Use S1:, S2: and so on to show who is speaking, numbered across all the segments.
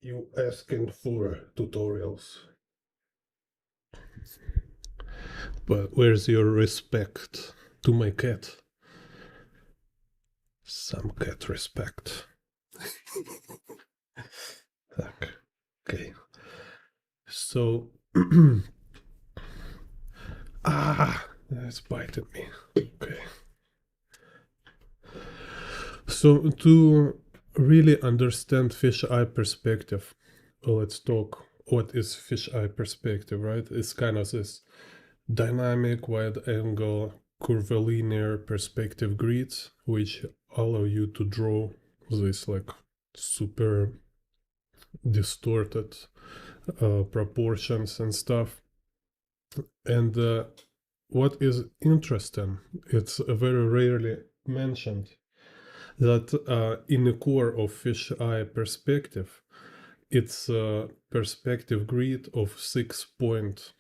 S1: you asking for tutorials. But where's your respect to my cat? Some cat respect. Okay. So it's biting me. Okay. So to really understand fisheye perspective, let's talk what is fisheye perspective, right? It's kind of this dynamic wide angle curvilinear perspective grids which allow you to draw this like super distorted proportions and stuff. And what is interesting, it's very rarely mentioned, that in the core of fisheye perspective, it's a perspective grid of 6-point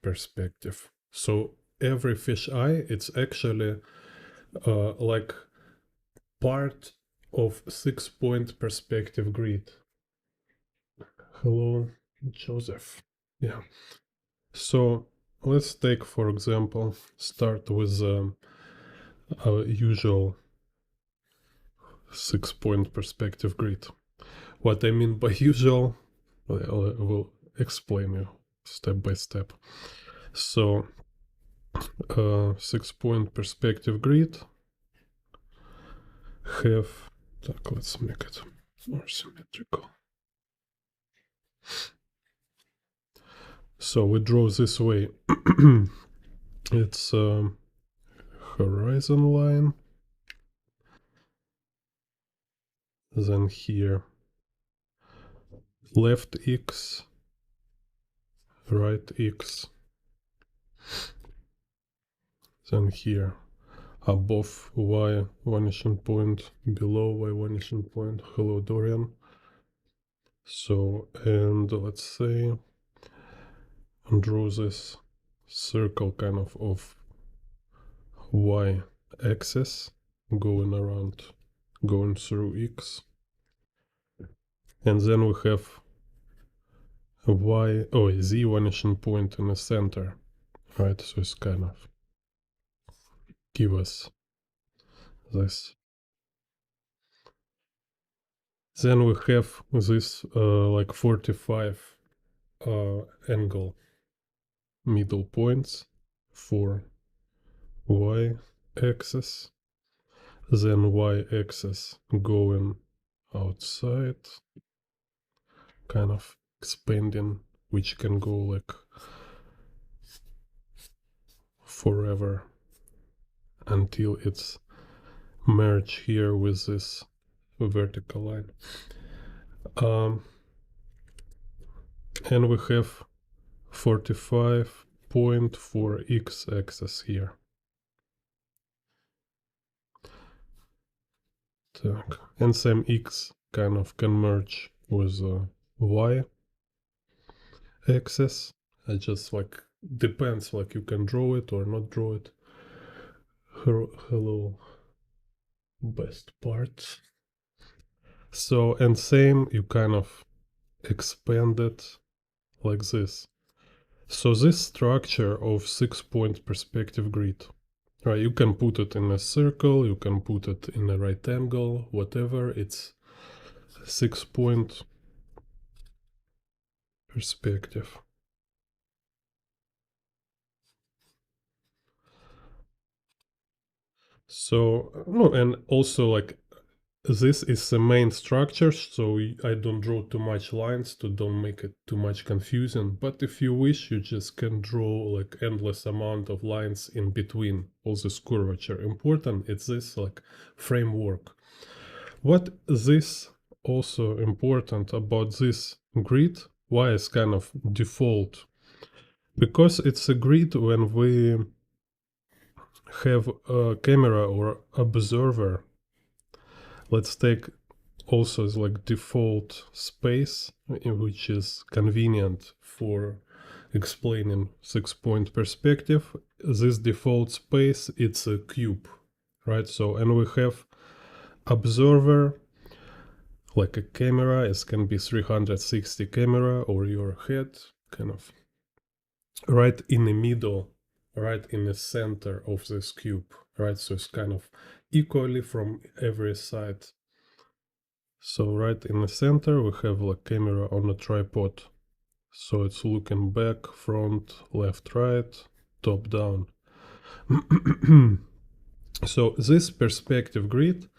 S1: perspective. So every fisheye, it's actually like part of 6-point perspective grid. Hello, Joseph. Yeah. So let's take, for example, start with our usual 6-point perspective grid. What I mean by usual, I will explain you step by step. So 6-point perspective grid have, let's make it more symmetrical. So we draw this way. It's horizon line, then here left x, right x, then here above y vanishing point, below y vanishing point. Hello, Dorian. So, and let's say draw this circle kind of y axis going around, going through x, and then we have z vanishing point in the center, right? So it's kind of give us this. Then we have this like 45 angle middle points for y axis, then y axis going outside, kind of expanding, which can go like forever until it's merged here with this vertical line. And we have 45 point for x axis here. And same x kind of can merge with y axis. It just like depends, like you can draw it or not draw it. Hello, best part. So, and same, you kind of expand it like this. So this structure of 6-point perspective grid, right? You can put it in a circle, you can put it in a right angle, whatever. It's 6-point perspective. So, no, and also like this is the main structure, so I don't draw too much lines to don't make it too much confusing. But if you wish, you just can draw like endless amount of lines in between all this curvature. Important, it's this like framework. What this also important about this grid, why it's kind of default? Because it's a grid when we have a camera or observer. Let's take also like default space, which is convenient for explaining 6-point perspective. This default space, it's a cube, right? So, and we have observer like a camera. It can be 360 camera or your head, kind of right in the middle, right in the center of this cube, right? So it's kind of equally from every side. So right in the center we have like camera on a tripod. So it's looking back, front, left, right, top, down. So this perspective grid,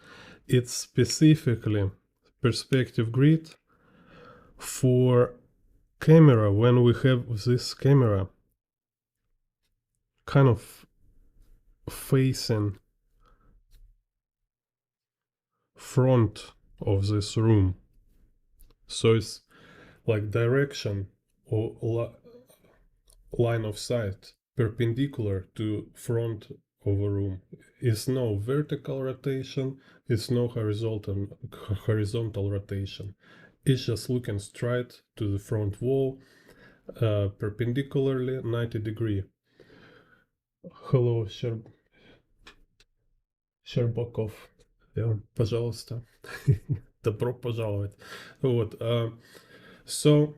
S1: it's specifically perspective grid for camera when we have this camera kind of facing front of this room. So it's like direction or line of sight perpendicular to front of a room. It's no vertical rotation, it's no horizontal rotation. It's just looking straight to the front wall, perpendicularly 90 degree. Hello, Щербаков. Пожалуйста. Добро пожаловать. Вот. So,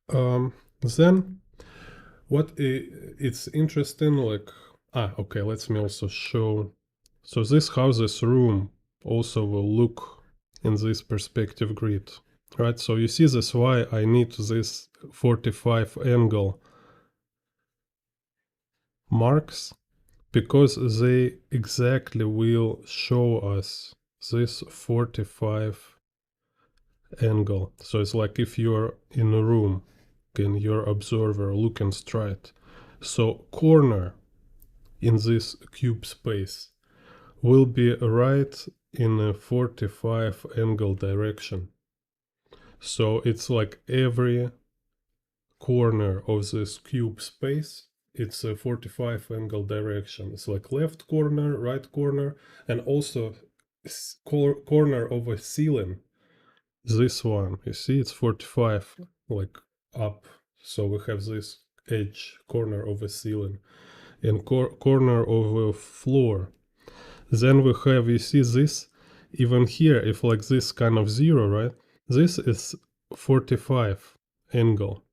S1: then what it's interesting, like, okay, let me also show. So this how this room also will look in this perspective grid, right? So you see this why I need this 45 angle marks, because they exactly will show us this 45 angle. So it's like if you're in a room and your observer looking straight. So corner in this cube space will be right in a 45 angle direction. So it's like every corner of this cube space, it's a 45 angle direction. It's like left corner, right corner, and also corner of a ceiling. This one, you see, it's 45, like up. So we have this edge corner of a ceiling and corner of a floor. Then we have, you see this, even here, if like this kind of 0, right? This is 45 angle.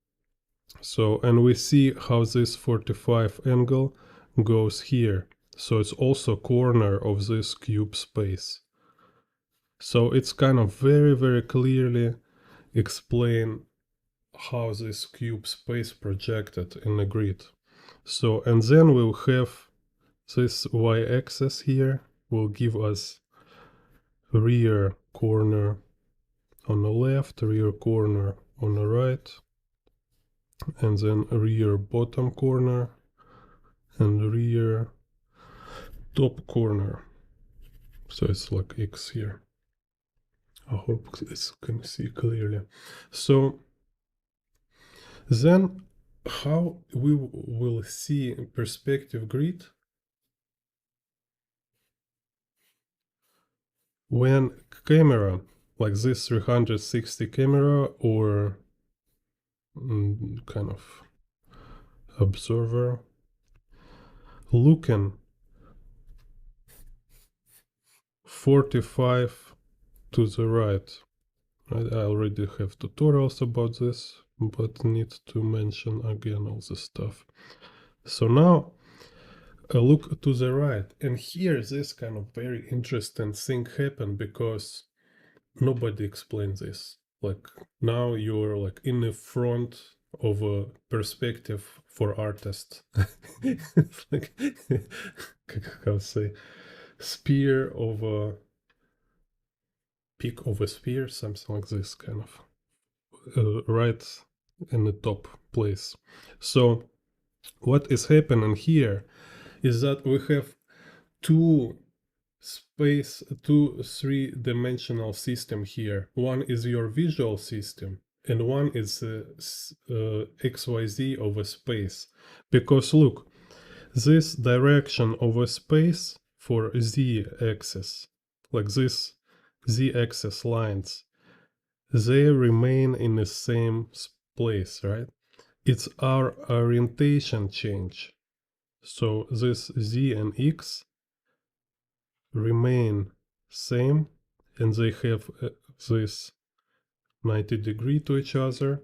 S1: So, and we see how this 45 angle goes here. So it's also corner of this cube space. So it's kind of very, very clearly explain how this cube space projected in the grid. So, and then we'll have this y-axis here will give us rear corner on the left, rear corner on the right, and then rear bottom corner and rear top corner. So it's like X here. I hope you can see clearly. So then how we will see perspective grid when camera, like this 360 camera or kind of observer looking 45 to the right. I already have tutorials about this, but need to mention again all this stuff. So now look to the right, and here this kind of very interesting thing happened because nobody explains this. Like now you're like in the front of a perspective for artists. It's like how to say, spear of a peak of a spear, something like this, kind of right in the top place. So what is happening here is that we have two three-dimensional system here. One is your visual system and one is XYZ of a space. Because look, this direction of a space for z-axis, like this z-axis lines, they remain in the same place, right? It's our orientation change. So this z and x remain same, and they have this 90 degree to each other.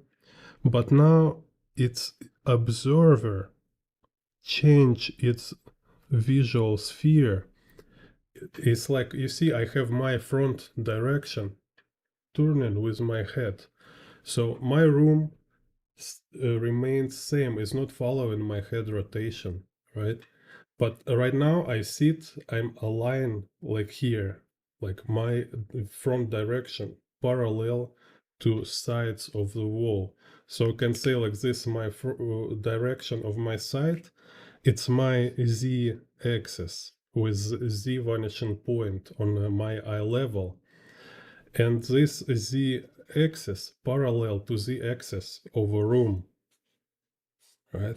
S1: But now its observer change its visual sphere. It's like, you see, I have my front direction turning with my head. So my room remains same, it's not following my head rotation, right? But right now I sit, I'm aligned like here, like my front direction parallel to sides of the wall. So I can say like this, my direction of my side, it's my z axis with z vanishing point on my eye level. And this z axis parallel to the axis of a room, right?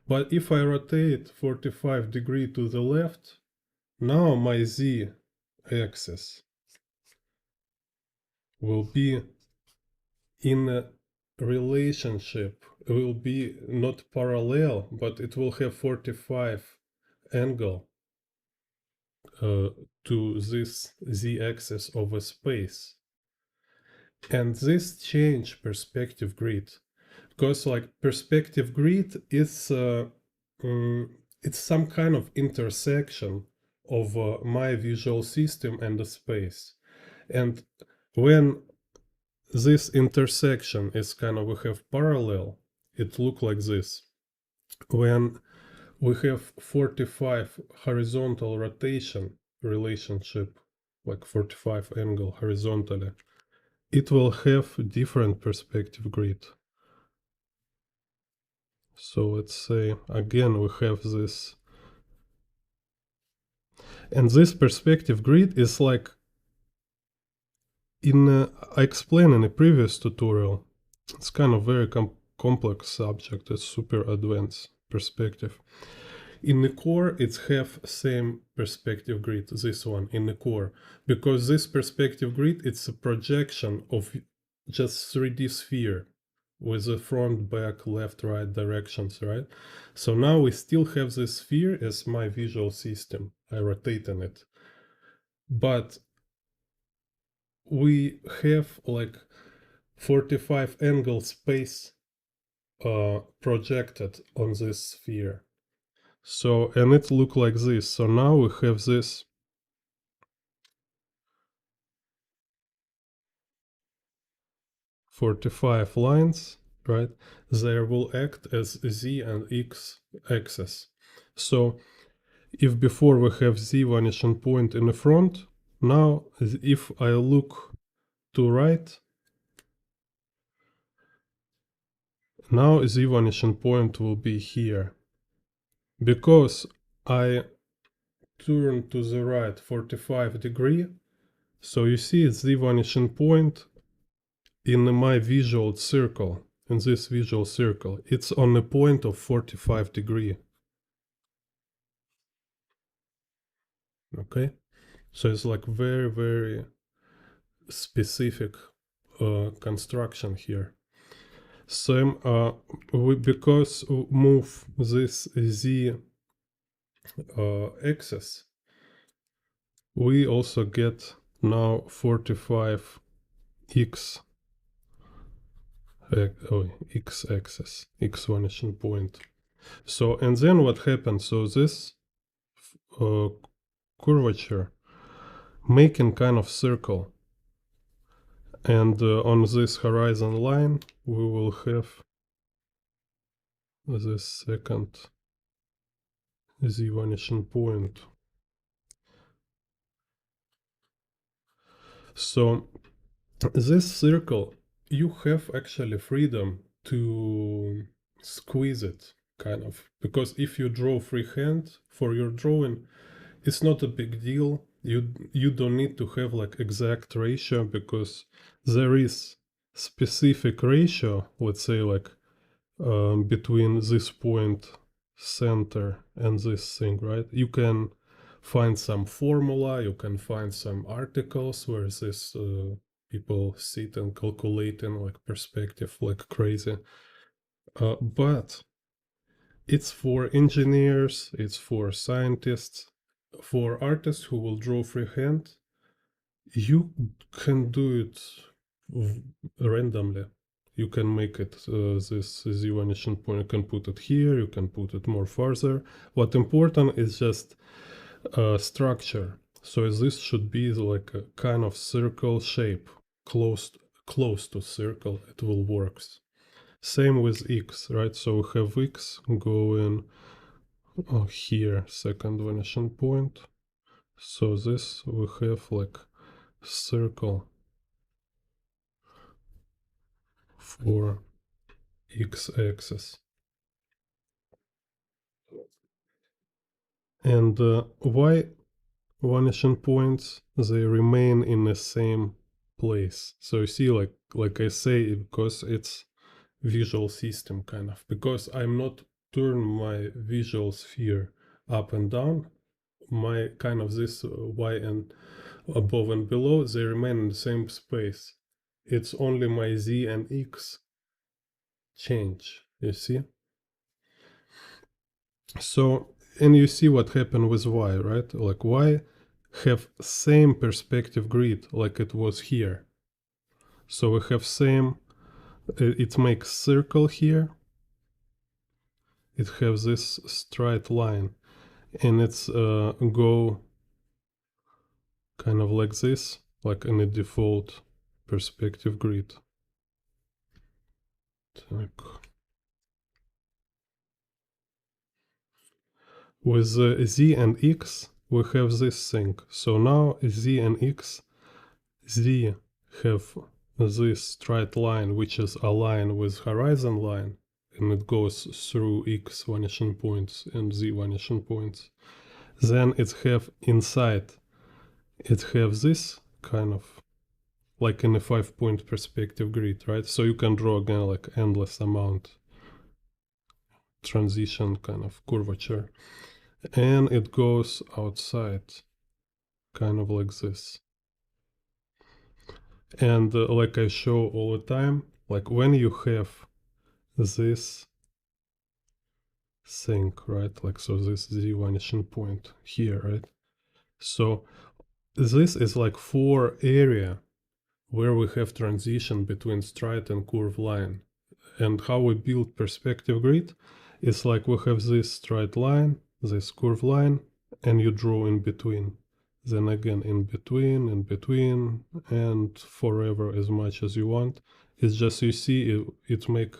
S1: But if I rotate 45 degree to the left, now my z axis will be in a relationship, it will be not parallel, but it will have 45 angle to this z-axis of a space. And this change perspective grid, because like perspective grid is it's some kind of intersection of my visual system and the space. And when this intersection is kind of, we have parallel, it look like this. When we have 45 horizontal rotation relationship, like 45 angle horizontally, it will have different perspective grid. So let's say again we have this, and this perspective grid is like in I explained in a previous tutorial. It's kind of very complex subject. It's super advanced perspective. In the core, it have same perspective grid, this one in the core, because this perspective grid, it's a projection of just 3D sphere with the front, back, left, right directions, right? So now we still have this sphere as my visual system. I rotate in it. But we have like 45 angle space projected on this sphere. So, and it look like this. So now we have this "45 lines, right? They will act as z and x axis. So if before we have z vanishing point in the front, now if I look to right, now z vanishing point will be here. Because I turn to the right 45 degree, so you see it's the vanishing point in my visual circle, in this visual circle. It's on a point of 45 degree. Okay, so it's like very, very specific construction here. Same, we, because move this z axis, we also get now 45 x x-axis, x vanishing point. So, and then what happens? So this curvature making kind of circle, and on this horizon line we will have this second z vanishing point. So this circle, you have actually freedom to squeeze it, kind of, because if you draw freehand for your drawing, it's not a big deal. You don't need to have like exact ratio, because there is specific ratio, let's say like between this point center and this thing, right? You can find some formula, you can find some articles where this people sit and calculating like perspective like crazy. But it's for engineers, it's for scientists, for artists who will draw freehand. You can do it randomly. You can make it this Z vanishing point. You can put it here. You can put it more further. What important is just structure. So this should be like a kind of circle shape, close to circle. It will work. Same with X, right? So we have X going here, second vanishing point. So this we have like circle for x-axis. And y vanishing points, they remain in the same place. So you see, like I say, because it's visual system kind of, because I'm not turn my visual sphere up and down, my kind of this y and above and below, they remain in the same space. It's only my z and x change, you see? So, and you see what happened with y, right? Like y have same perspective grid like it was here. So we have same, it makes circle here. It has this straight line and it's go kind of like this, like in a default perspective grid. With z and x, we have this thing. So now z and x, z have this straight line which is aligned with horizon line, and it goes through x vanishing points and z vanishing points. Then it have inside, it have this kind of like in a 5-point perspective grid, right? So you can draw again like endless amount transition kind of curvature, and it goes outside kind of like this. And like I show all the time, like when you have this thing, right? Like, so this z vanishing point here, right? So this is like 4 area where we have transition between straight and curved line. And how we build perspective grid is like we have this straight line, this curved line, and you draw in between. Then again in between, and forever as much as you want. It's just you see it make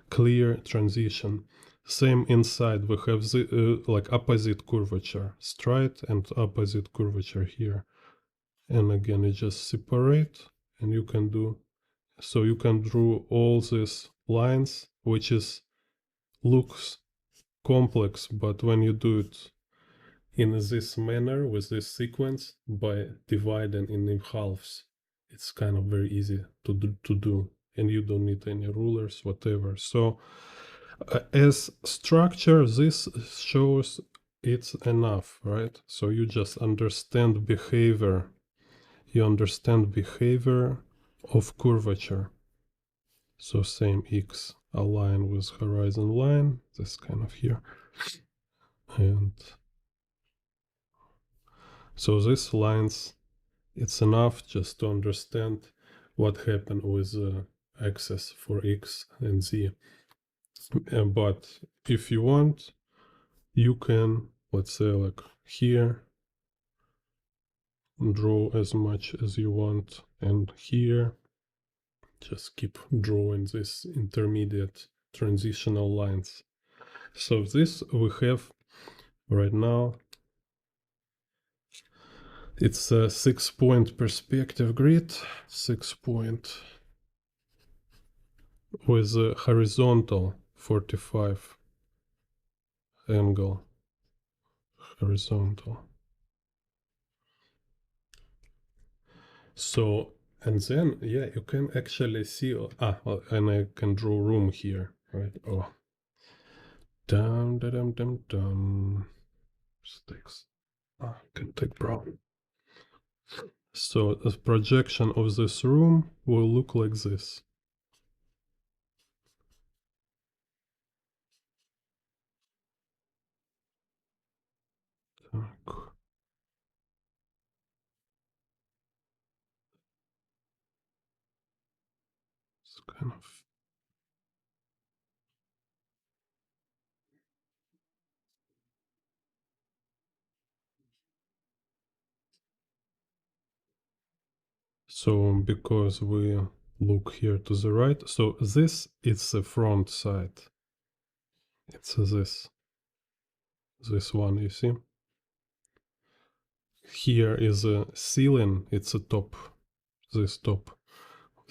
S1: clear transition. Same inside, we have the like opposite curvature, straight and opposite curvature here. And again, you just separate, and you can do, so you can draw all these lines, which is looks complex, but when you do it in this manner with this sequence by dividing in halves, it's kind of very easy to do, and you don't need any rulers, whatever. So as structure, this shows it's enough, right? So you just understand behavior. You understand behavior of curvature. So same x align with horizon line, this kind of here. And so these lines, it's enough just to understand what happened with axis for x and z. But if you want, you can, let's say like here, draw as much as you want, and here just keep drawing these intermediate transitional lines. So this we have right now, it's a 6-point perspective grid, 6-point with a horizontal 45 angle, horizontal. So, and then, yeah, you can actually see, and I can draw room here, right? Oh, dum, da, dum, dum, dum. Sticks. Can take brown. So the projection of this room will look like this. Так. kind of. So because we look here to the right, so this is the front side. It's this one, you see? Here is a ceiling, it's a top, this top.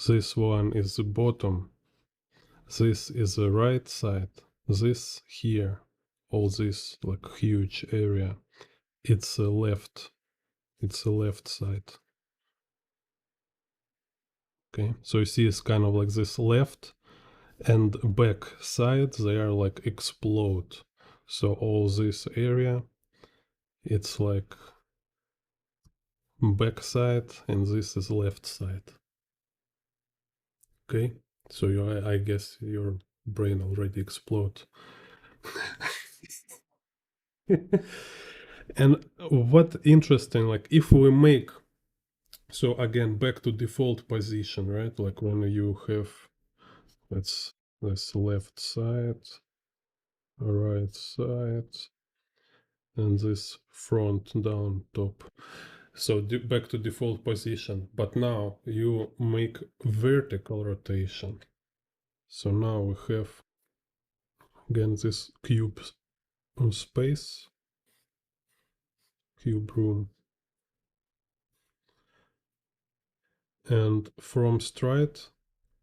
S1: This one is the bottom. This is the right side. This here, all this like huge area, it's the left. It's the left side. Okay, so you see it's kind of like this left and back side, they are like explode. So all this area, it's like back side and this is left side. Okay, so I guess your brain already explode. And what interesting, like if we make, so again back to default position, right? Like when you have, let's this left side, right side, and this front down top. So back to default position, but now you make vertical rotation. So now we have again this cube space, cube room, and from straight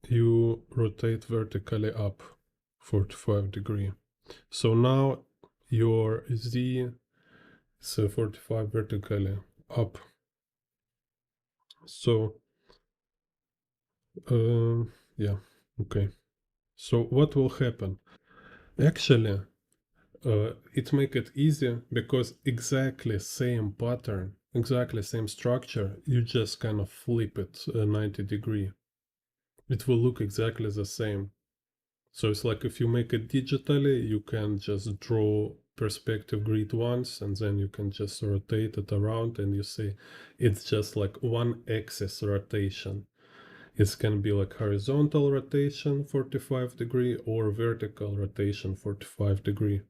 S1: you rotate vertically up 45 degree. So now your Z is 45 vertically up. So yeah, okay. So what will happen? Actually, it make it easier because exactly same pattern, exactly same structure, you just kind of flip it 90 degree. It will look exactly the same. So it's like if you make it digitally, you can just draw perspective grid once and then you can just rotate it around and you see it's just like one axis rotation. It can be like horizontal rotation 45 degree or vertical rotation 45 degree.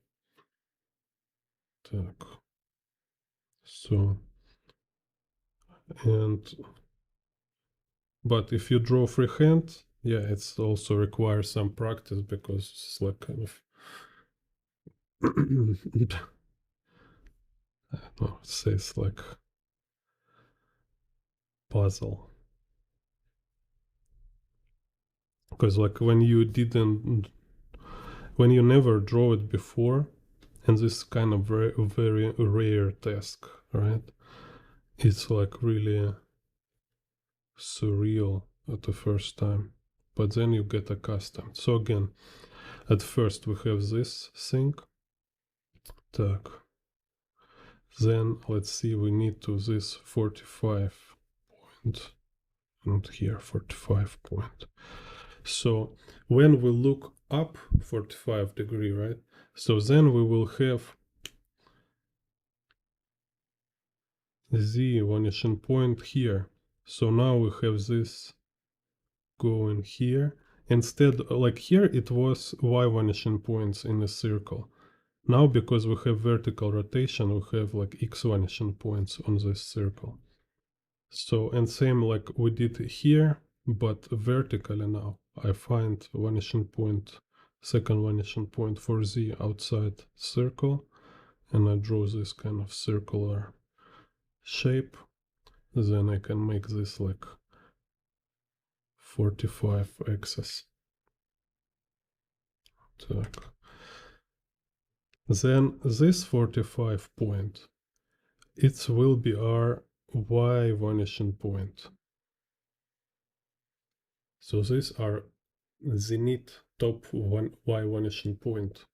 S1: Так. So, and but if you draw freehand, yeah, it's also requires some practice because it's like kind of I don't know, it says like puzzle. Because like when you never draw it before, and this kind of very rare task, right? It's like really surreal at the first time, but then you get accustomed. So again, at first we have this thing. Так. Then let's see, we need to this 45 point, and here 45 point. So when we look up 45 degree, right? So then we will have the vanishing point here. So now we have this going here. Instead, like here it was y vanishing points in a circle. Now because we have vertical rotation, we have like x vanishing points on this circle. So, and same like we did here, but vertically now. I find vanishing point, second vanishing point for z outside circle, and I draw this kind of circular shape. Then I can make this like 45 axis. Так. Then this 45 point, it will be our y vanishing point. So these are zenith top y vanishing point.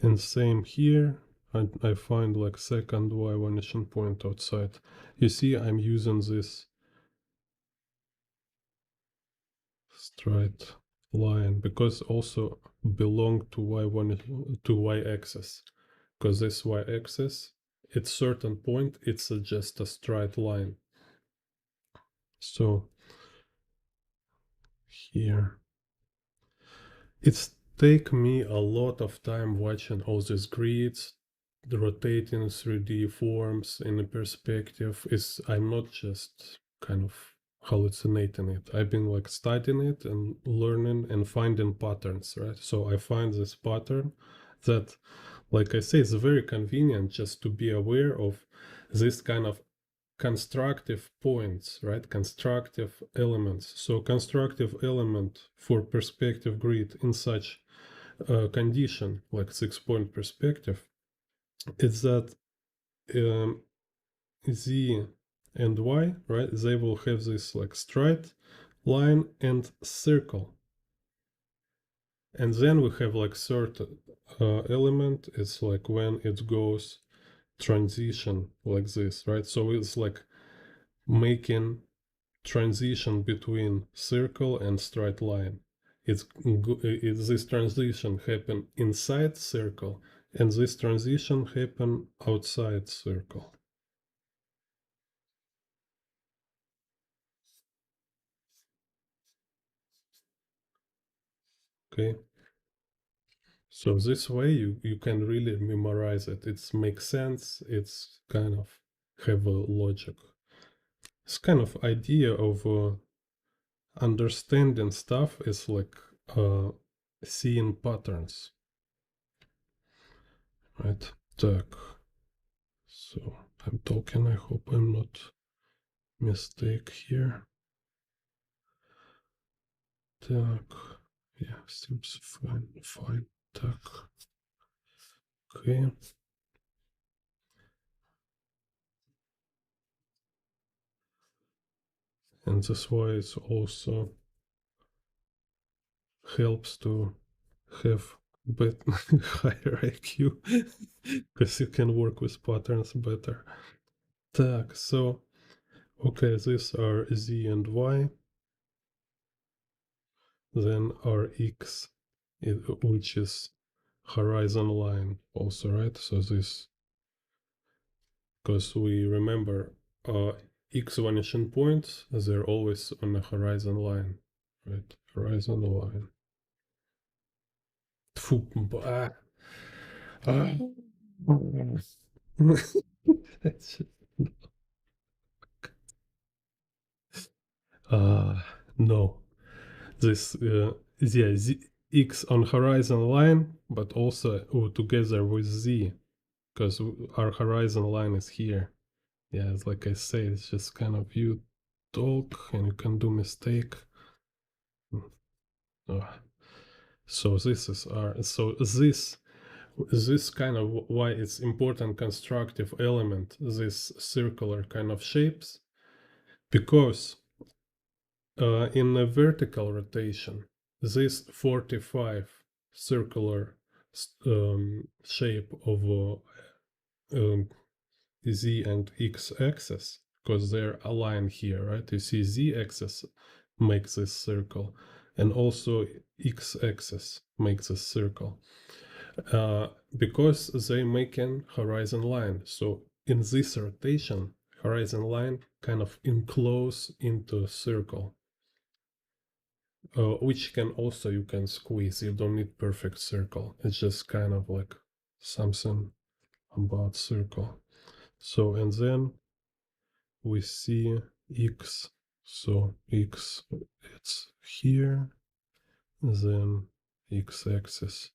S1: And same here, I find like second y vanishing point outside. You see, I'm using this straight line because also belong to y axis. Because this y axis, at certain point, it's just a straight line. So here It's take me a lot of time watching all these grids, the rotating 3D forms in a perspective. Is I'm not just kind of hallucinating it. I've been like studying it and learning and finding patterns, right? So I find this pattern that, like I say, it's very convenient just to be aware of this kind of constructive points, right? Constructive elements. So constructive element for perspective grid in such a condition, like 6-point perspective, is that um, Z and Y, right? They will have this like straight line and circle. And then we have like third element. It's like when it goes transition like this, right? So it's like making transition between circle and straight line. This transition happen inside circle, and this transition happen outside circle. Okay, so this way you can really memorize it. It makes sense. It's kind of have a logic. It's kind of idea of understanding stuff is like seeing patterns, right? Так. So I'm talking. I hope I'm not mistake here. Так. Yeah, seems fine. Fine. Так. Okay. And this why it also helps to have higher IQ because you can work with patterns better. Так, so okay, these are Z and Y. Then our X, which is horizon line also, right? So this, because we remember X vanishing points, they're always on the horizon line, right? Horizon line. Tfu, ah. Ah. No, this yeah, X on horizon line, but also together with Z, because our horizon line is here. Yeah, it's like I say, it's just kind of you talk and you can do mistake. So this is our so this kind of why it's important constructive element, this circular kind of shapes, because in a vertical rotation, this 45 circular shape of z and x axis, because they're aligned here, right? You see z axis makes this circle, and also x axis makes this circle, because they make an horizon line. So in this rotation, horizon line kind of enclose into a circle, which can also you can squeeze. You don't need perfect circle. It's just kind of like something about circle. So and then we see x. So x it's here. Then x-axis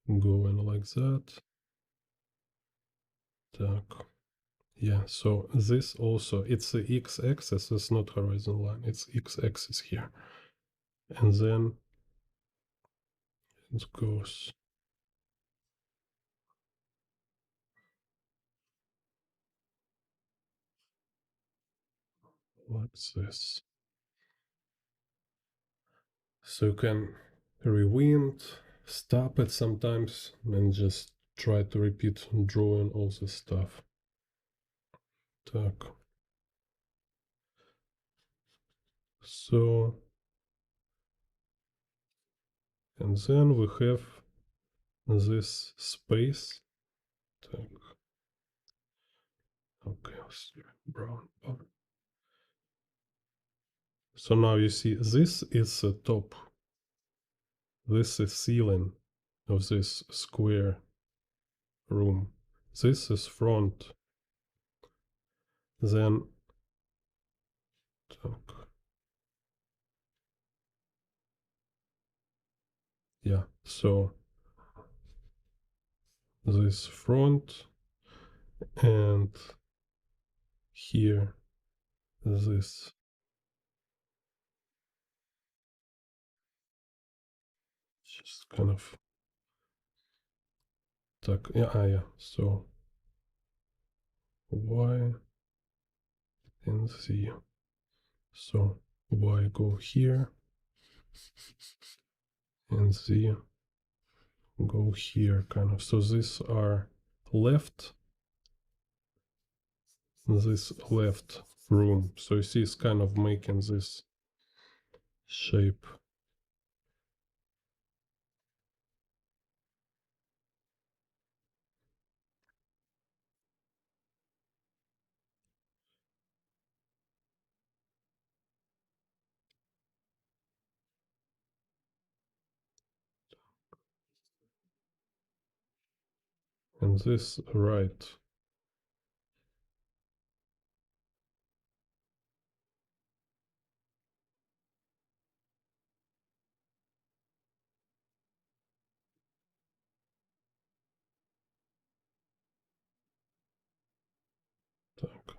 S1: going like that. Так. Yeah, so this also, it's the x-axis, it's not horizon line, it's x-axis here. And then it goes like this. So you can rewind, stop it sometimes, and just try to repeat drawing all this stuff. Так. So, and then we have this space. Так. Okay, brown. So now you see this is the top This is ceiling of this square room. This is front. Then yeah, so this front, and here this just kind of yeah, so Y and Z. So Y go here and Z go here, kind of. So these are left, this left room. So you see it's kind of making this shape. And this right.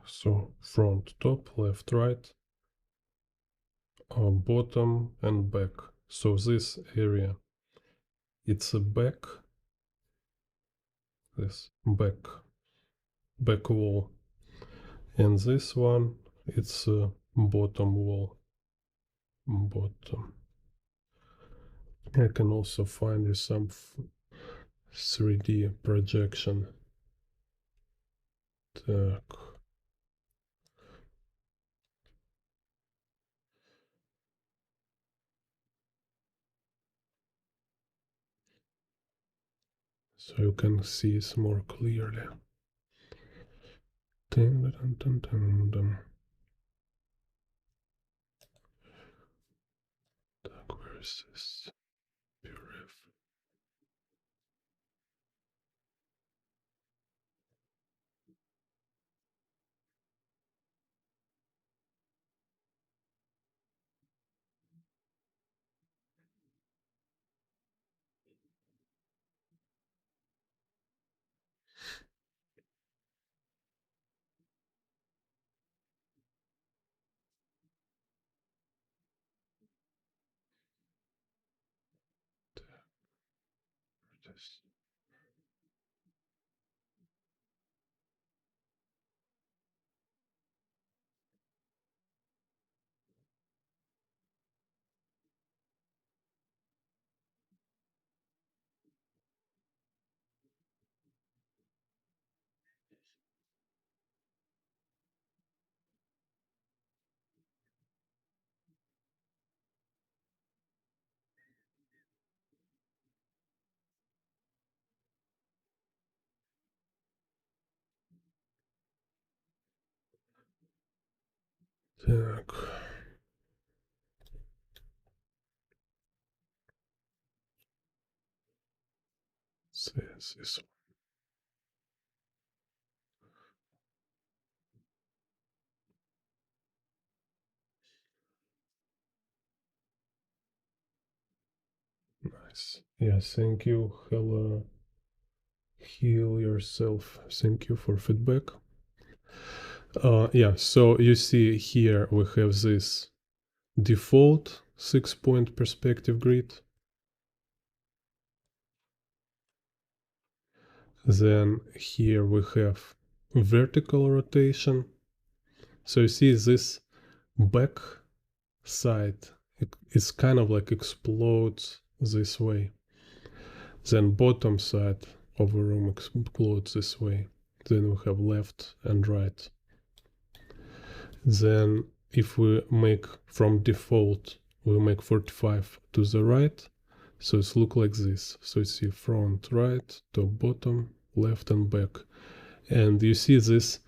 S1: So front, top, left, right, bottom and back. So this area, it's a back, this back wall. And this one, it's a bottom wall, bottom. I can also find you some 3D projection. Так. So you can see it more clearly. Dun, dun, dun, dun, dun. Так, where is this? Beautiful. Так. This nice. Yeah, thank you. Hello. Heal yourself. Thank you for feedback. Yeah, so you see here we have this default 6-point perspective grid. Then here we have vertical rotation. So you see this back side, it's kind of like explodes this way. Then bottom side of the room explodes this way. Then we have left and right. Then if we make from default, we make 45 to the right. So it's look like this. So you see front, right, top, bottom, left and back. And you see this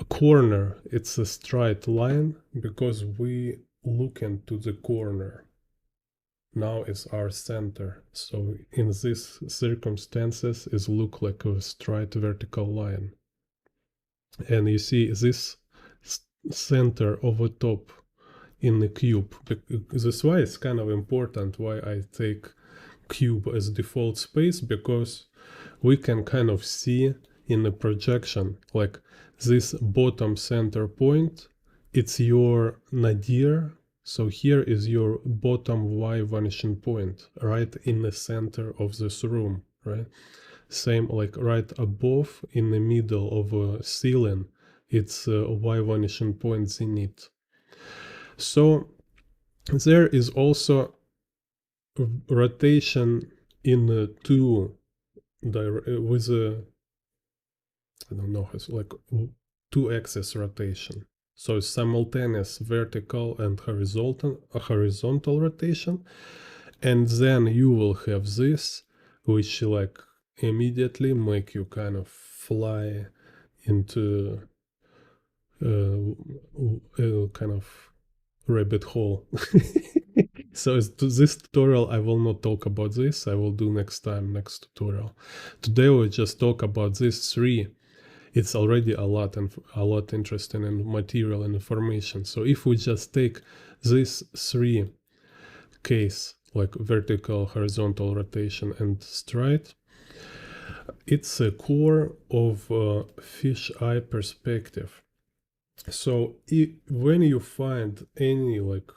S1: corner, it's a straight line because we look into the corner. now is our center. So in these circumstances, it look like a straight vertical line. And you see this center over top in the cube. That's why it's kind of important why I take cube as default space, because we can kind of see in the projection, like this bottom center point, it's your nadir. So here is your bottom Y vanishing point, right in the center of this room, right? Same like right above in the middle of a ceiling, it's Y vanishing point zenith. So there is also rotation in two with a, I don't know, it's like two axis rotation. So simultaneous vertical and horizontal rotation, and then you will have this, which like immediately make you kind of fly into a kind of rabbit hole. So this tutorial I will not talk about this. I will do next time, next tutorial. Today we'll just talk about these three. It's already a lot interesting and material and information. So if we just take these three case, like vertical, horizontal rotation, and straight, it's a core of fisheye perspective. So when you find any like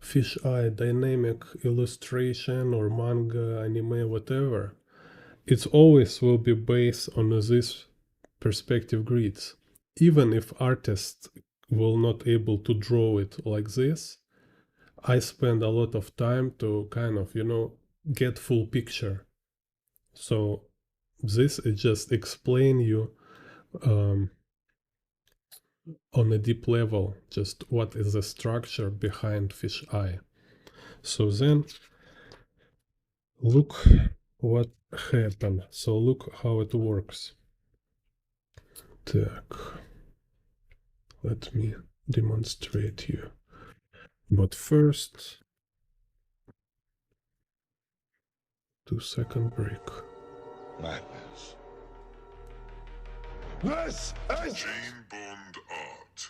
S1: fisheye dynamic illustration or manga, anime, whatever, it always will be based on this perspective grids. Even if artists will not able to draw it like this, I spend a lot of time to kind of, get full picture. So this is just explain you on a deep level, just what is the structure behind fisheye. So then look what happened. So look how it works. Так, let me demonstrate you. But first, 2-second break.
S2: Madness. This is Jane Bond art.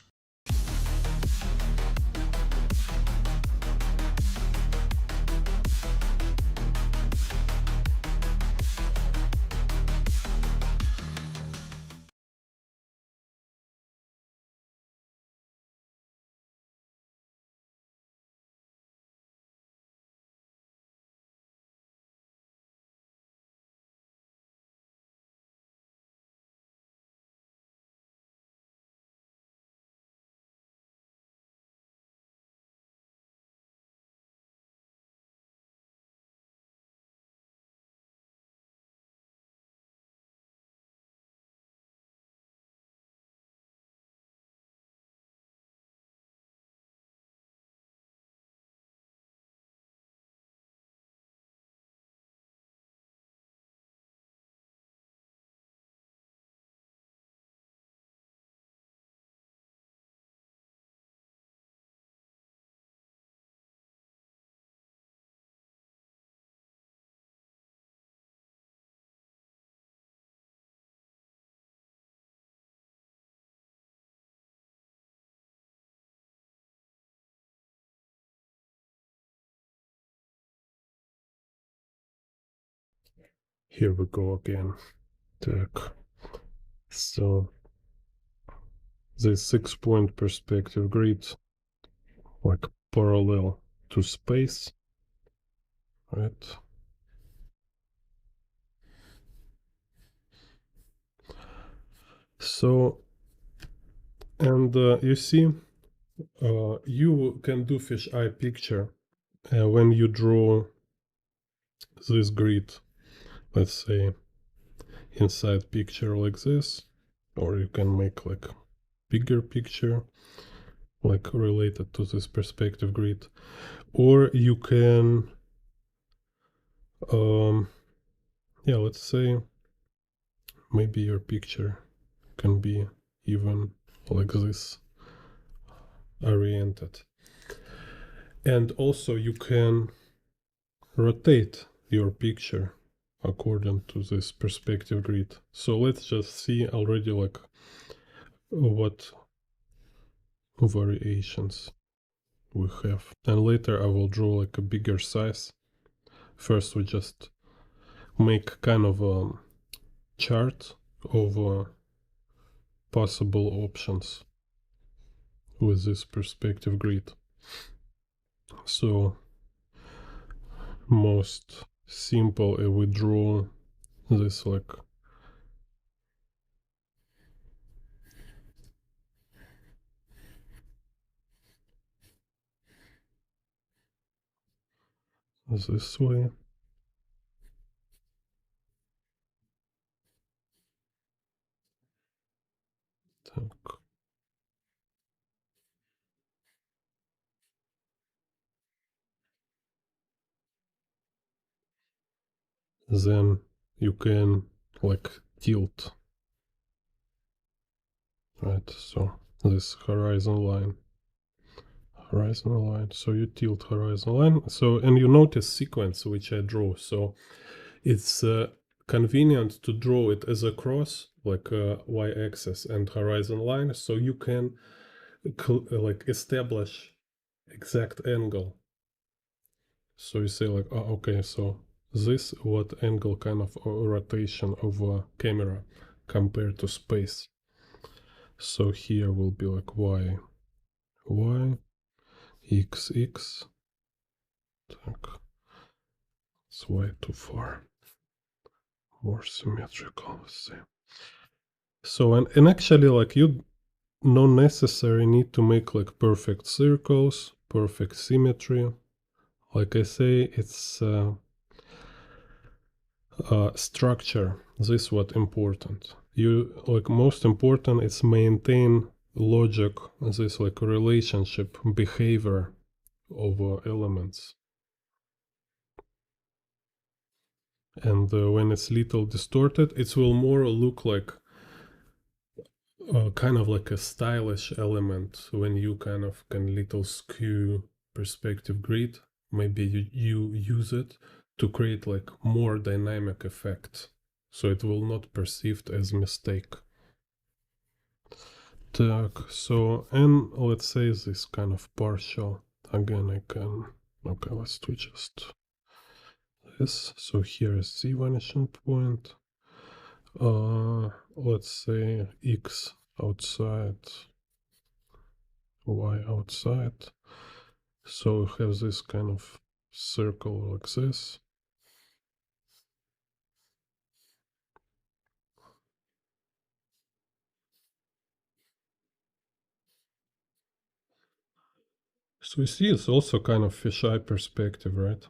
S1: Here we go again. Так. So the 6-point perspective grid, like parallel to space, right? So, and you see, you can do fisheye picture when you draw this grid, let's say inside picture like this, or you can make like bigger picture like related to this perspective grid, or you can yeah, let's say maybe your picture can be even like this oriented. And also you can rotate your picture according to this perspective grid. So let's just see already like what variations we have, and later I will draw like a bigger size. First we just make kind of a chart of possible options with this perspective grid. So most simple we draw this like this way. Так. Then you can like tilt, right? So this horizon line, so you tilt horizon line. So, and you notice sequence which I draw. So it's convenient to draw it as a cross, like a y-axis and horizon line, so you can like establish exact angle. So you say like, oh, okay, so this what angle kind of rotation of a camera compared to space. So here will be like y, x, x. Так. It's way too far. More symmetrical, let's see. So, and actually like you not necessarily need to make like perfect circles, perfect symmetry. Like I say, it's structure. This is what important. You like most important is maintain logic. This like relationship behavior of elements. And when it's little distorted, it will more look like kind of like a stylish element when you kind of can little skew perspective grid. Maybe you use it to create like more dynamic effect, so it will not perceived as mistake. Так, so, and let's say this kind of partial, again I can, okay, let's do just this. So here is the vanishing point. Let's say x outside, y outside. So we have this kind of circle like this. So you see it's also kind of fisheye perspective, right?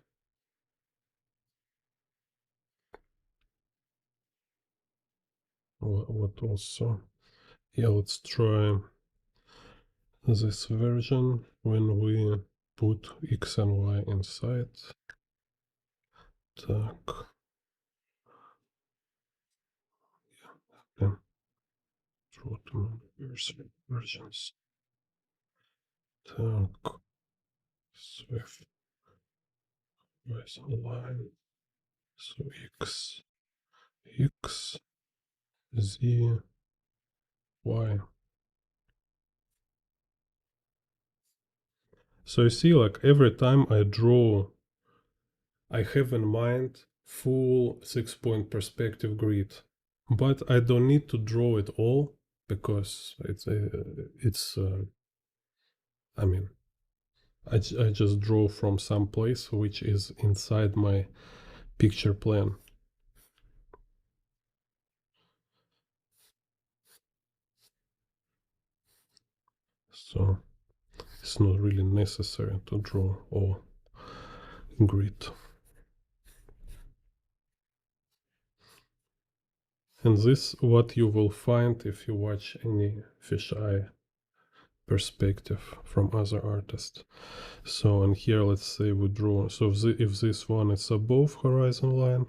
S1: What also? Yeah, let's try this version when we put x and y inside. Так. Yeah. Draw two versions. Так. Swift. Horizon line. So x, z, y. So you see, like every time I draw, I have in mind full 6-point perspective grid, but I don't need to draw it all because I mean, I just draw from some place which is inside my picture plan. So it's not really necessary to draw all grid. And this what you will find if you watch any fisheye perspective from other artists. So, and here let's say we draw, so if this one is above horizon line,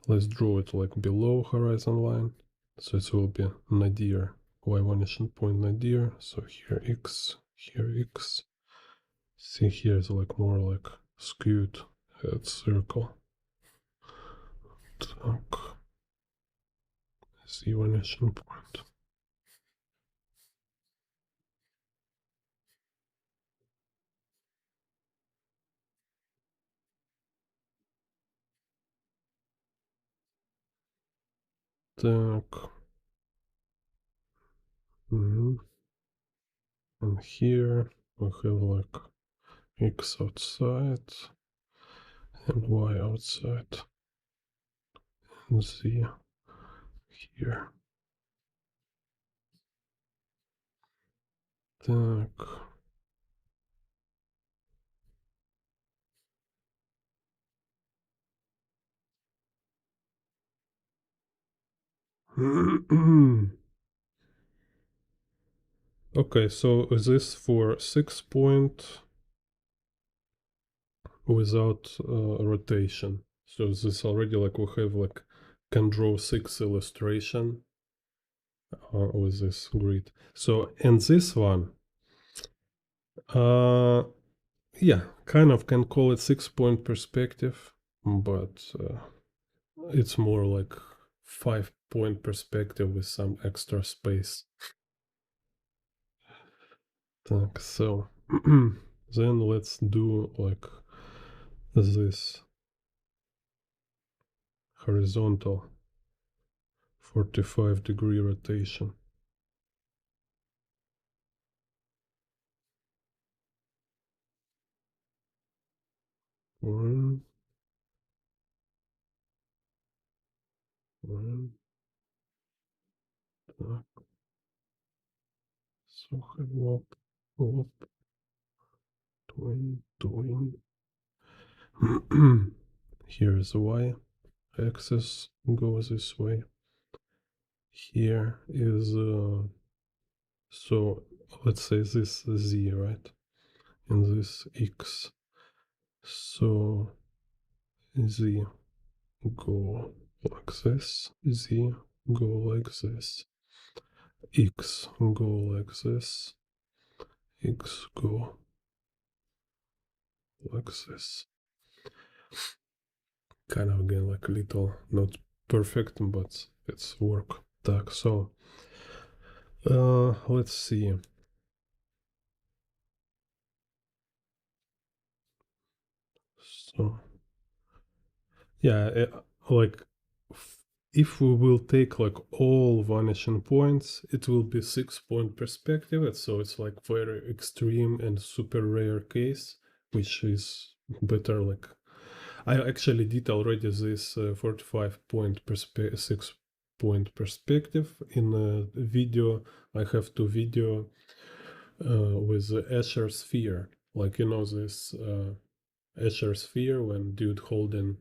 S1: let's draw it like below horizon line. So it will be nadir, y vanishing point nadir. So here x. See, here is like more like skewed head circle. Так. Z vanishing point. Так. And here we have like X outside and Y outside. And Z here. Так. Okay, so this for 6 point without rotation. So this already like we have like can draw 6 illustration with this grid. So in this one, yeah, kind of can call it 6 point perspective, but it's more like 5 point perspective with some extra space. Так, so then let's do like this horizontal 45-degree rotation. One. Так. So hop, hop, twin. Here is Y axis goes this way. Here is so let's say this Z, right? And this X. So Z go like this, Z go like this, X go like this, X go like this. Kind of again like a little not perfect, but it's work. Так, so let's see. So yeah, like if we will take like all vanishing points, it will be 6 point perspective. And so it's like very extreme and super rare case, which is better. Like I actually did already this 45 point 6 point perspective in a video. I have two video with the Escher sphere, like you know this Escher sphere when dude holding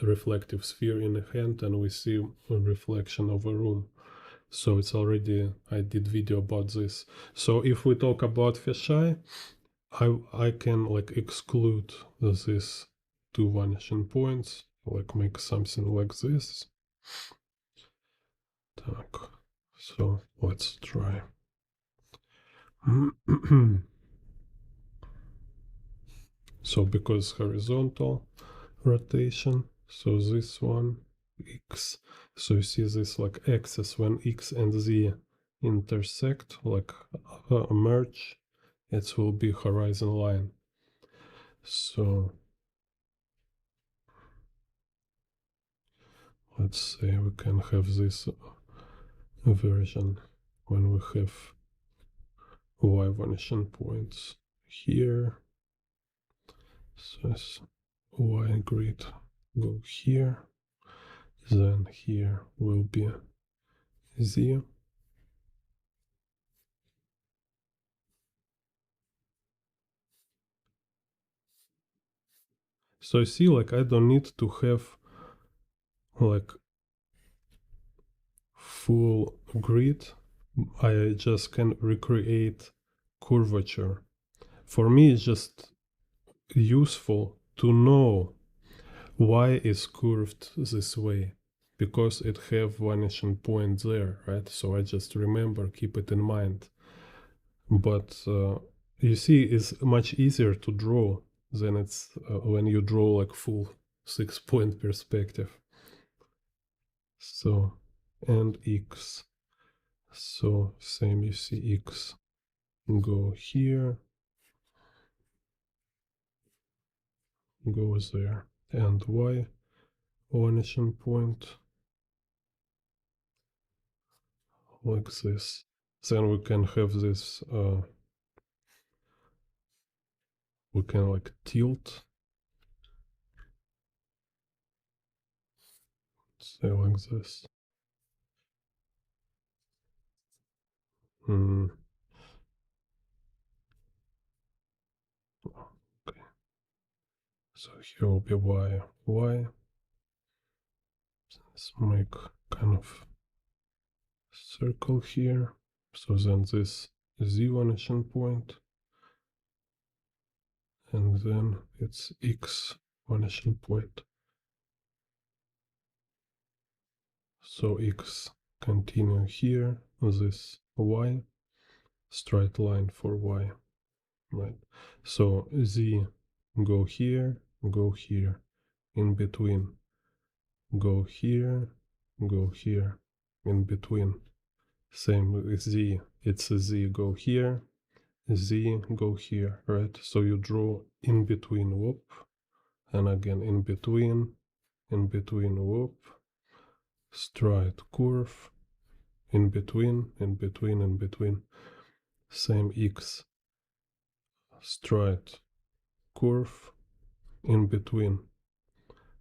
S1: a reflective sphere in a hand and we see a reflection of a room. So it's already I did video about this. So if we talk about fisheye, I can like exclude this two vanishing points, like make something like this. Так, so let's try. So because horizontal rotation, so this one X, so you see this like axis when X and Z intersect, like merge, it will be horizon line. So let's say we can have this version when we have Y vanishing points here. So Y grid go here, then here will be Z. So I see like I don't need to have like full grid. I just can recreate curvature. For me it's just useful to know why is curved this way, because it have vanishing point there, right? So I just remember, keep it in mind. But you see, it's much easier to draw then it's when you draw like full 6-point perspective. So, and X. So same, you see X go here, goes there, and Y vanishing point like this. Then we can have this, we can like tilt, say like this. Okay. So here will be Y. Let's make kind of circle here. So then this Z vanishing point, and then it's X vanishing point. So X continue here, this Y, straight line for Y, right? So Z go here, in between, go here, in between. Same with Z, it's a Z go here, Z go here, right? So you draw in between, whoop, and again in between, whoop, straight curve, in between, same X, straight curve, in between,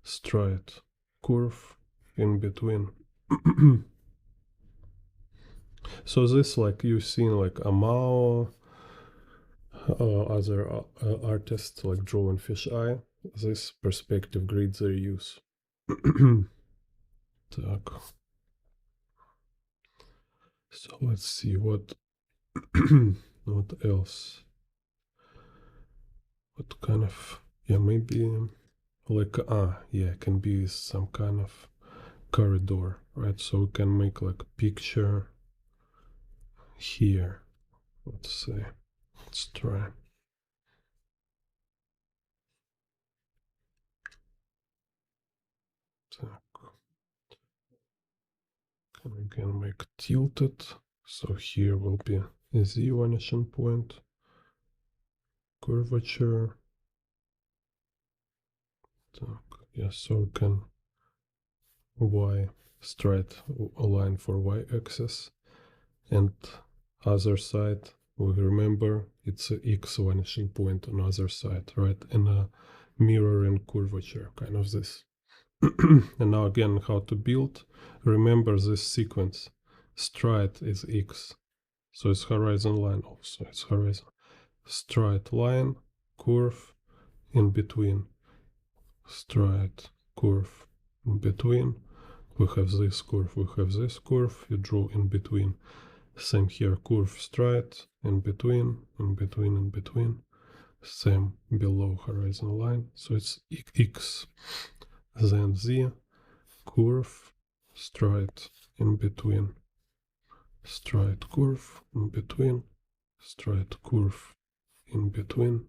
S1: straight curve, in between. So this, like you've seen like Amao, other artists like drawing fisheye, this perspective grid they use. Так. So let's see what what else. What kind of, yeah, maybe like yeah, it can be some kind of corridor, right? So we can make like a picture here. Let's say, let's try. Can again make tilted. So here will be a Z vanishing point, curvature. Yeah, so we can Y straight a line for Y axis, and other side we remember it's a X vanishing point on other side, right? And a mirroring curvature, kind of this. And now again, how to build. Remember this sequence. Straight is X, so it's horizon line also. It's horizon. Straight line, curve, in between. Straight, curve, in between. We have this curve, you draw in between. Same here, curve, straight, in between. Same below horizon line, so it's X, then Z, curve, straight, in between, straight curve, in between, straight curve, in between.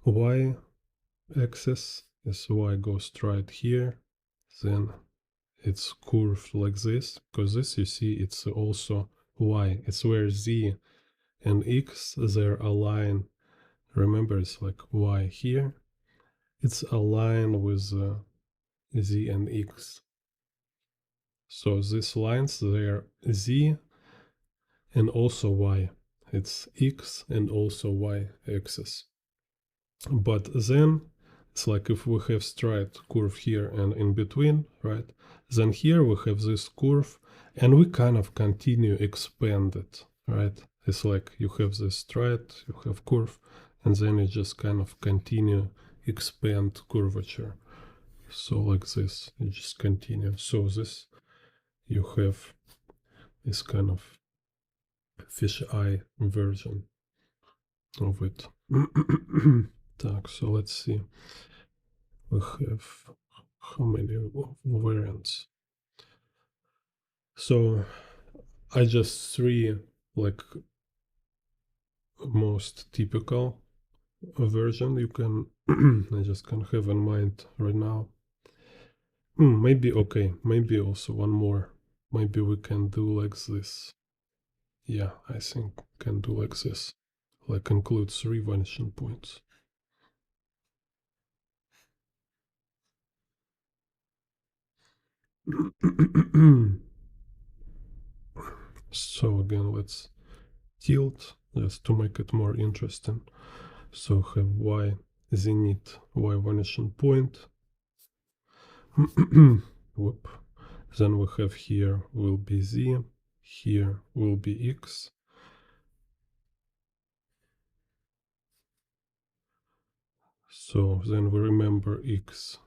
S1: Y axis is Y goes straight here, then it's curved like this, because this, you see, it's also Y. It's where Z and X, they're aligned. Remember, it's like Y here. It's aligned with Z and X. So these lines, they're Z and also Y. It's X and also Y axis. But then it's like if we have straight curve here and in between, right? Then here we have this curve and we kind of continue expand it, right? It's like you have this straight, you have curve, and then you just kind of continue expand curvature. So like this, you just continue. So this, you have this kind of fisheye version of it. So let's see. We have how many variants? So I just 3 like most typical version you can I just can have in mind right now. Maybe okay, maybe also one more. Maybe we can do like this. Yeah, I think can do like this. Like include 3 vanishing points. So again, let's tilt just to make it more interesting. So have y zenith, y vanishing point. Whoop. Then we have here will be z, here will be x. So then we remember x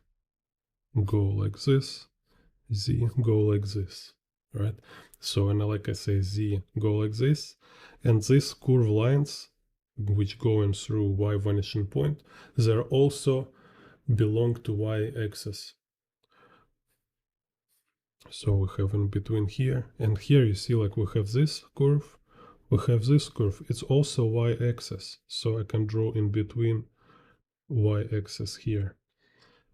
S1: go like this, z go like this, right? So and like I say, z go like this, and these curve lines which going through y vanishing point, they also belong to y-axis. So we have in between here and here, you see like we have this curve, we have this curve, it's also y-axis, so I can draw in between y-axis here.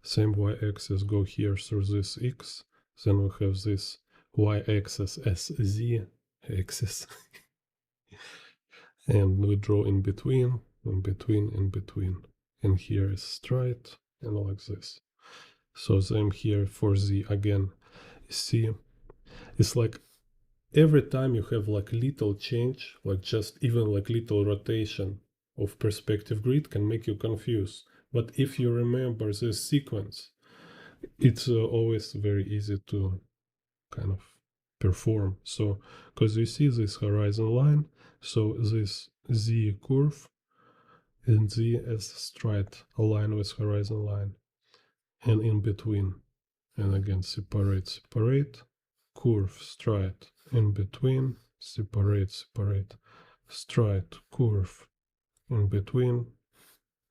S1: Same y-axis go here through this x, then we have this y-axis as z-axis. And we draw in between, in between, in between. And here is straight and like this. So same here for z again. See, it's like every time you have like little change, like just even like little rotation of perspective grid can make you confused. But if you remember this sequence, it's always very easy to kind of perform. So because you see this horizon line, so this z curve and z as straight line with horizon line, and in between, and again separate, curve straight, in between, separate, straight, curve, in between,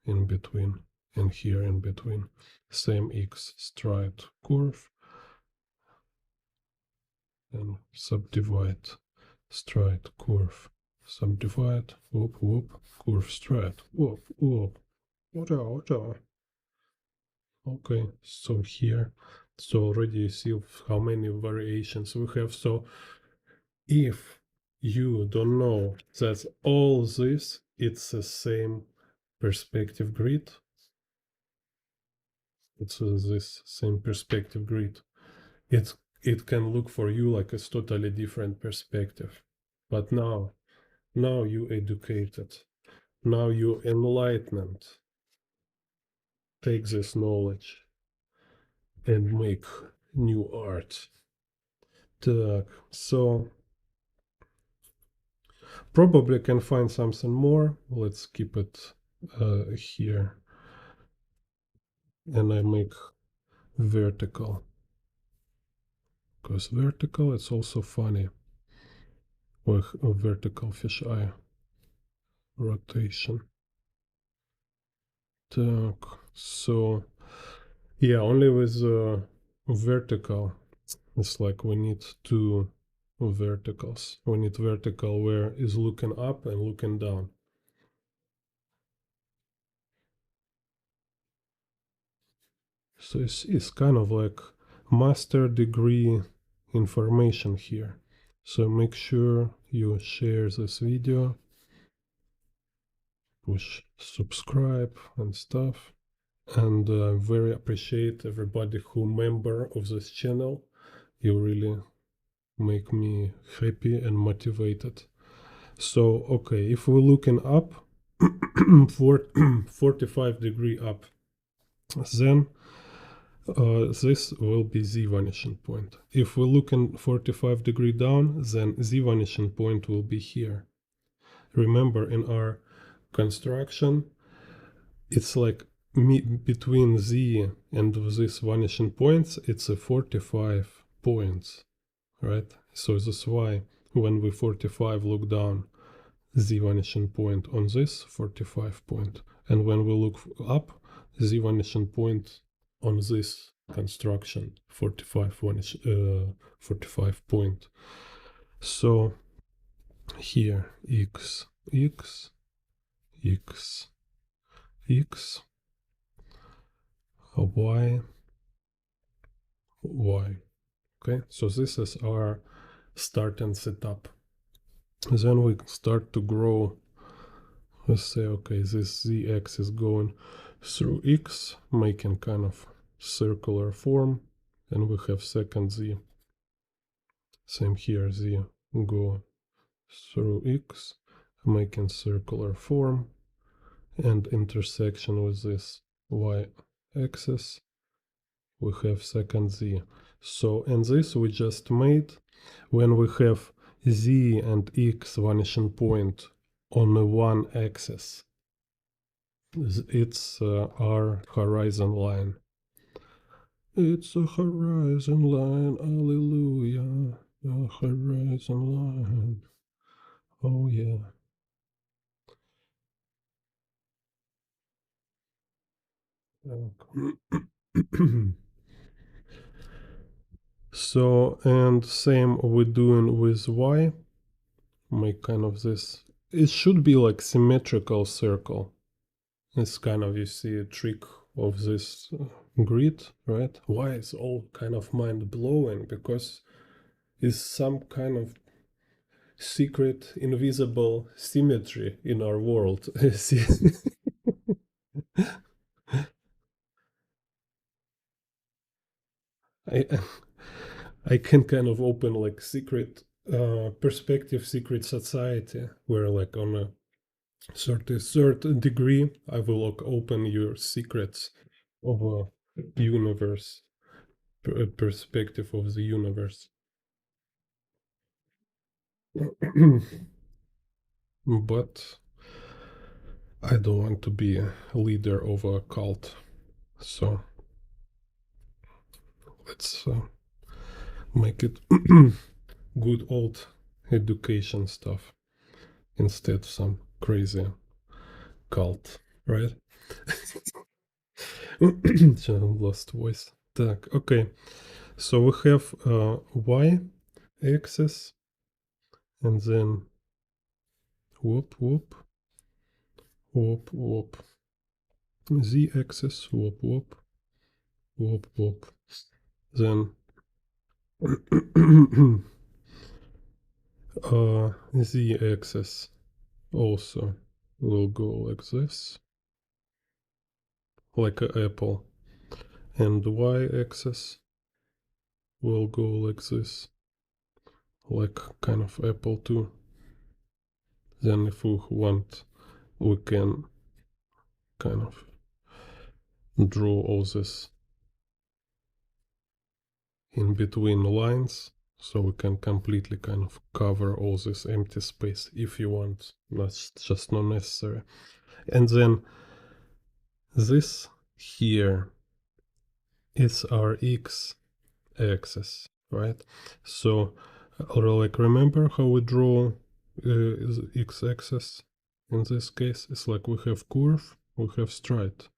S1: and here in between. Same x, straight, curve, and subdivide, straight, curve, subdivide, whoop, whoop, curve, straight, whoop, whoop, whatever. Okay, so here, so already you see how many variations we have. So if you don't know that all this, it's the same perspective grid, it's this same perspective grid, it can look for you like a totally different perspective. But now you educated, now you enlightened, take this knowledge and make new art. So probably can find something more. Let's keep it here, and I make vertical, because vertical it's also funny with a vertical fisheye rotation. So yeah, only with vertical, it's like we need two verticals. We need vertical where is looking up and looking down. So it's kind of like master degree information here. So make sure you share this video, push subscribe and stuff. And I very appreciate everybody who member of this channel. You really make me happy and motivated. So okay, if we're looking up, 45-degree up, then this will be z vanishing point. If we're looking 45-degree down, then z vanishing point will be here. Remember, in our construction, it's like between z and this vanishing points, it's a 45 points, right? So that's why when we 45 look down, z vanishing point on this 45 point, and when we look up, z vanishing point on this construction 45 point. So here x x, x, y, y. Okay, so this is our start and setup. Then we start to grow. Let's say, okay, this z-axis is going through x, making kind of circular form, and we have second z. Same here, z go through x, making circular form, and intersection with this y-axis, we have second z. So, and this we just made when we have z and x vanishing point on the one axis. It's our horizon line. It's a horizon line, hallelujah, a horizon line. Oh yeah. So, and same we're doing with y. Make kind of this. It should be like symmetrical circle. It's kind of, you see a trick of this grid, right? Why it's all kind of mind blowing, because it's some kind of secret invisible symmetry in our world. See? I, I can kind of open like secret perspective, secret society, where like on a 33rd degree, I will like open your secrets of a universe, perspective of the universe. But I don't want to be a leader of a cult, so let's make it good old education stuff instead some crazy cult, right? Lost voice. Так, okay. So we have y axis, and then whoop whoop whoop whoop, z axis, whoop whoop whoop whoop. Then z axis also will go like this, like an apple, and y axis will go like this, like kind of apple too. Then if we want, we can kind of draw all this in between lines, so we can completely kind of cover all this empty space if you want. That's just not necessary. And then this here is our x axis, right? So, or like, remember how we draw x axis? In this case, it's like we have curve, we have straight,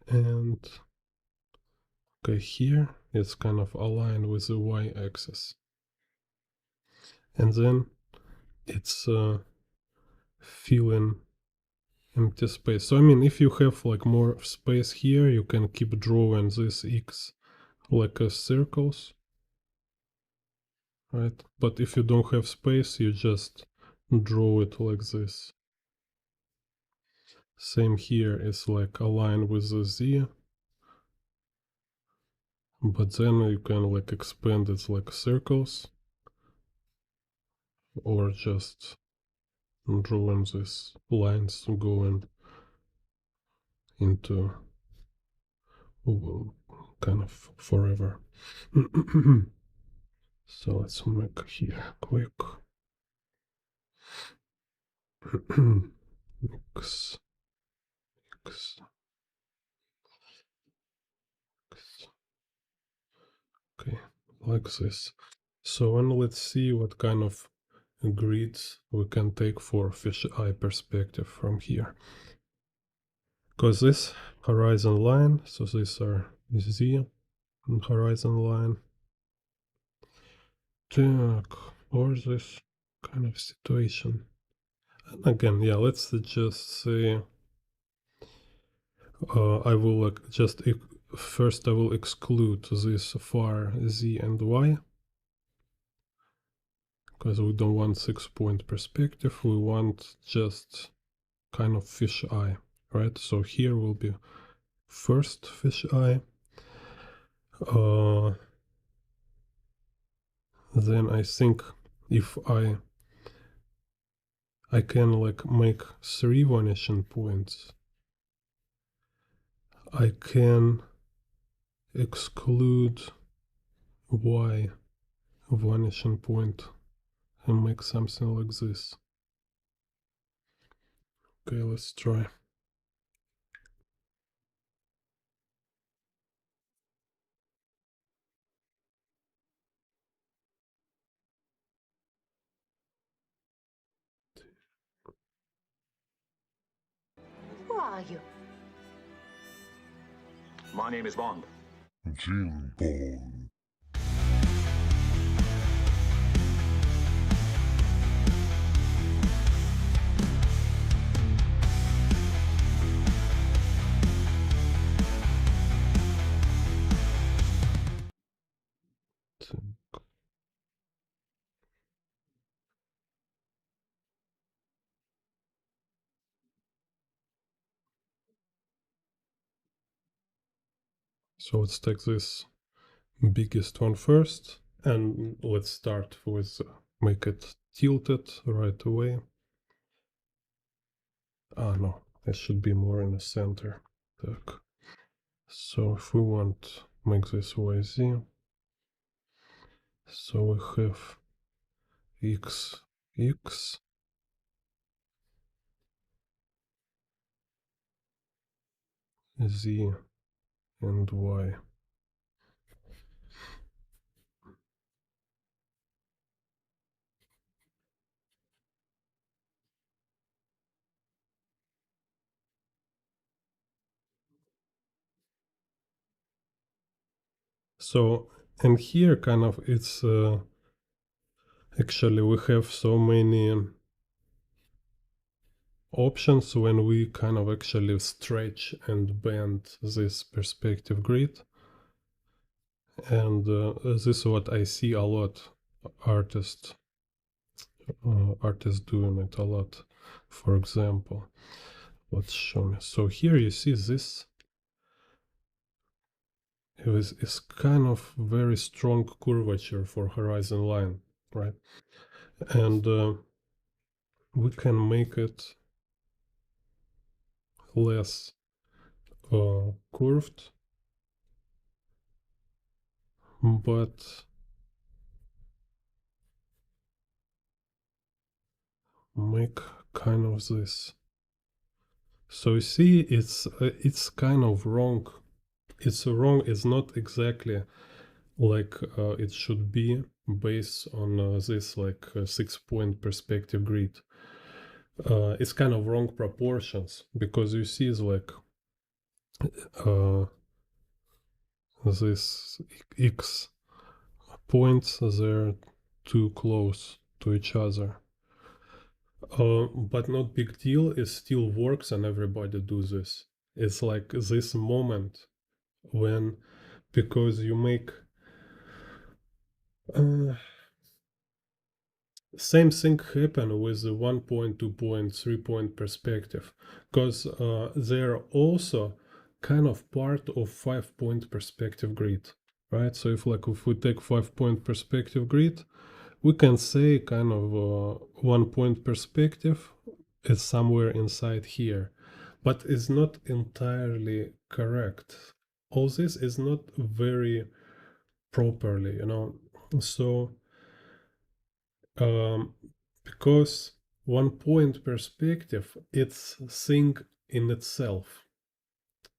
S1: and okay, here it's kind of aligned with the y axis, and then it's filling empty space. So I mean, if you have like more space here, you can keep drawing this x like a circles, right? But if you don't have space, you just draw it like this. Same here, it's like aligned with the z, but then you can like expand it like circles, or just drawing these lines going into kind of forever. So let's make here quick. X, X, X. Okay, like this. So and let's see what kind of grids we can take for fisheye perspective from here. Because this horizon line, so these are z and horizon line. Так, or this kind of situation. Again, yeah, let's just say I will just first I will exclude this far z and y, because we don't want 6-point perspective, we want just kind of fisheye, right? So here will be first fisheye, then I think if I can like make 3 vanishing points, I can exclude y vanishing point and make something like this. Okay, let's try.
S3: Who are you?
S4: My name is Bond.
S2: Jim Bond.
S1: So let's take this biggest one first, and let's start with make it tilted right away. Ah, no, it should be more in the center. Так. So if we want make this YZ, so we have X, Z, and Y. So, and here kind of it's actually we have so many options when we kind of actually stretch and bend this perspective grid. And this is what I see a lot artists doing it a lot. For example, let's show me. So here you see this is kind of very strong curvature for horizon line, right? And we can make it less curved, but make kind of this. So you see, it's kind of wrong. It's wrong. It's not exactly like it should be based on this like 6-point perspective grid. It's kind of wrong proportions, because you see it's like this x points, they're too close to each other. But not big deal, it still works and everybody do this. It's like this moment when, because you make same thing happen with the 1 point, 2 point, 3-point perspective, because they're also kind of part of 5-point perspective grid, right? So if we take 5-point perspective grid, we can say kind of 1-point perspective is somewhere inside here, but it's not entirely correct. All this is not very properly, so because 1-point perspective, it's thing in itself,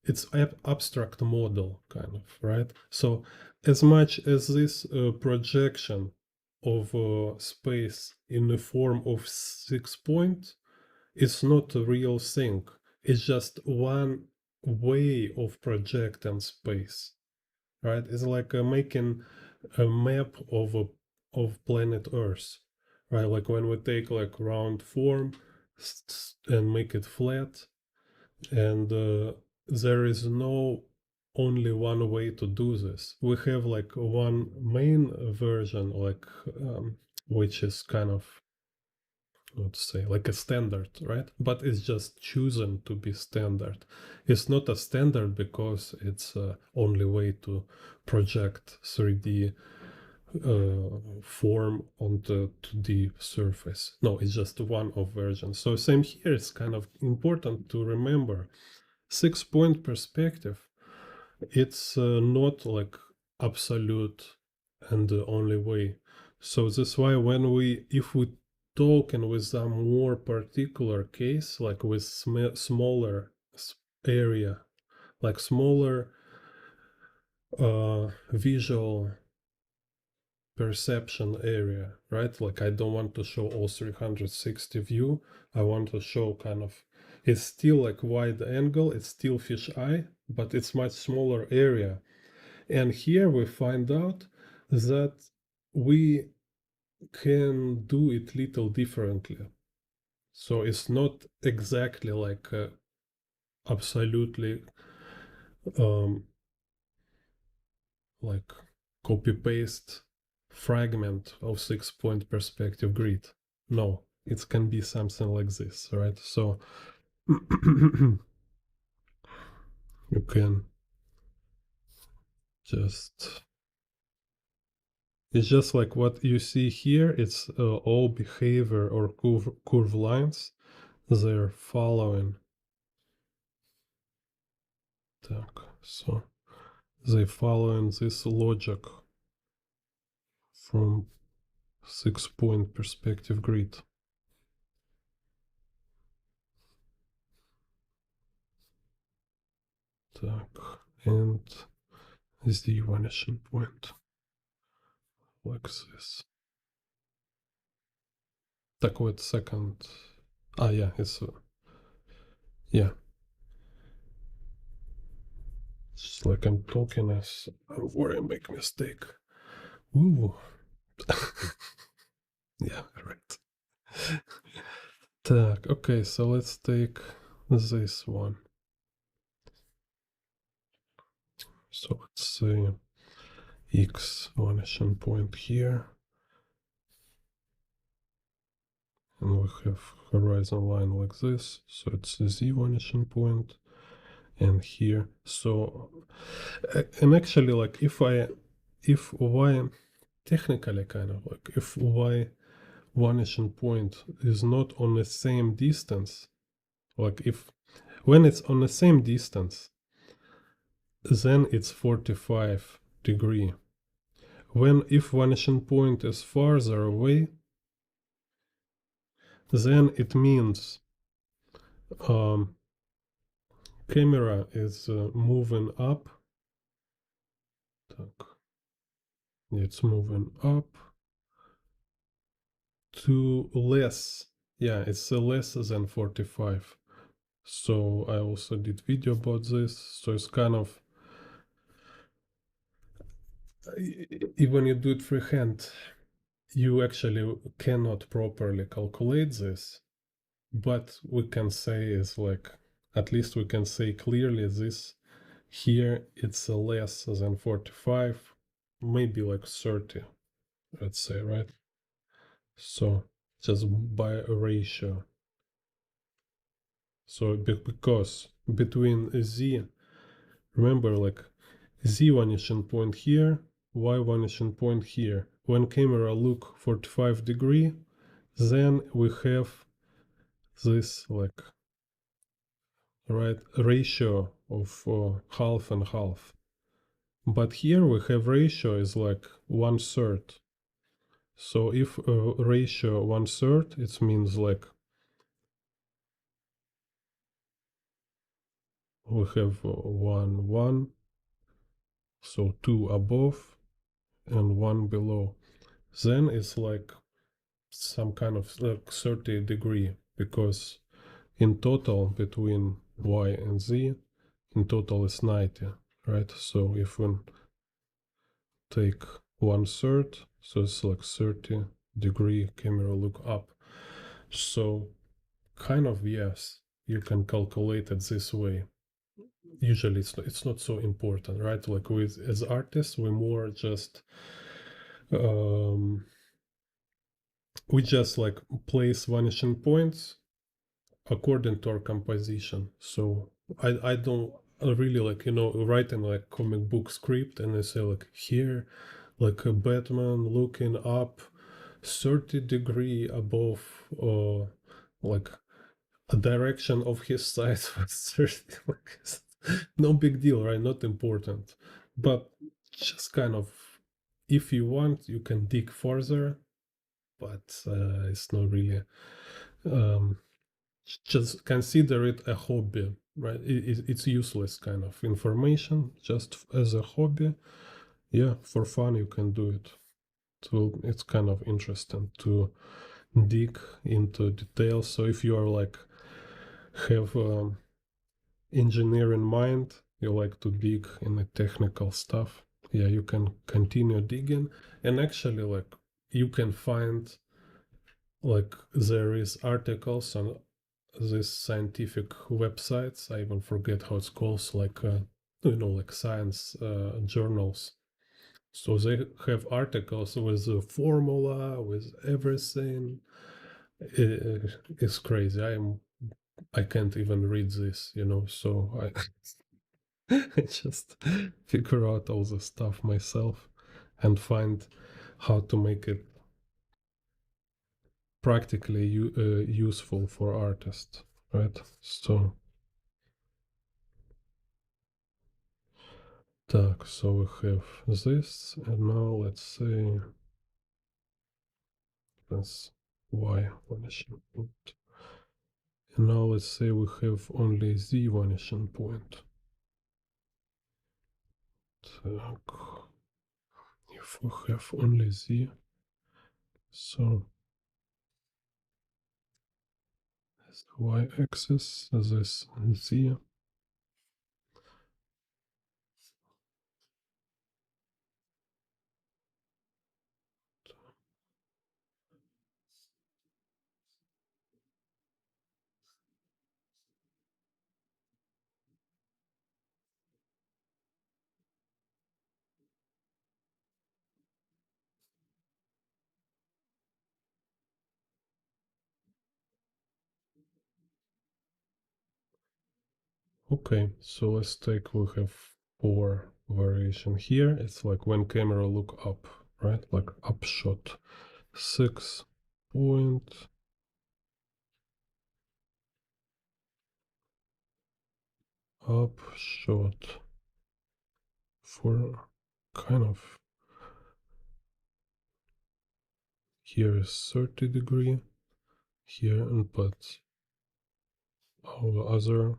S1: it's abstract model kind of, right? So as much as this projection of space in the form of 6-point, it's not a real thing. It's just one way of projecting space, right? It's like making a map of planet Earth, right? Like when we take like round form and make it flat. And there is no only one way to do this. We have like one main version, like which is kind of, let's say, like a standard, right? But it's just chosen to be standard. It's not a standard because it's only way to project 3D form on the 2D surface. No, it's just one of versions. So same here, it's kind of important to remember 6-point perspective. It's not like absolute and the only way. So that's why when if we talking with a more particular case, like with smaller area, like smaller visual perception area, right? Like I don't want to show all 360 view. I want to show kind of, it's still like wide angle, it's still fisheye, but it's much smaller area. And here we find out that we can do it little differently. So it's not exactly like absolutely like copy paste fragment of 6-point perspective grid. No, it can be something like this, right? So you can just, it's just like what you see here. It's all behavior or curve lines. They're following. So they following this logic from 6-point perspective grid. And is the vanishing point like this. Так, wait a second. Yeah, it's yeah. It's like I'm talking as where I make mistake. Ooh. Yeah, right. Так, okay, so let's take this one. So let's say X vanishing point here. And we have horizon line like this. So it's Z vanishing point. And here, so, and actually, like if y, technically kind of like if y vanishing point is not on the same distance, like when it's on the same distance, then it's 45 degree. If vanishing point is farther away, then it means camera is moving up. It's moving up to less. Yeah, it's less than 45. So I also did video about this. So it's kind of, even you do it freehand, you actually cannot properly calculate this. But we can say is like, at least we can say clearly this here it's less than 45, maybe like 30, let's say, right? So just by a ratio. So because between Z, remember like Z vanishing point here, Y vanishing point here. When camera look 45 degree, then we have this like right ratio of half and half. But here we have ratio is like 1/3. So if ratio 1/3, it means like we have 1, 1, so 2 above and 1 below. Then it's like some kind of like 30 degree, because in total between Y and Z, in total is 90, right? So if we take 1/3, so it's like 30 degree camera look up. So kind of, yes, you can calculate it this way. Usually it's not so important, right? Like with as artists, we more just we just like place vanishing points according to our composition. So I don't really like, you know, writing like comic book script and I say like here, like a Batman looking up 30 degree above like a direction of his size was 30, like, no big deal, right? Not important. But just kind of, if you want, you can dig further, but it's not really just consider it a hobby, right? It's useless kind of information, just as a hobby. Yeah, for fun you can do it. So it's kind of interesting to dig into details. So if you are like have engineering mind, you like to dig in the technical stuff, yeah, you can continue digging. And actually, like, you can find, like, there is articles on these scientific websites. I even forget how it's called, like you know, like science journals. So they have articles with the formula, with everything. It's crazy. I can't even read this, you know. So I just figure out all the stuff myself and find how to make it practically useful for artists, right? So, so we have this, and now let's say that's y vanishing point. And now let's say we have only z vanishing point. Так. If we have only z, so as the y-axis, this z. Okay, so let's take, we have 4 variation here. It's like when camera look up, right? Like up shot. 6 point. Up shot. For kind of, here is 30 degree. Here, but our other,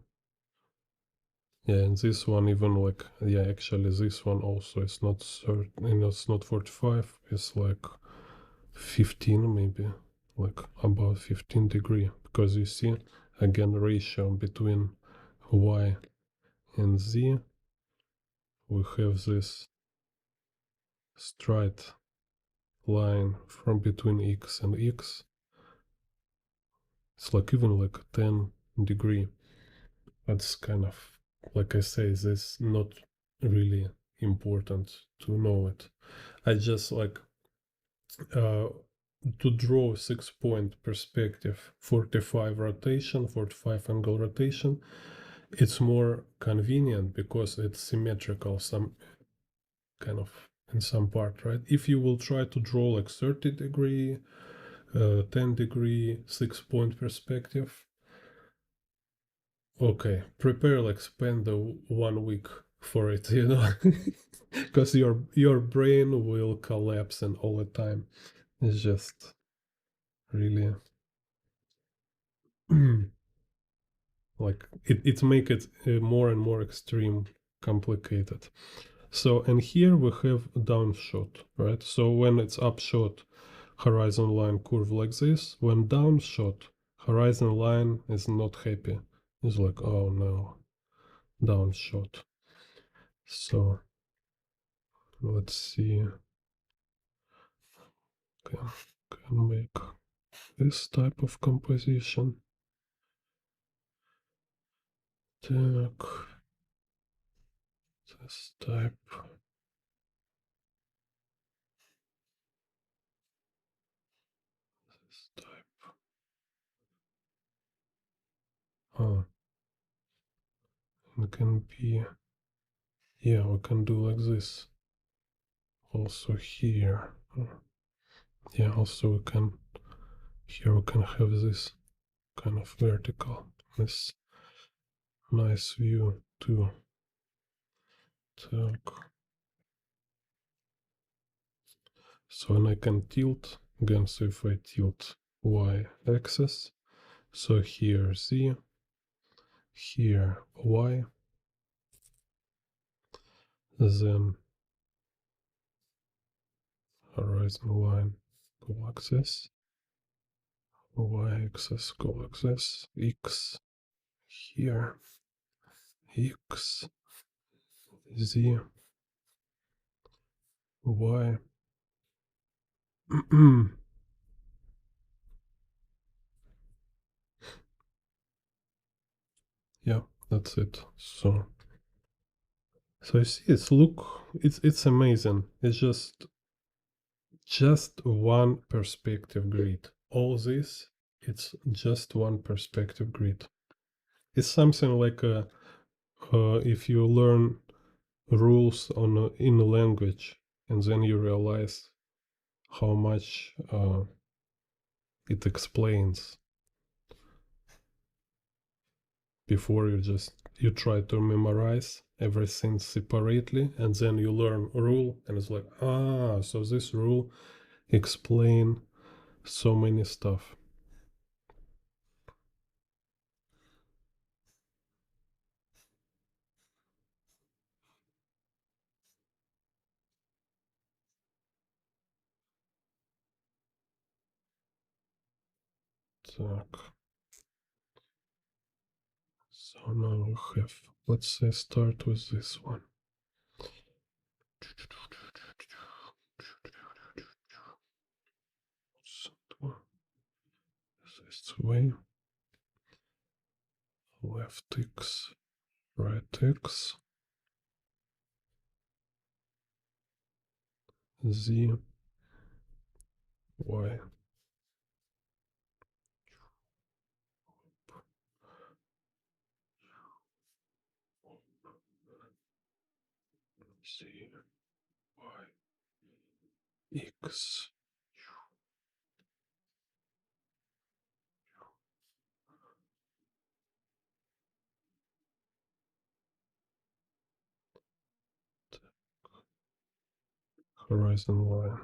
S1: yeah, and this one even like, yeah, actually this one also is not 30, it's not 45, it's like 15 maybe, like about 15 degree, because you see again ratio between y and z, we have this straight line from between x and x, it's like even like 10 degree. That's kind of, like I say, this not really important to know it. I just like to draw 6-point perspective, 45 rotation, 45 angle rotation. It's more convenient because it's symmetrical, some kind of in some part, right? If you will try to draw like 30 degree, 10 degree, 6-point perspective, okay, prepare, like spend the 1 week for it, you know, because your brain will collapse and all the time. It's just really like it make it more and more extreme, complicated. So, and here we have down shot, right? So when it's up shot, horizon line curve like this. When down shot, horizon line is not happy. It's like, oh no, down shot. So let's see. Can make this type of composition. Так. This type. This type. Oh. It can be. Yeah, we can do like this. Also here. Yeah, also we can. Here we can have this kind of vertical. This nice view too. Так. So and I can tilt again. So if I tilt y axis, so here z, here y, then horizon line go like this, y axis go like this, x here, x, z, y. Yeah, that's it. So you see, it's amazing. It's just one perspective grid. All this, it's just one perspective grid. It's something like if you learn rules in a language and then you realize how much it explains before you try to memorize everything separately, and then you learn a rule and it's like, so this rule explain so many stuff. Так. So now we have, let's say, start with this one. This way. Left x, right x, z, y. Z, y, x. Horizon line.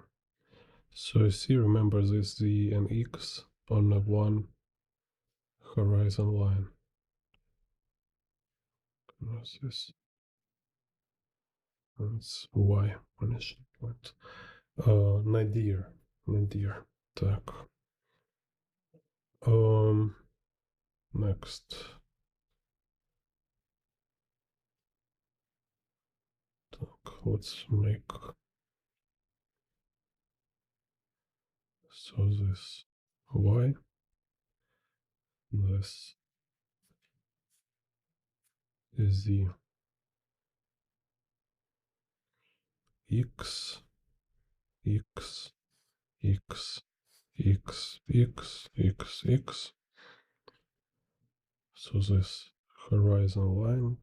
S1: So you see, remember this z and x on a one horizon line. What's this? That's y vanishing point. Nadir. Так. Next. Так, let's make so this y, this is the x, x, x, x, x, x, x. So this horizon line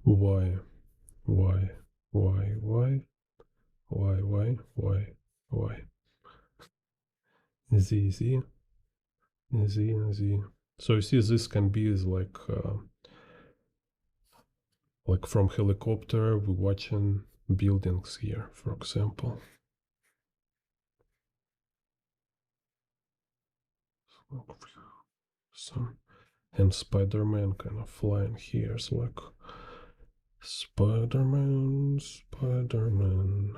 S1: y, y, y, y, y, y, y, y, z, z, z, z. So you see, this can be like from helicopter, we're watching buildings here, for example. Some and Spider-Man kind of flying here. It's like Spider-Man, Spider-Man.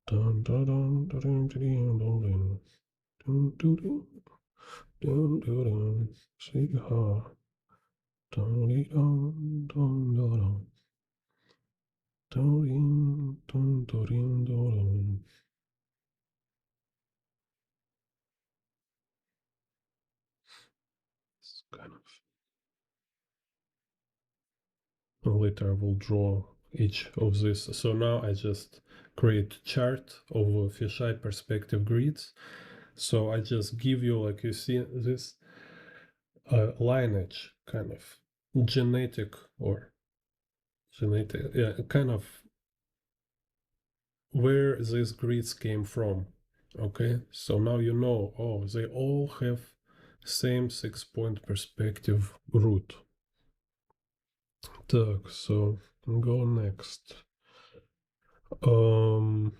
S1: Dun dun dun dun dun dun dun dun dun dun dun. See ha. Dun dun dun dun dun dun dun dun. kind of. Later I will draw each of these. So now I just create chart of fisheye perspective grids. So I just give you, like you see, this lineage, kind of genetic, yeah, kind of where these grids came from. Okay, so now you know, oh, they all have same 6-point perspective root. Так, so go next. Bum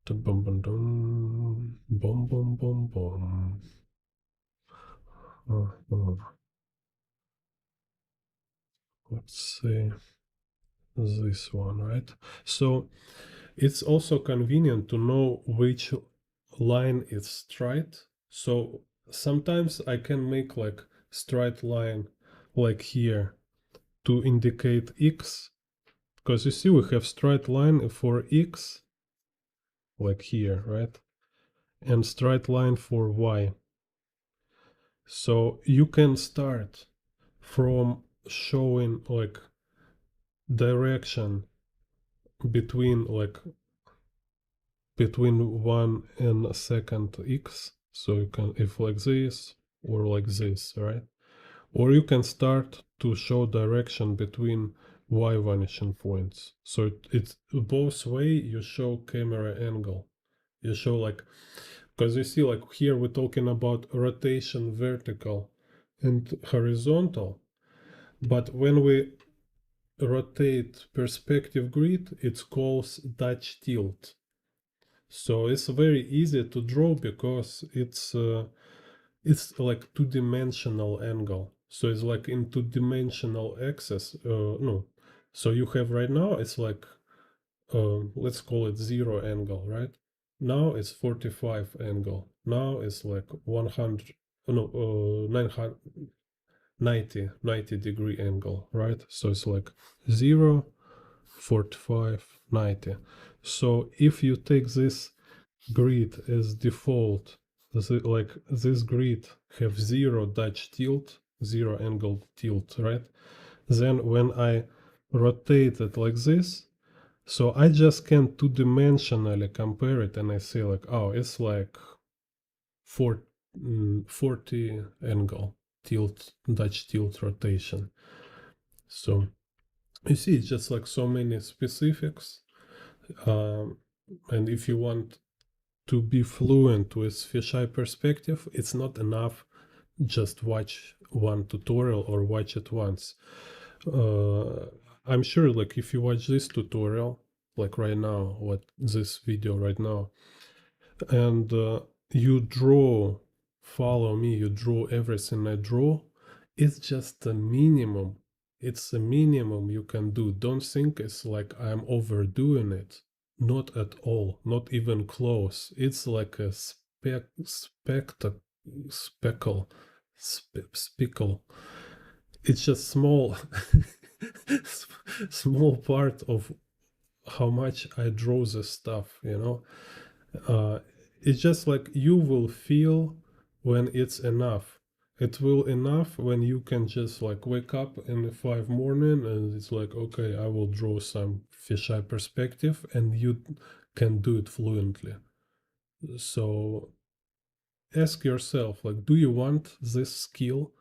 S1: bum bum bum bum bum bum. Let's see this one, right? So it's also convenient to know which line is straight. So sometimes I can make like straight line like here to indicate X, because you see we have straight line for X like here, right? And straight line for Y. So you can start from showing like direction between one and a second X. So you can, if like this or like this, right? Or you can start to show direction between Y vanishing points. So it's both way you show camera angle. You show like, because you see like here we're talking about rotation vertical and horizontal. But when we rotate perspective grid, it's called Dutch tilt. So it's very easy to draw because it's like two-dimensional angle. So it's like in two-dimensional axis. No, so you have right now it's like let's call it 0 angle, right? Now it's 45 angle. Now it's like 100, no, 90 degree angle, right? So it's like 0, 45, 90. So if you take this grid as default, like this grid have 0 Dutch tilt, 0 angle tilt, right? Then when I rotate it like this, so I just can two-dimensionally compare it and I say like, oh, it's like 40 angle tilt, Dutch tilt rotation. So you see, it's just like so many specifics. And if you want to be fluent with fisheye perspective, it's not enough just watch one tutorial or watch it once. I'm sure like if you watch this tutorial, like right now, what this video right now, and you draw, follow me, you draw everything I draw, it's just a minimum. It's a minimum you can do. Don't think it's like I'm overdoing it. Not at all, not even close. It's like a speckle. It's just small, small part of how much I draw this stuff, you know. It's just like you will feel when it's enough. It will enough when you can just like wake up in the 5 morning and it's like, okay, I will draw some fisheye perspective, and you can do it fluently. So ask yourself, like, do you want this skill?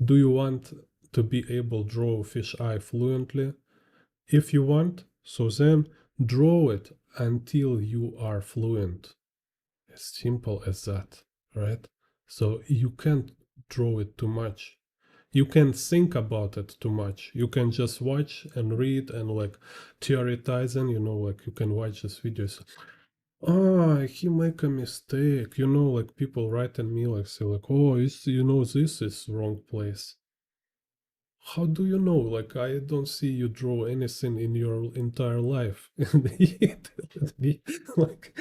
S1: Do you want to be able to draw fisheye fluently? If you want, so then draw it until you are fluent. As simple as that, right? So you can't draw it too much. You can think about it too much. You can just watch and read and like theoretizing, you know, like you can watch these videos. Ah, he make a mistake. You know, like people writing me like say like, oh, you know, this is wrong place. How do you know? Like, I don't see you draw anything in your entire life. And he tells me, like,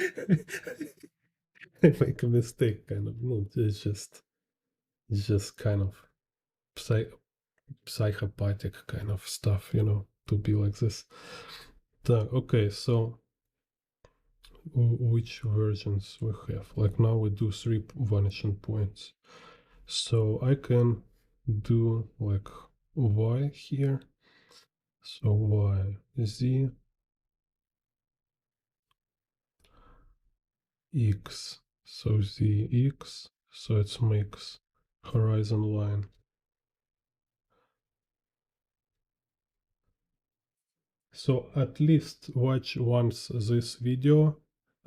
S1: I make a mistake, kind of. No, it's just kind of psychopathic kind of stuff, you know, to be like this. Okay, so which versions we have? Like now we do 3 vanishing points. So I can do like y here. So y, z, x. So z, x. So it makes horizon line. So at least watch once this video,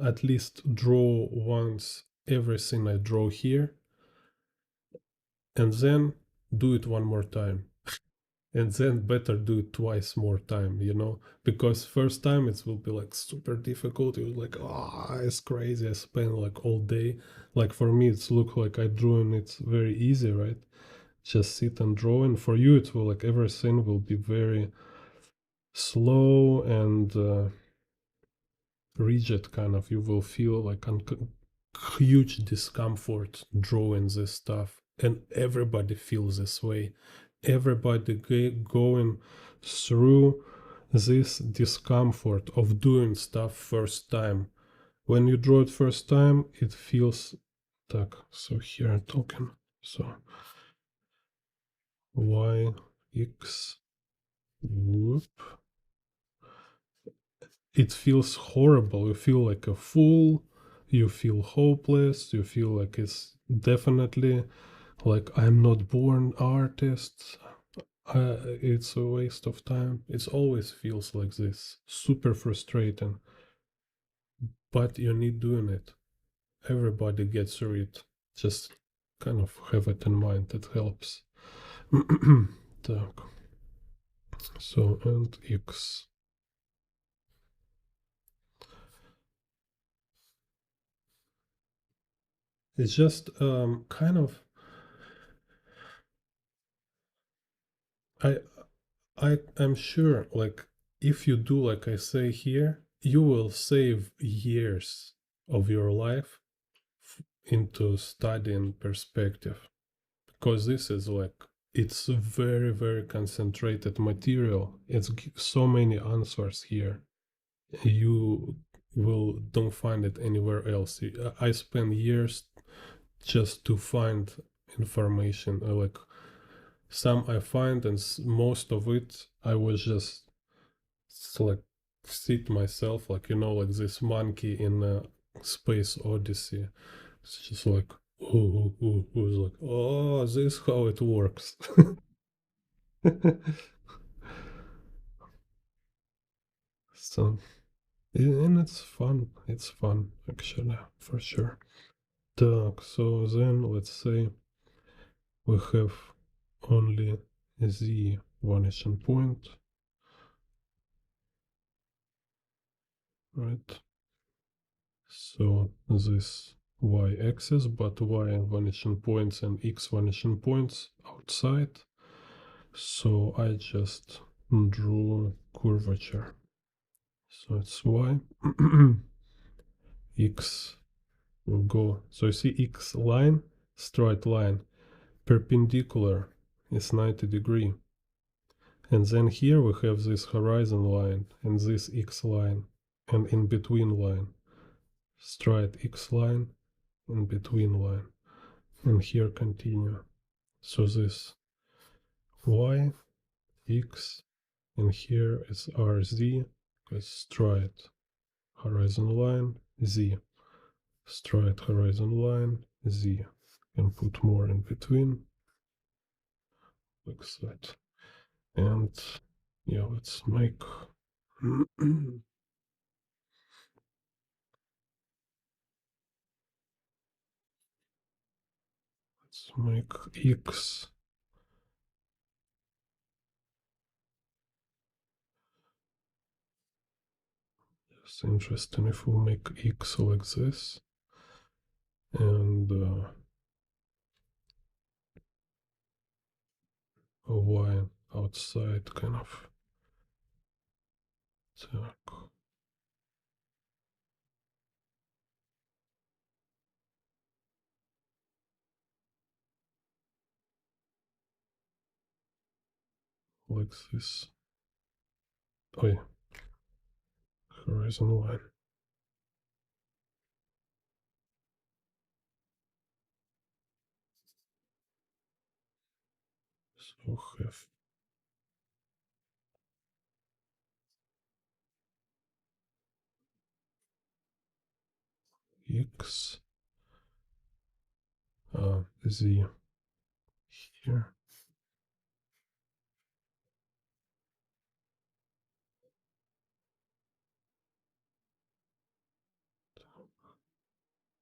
S1: at least draw once everything I draw here, and then do it one more time. And then better do it twice more time, because first time it will be like super difficult. You're like, it's crazy. I spend like all day. Like for me, it's look like I drew and it's very easy, right? Just sit and draw. And for you, it will like everything will be very slow and rigid kind of. You will feel like huge discomfort drawing this stuff, and everybody feels this way. Everybody going through this discomfort of doing stuff first time. When you draw it first time, it feels так. So here I'm talking. So y, x, whoop. It feels horrible. You feel like a fool. You feel hopeless. You feel like it's definitely like I'm not born artist. It's a waste of time. It always feels like this. Super frustrating. But you need doing it. Everybody gets through it. Just kind of have it in mind. It helps. Так. So and x. It's just kind of I'm sure like if you do like I say here, you will save years of your life into studying perspective, because this is like it's very very concentrated material. It's so many answers here. You will don't find it anywhere else. I spent years just to find information. Like some I find, and most of it I was just like sit myself, like like this monkey in Space Odyssey. It's just like who's like, oh, this how it works. So and it's fun. It's fun actually, for sure. Так, so then let's say we have only the vanishing point, right? So this y-axis, but y vanishing points and x vanishing points outside. So I just drew curvature. So it's y. X will go. So you see x line, straight line, perpendicular is 90 degree. And then here we have this horizon line and this x line and in between line, straight x line, in between line, and here continue. So this y, x, and here is RZ, because straight horizon line, Z, straight horizon line, Z, and put more in between, like that. And yeah, let's make let's make x. It's interesting if we make x like this, and a y outside, kind of. Так. Like this. Ой, horizon line. So have x z here.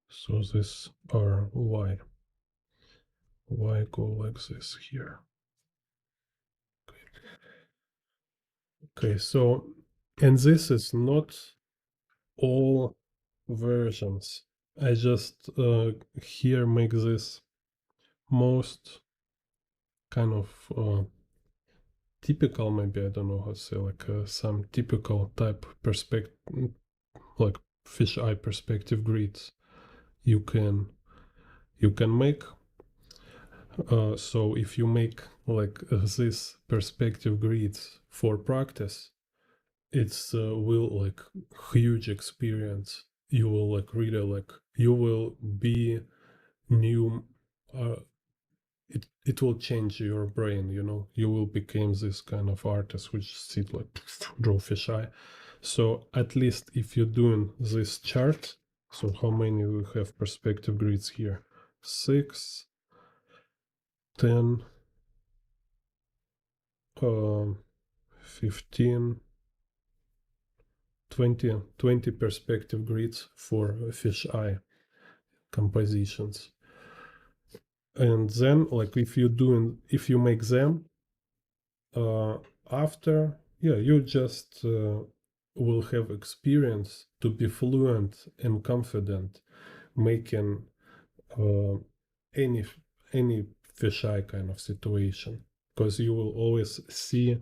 S1: So this are y. Y go like this here. Okay, so, and this is not all versions. I just here make this most kind of typical, maybe, I don't know how to say, like some typical type perspective, like fisheye perspective grids you can make. So if you make like this perspective grids for practice, it's will like huge experience. You will like really like you will be new. It will change your brain. You will become this kind of artist which sit like draw fisheye. So at least if you're doing this chart, so how many we have perspective grids here? 6, 10, 15, 20 perspective grids for fisheye compositions. And then like if you make them after, yeah, you just will have experience to be fluent and confident making uh, any fisheye kind of situation, because you will always see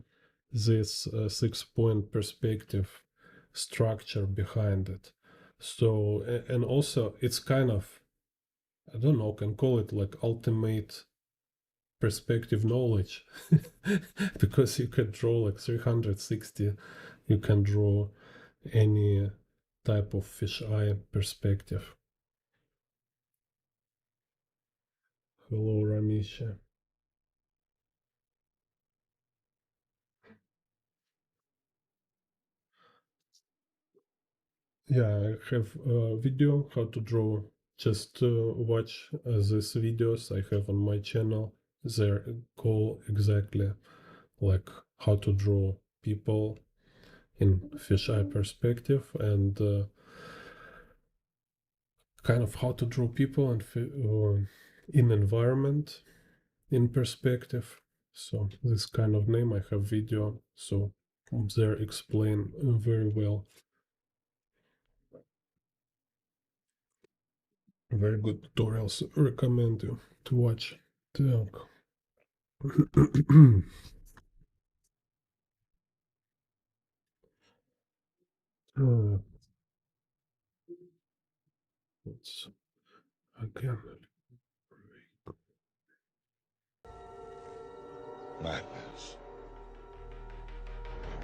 S1: this 6-point perspective structure behind it. So and also it's kind of, I don't know, can call it like ultimate perspective knowledge because you can draw like 360, you can draw any type of fisheye perspective. Hello, Ramisha. Yeah, I have a video how to draw. Just watch these videos I have on my channel. They're all exactly like how to draw people in fisheye perspective, and kind of how to draw people in environment in perspective. So this kind of name I have video, so there explain very well. Very good tutorials. Recommend you to watch. Так. Let's again.
S2: Madness.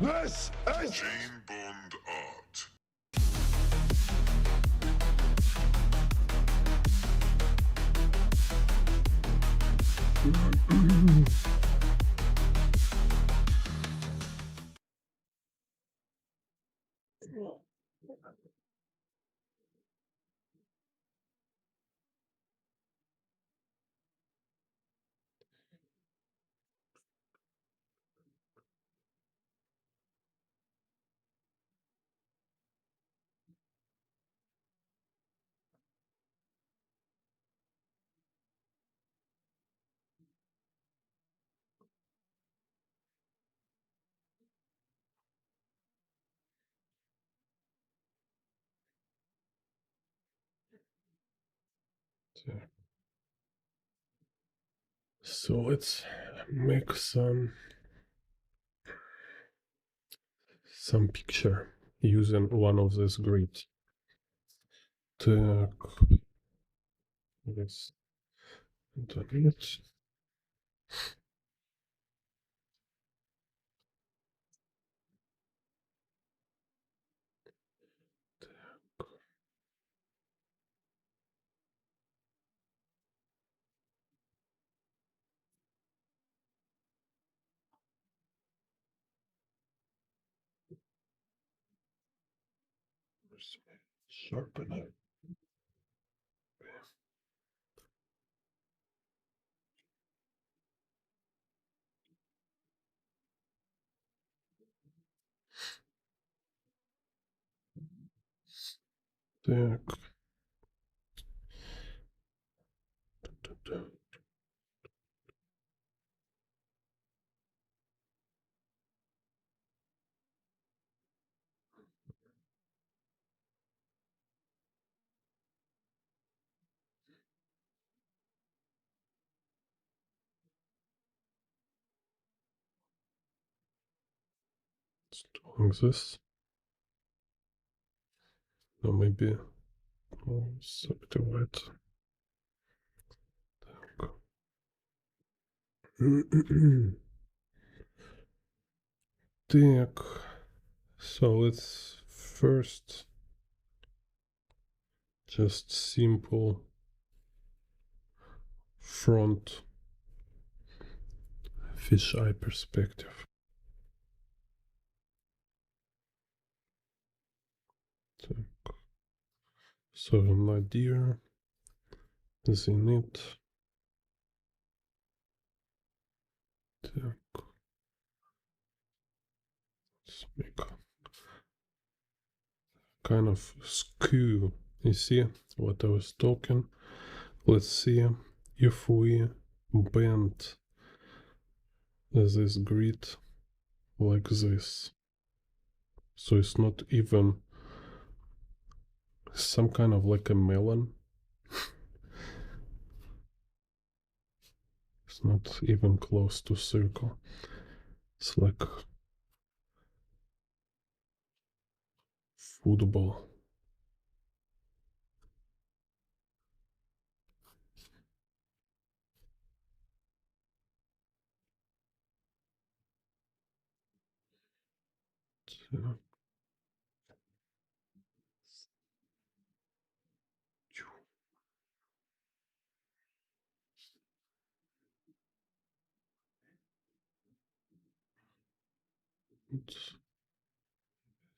S2: This is Jane Bond art. So let's make some picture using one of these grids. Так. Yes. Удалить.
S1: Sharpen it. Так. Doing this. No, maybe subdivide. Так. Так. So let's first just simple front fisheye perspective. Так. So nadir, zenith. Так. Let's make kind of skew. You see what I was talking? Let's see if we bend this grid like this. So it's not even some kind of like a melon. It's not even close to circle. It's like football. Так.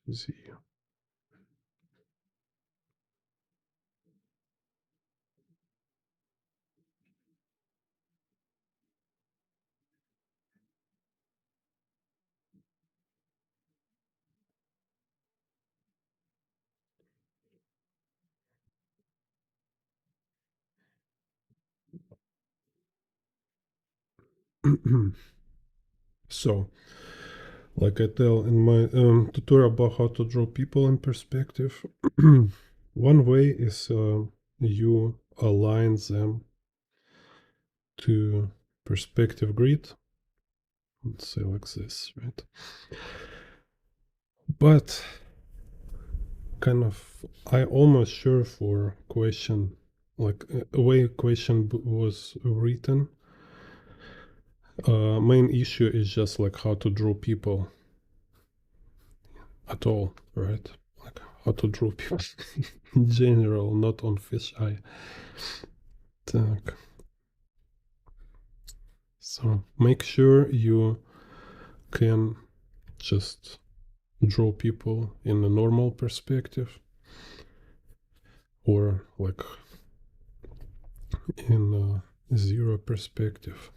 S1: Z. So, like I tell in my tutorial about how to draw people in perspective, one way is you align them to perspective grid. Let's say like this, right? But kind of, I almost sure for question, like a way question was written. Main issue is just like how to draw people at all, right? Like how to draw people in general, not on fisheye. Так. So make sure you can just draw people in a normal perspective or like in a zero perspective.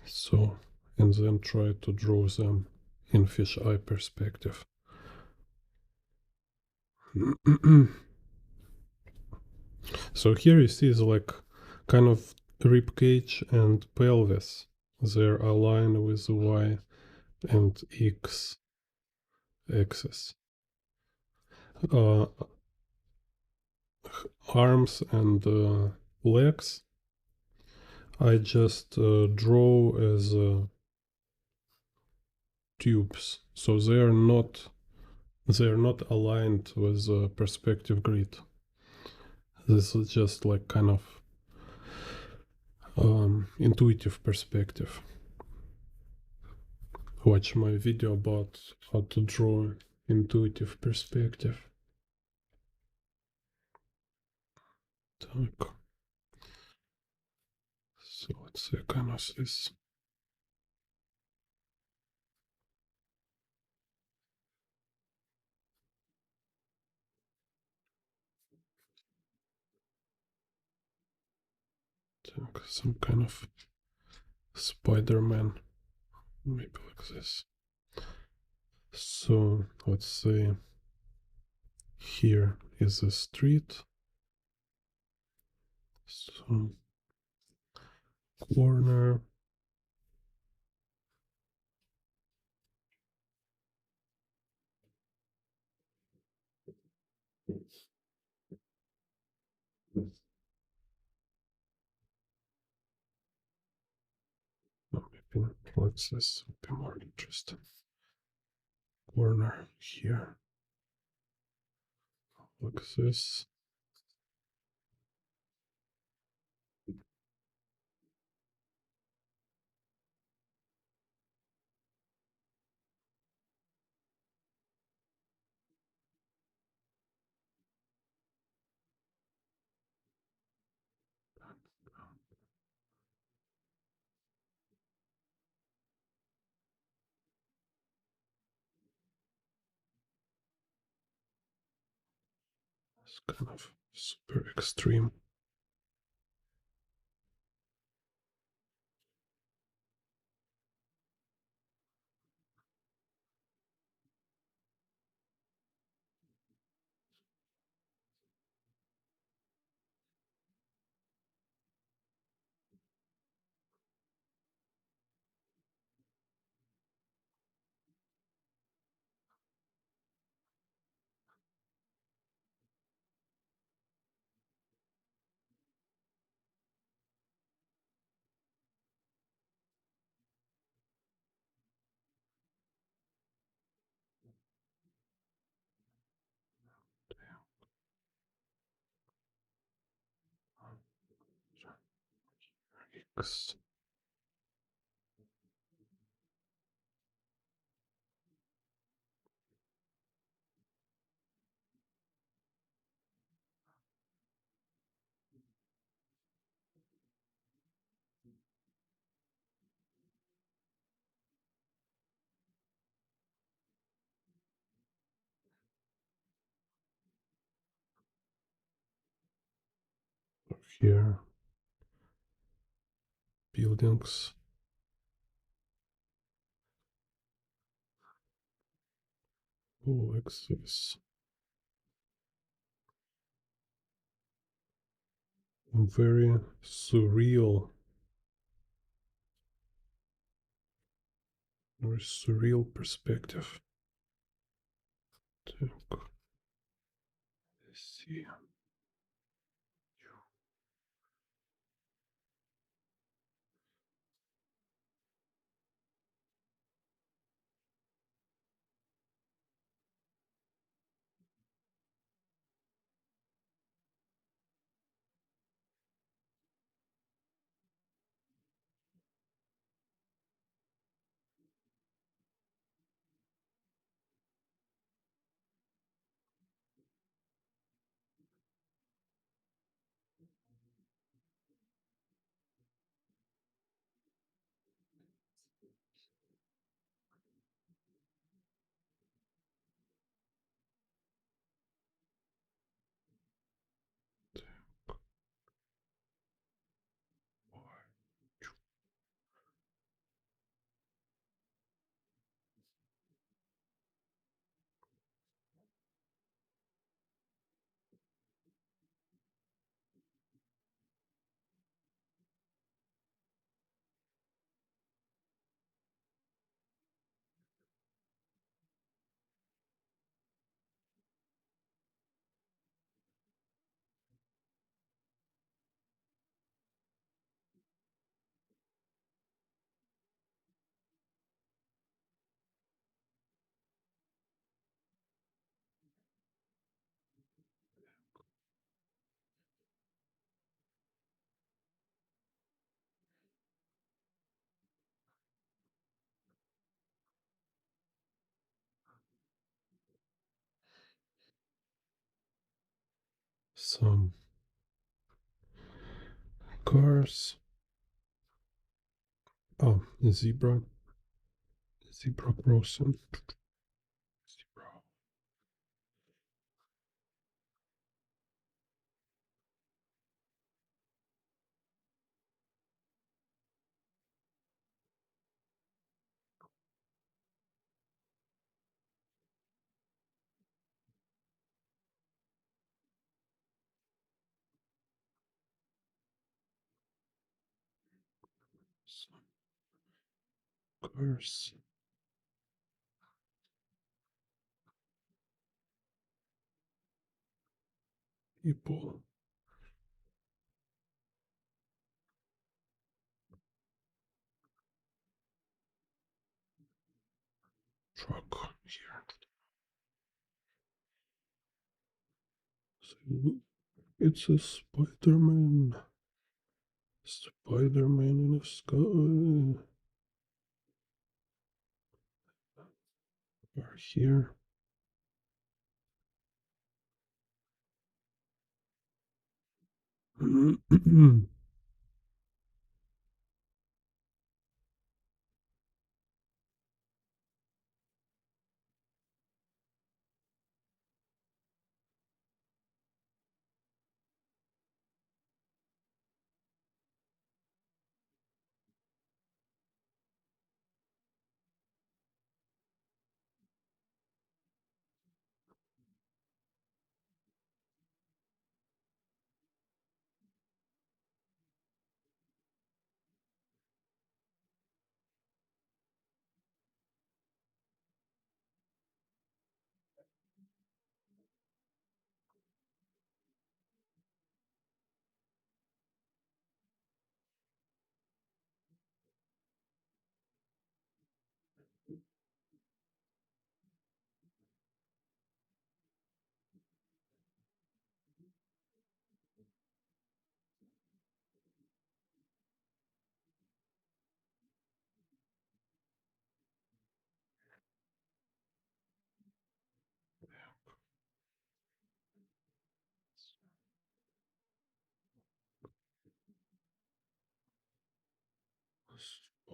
S1: So, and then try to draw them in fisheye perspective. So here you see is like kind of rib cage and pelvis. They're aligned with Y and X axis. Arms and legs I just draw as tubes, so they're not aligned with the perspective grid. This is just like kind of intuitive perspective. Watch my video about how to draw intuitive perspective. Так. So let's see kind of this. Some kind of Spider-Man, maybe like this. So let's say here is a street. So corner. Maybe let's this would be more interesting. Corner here. Like this. It's kind of super extreme. X. Here, buildings. Oh, like this. Very surreal. Very surreal perspective. Let's see. Some cars. Oh, zebra. Zebra crossing. Zebra.
S2: Cars. People. Truck here. So it's a Spider-Man. Spider-Man in the sky. Are here.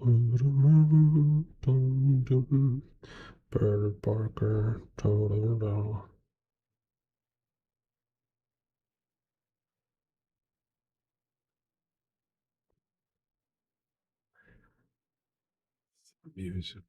S2: Spider-Man, dum dum. Peter Parker, total. Music.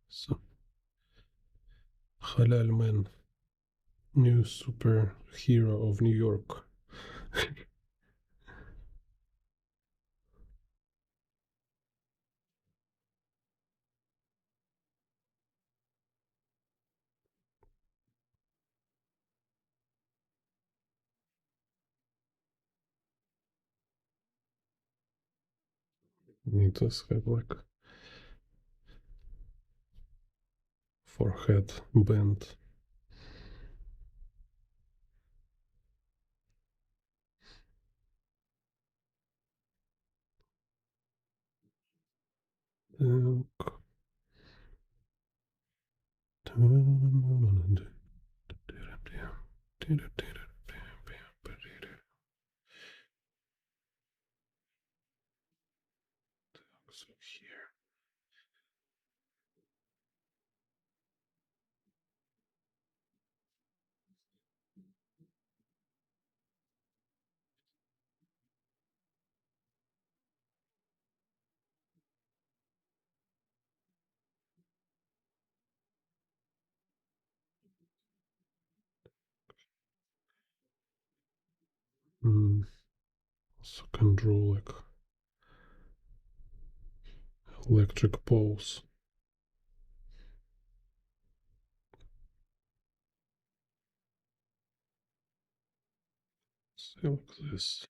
S1: So, Halal Man, new superhero of New York. Need to have like forehead bend. So here. Also can draw like electric poles. Say like this.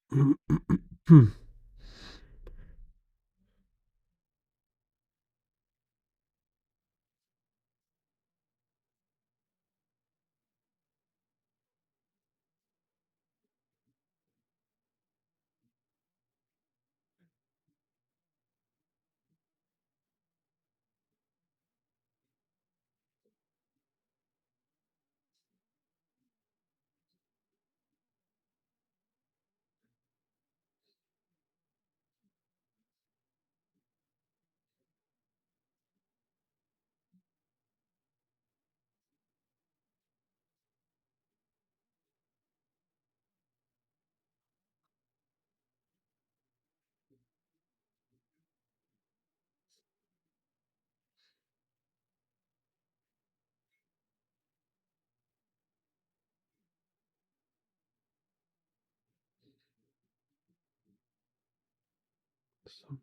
S1: Some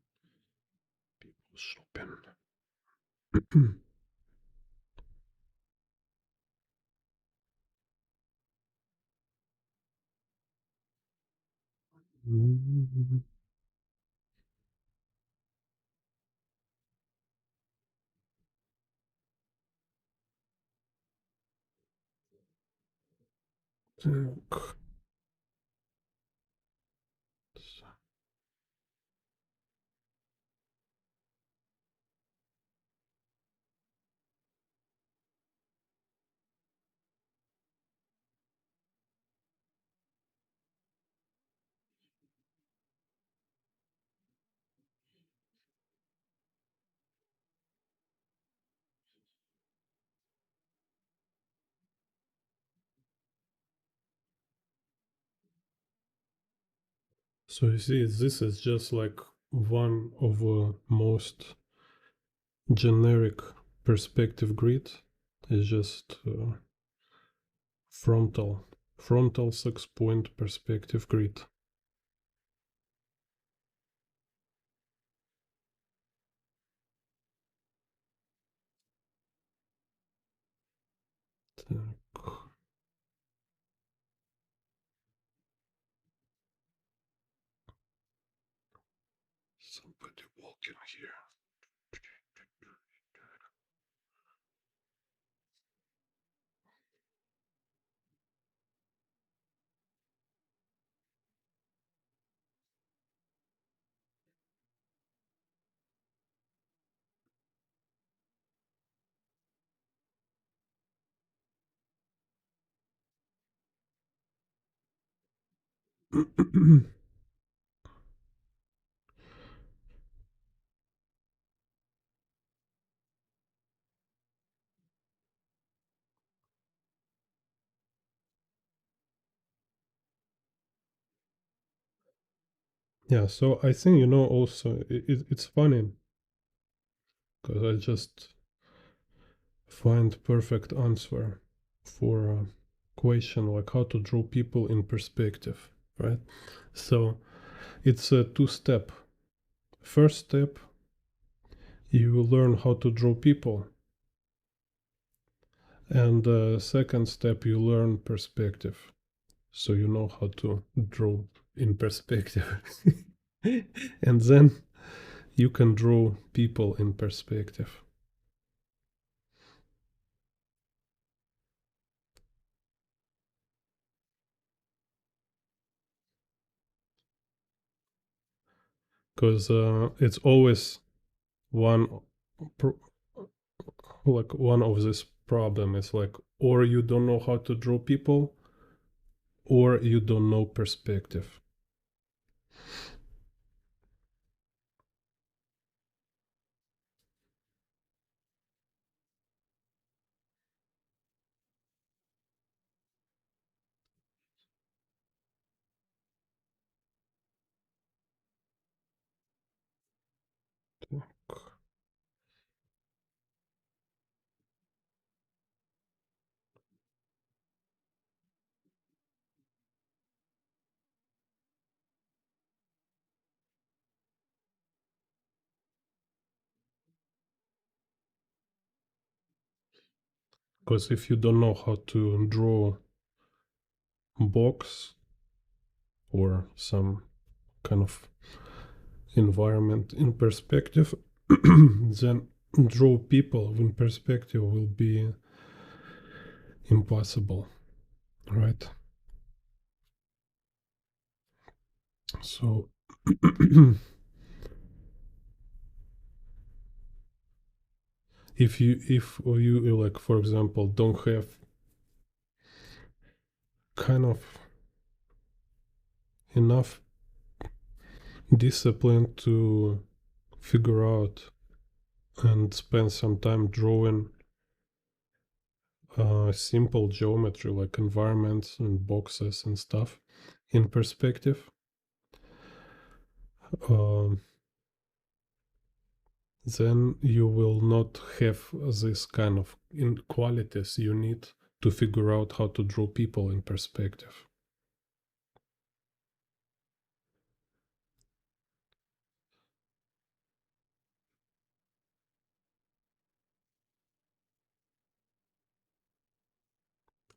S1: people shopping. Так. So you see, this is just like one of the most generic perspective grid. It's just frontal 6-point perspective grid. Так. Somebody walking here. Yeah, so I think, also it's funny. because I just find perfect answer for a question like how to draw people in perspective, right? So it's a two-step. First step, you learn how to draw people, and second step, you learn perspective, so you know how to draw in perspective. And then you can draw people in perspective. Because it's always one like one of this problem is like, or you don't know how to draw people, or you don't know perspective. Because if you don't know how to draw box or some kind of environment in perspective, then draw people in perspective will be impossible, right? So if you like, for example, don't have kind of enough discipline to figure out and spend some time drawing simple geometry like environments and boxes and stuff in perspective, um, then you will not have this kind of qualities you need to figure out how to draw people in perspective.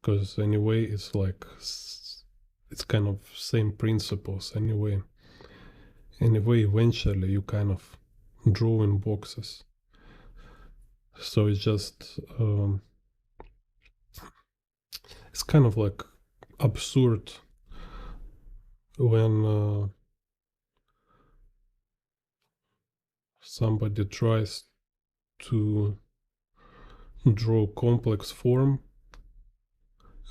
S1: Because anyway, it's like it's kind of same principles anyway. Anyway, eventually you kind of draw in boxes. So it's just it's kind of like absurd when somebody tries to draw complex form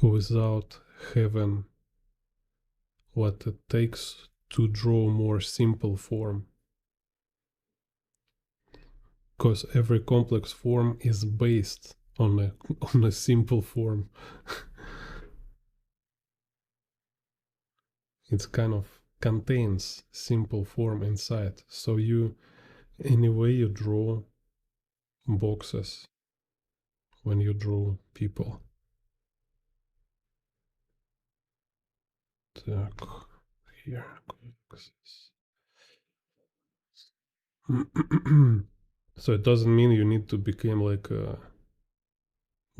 S1: without having what it takes to draw more simple form. Because every complex form is based on a on a simple form. It kind of contains simple form inside. So you anyway you draw boxes when you draw people. Так, here. So it doesn't mean you need to become like a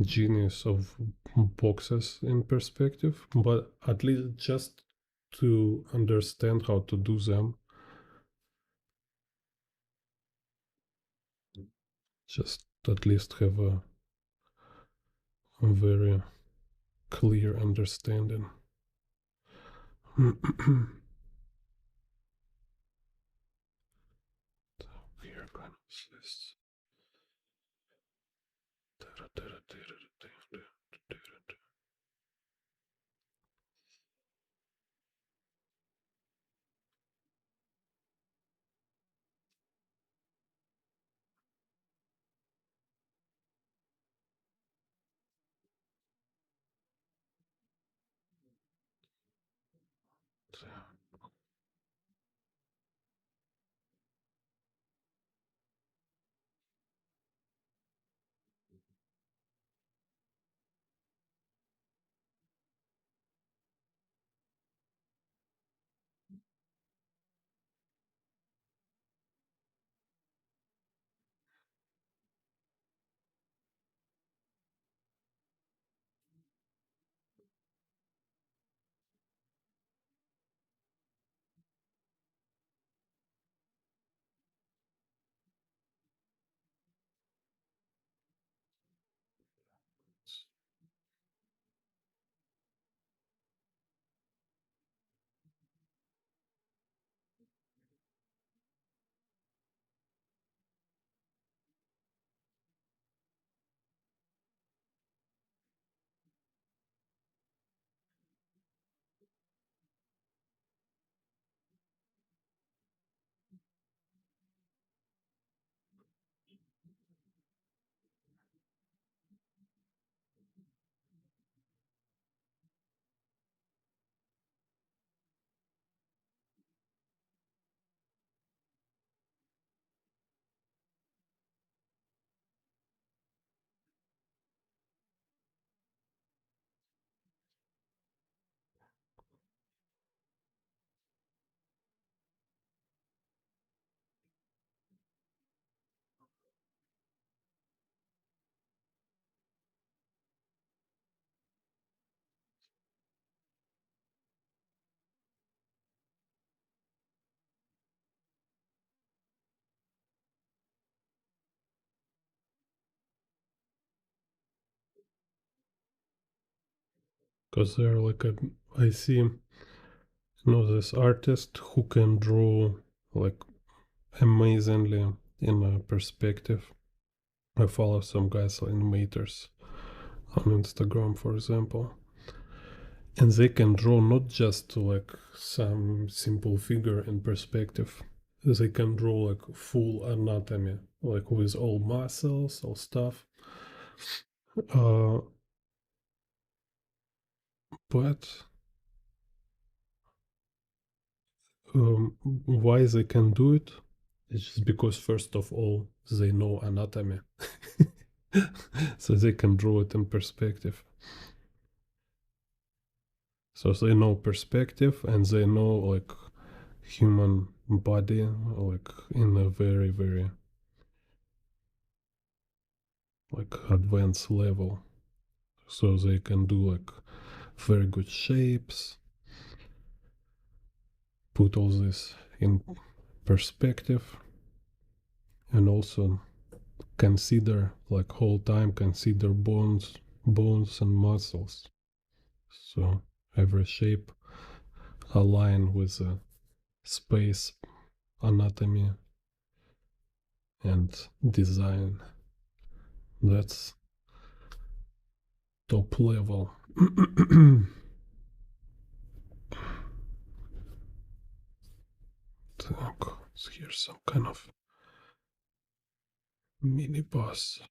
S1: genius of boxes in perspective, but at least just to understand how to do them, just at least have a very clear understanding. Here kind of this. Because they're like I see, this artist who can draw like amazingly in a perspective. I follow some guys like animators on Instagram, for example, and they can draw not just like some simple figure in perspective. They can draw like full anatomy, like with all muscles, all stuff. But why they can do it? It's just because first of all they know anatomy, so they can draw it in perspective. So they know perspective and they know like human body like in a very very like advanced level. So they can do like very good shapes, put all this in perspective, and also consider like whole time consider bones and muscles. So every shape align with the space, anatomy, and design. That's top level. So here's some kind of mini boss.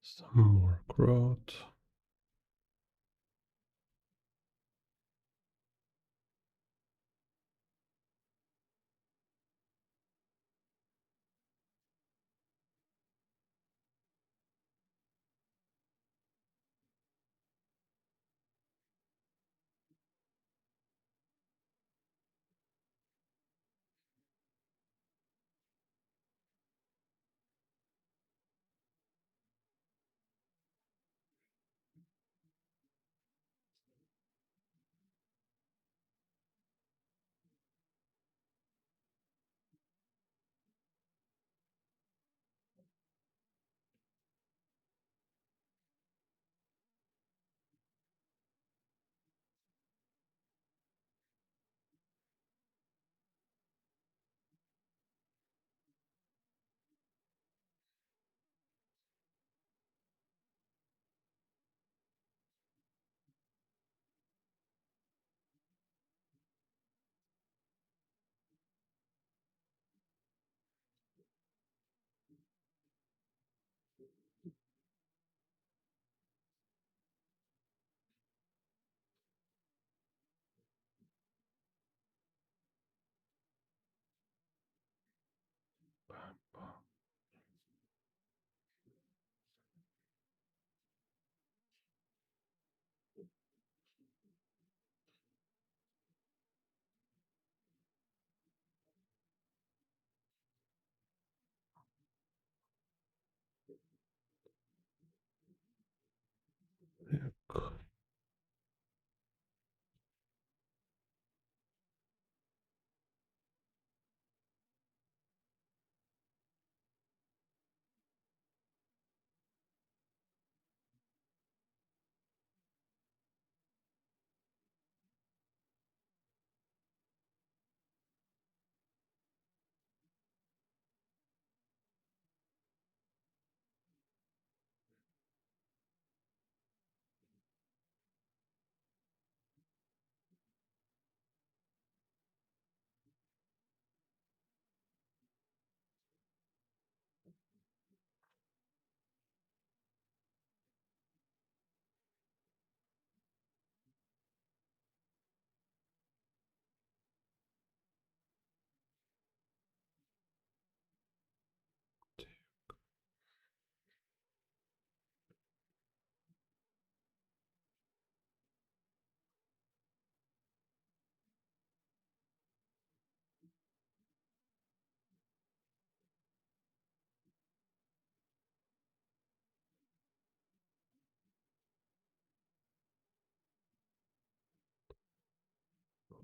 S1: Some more grout.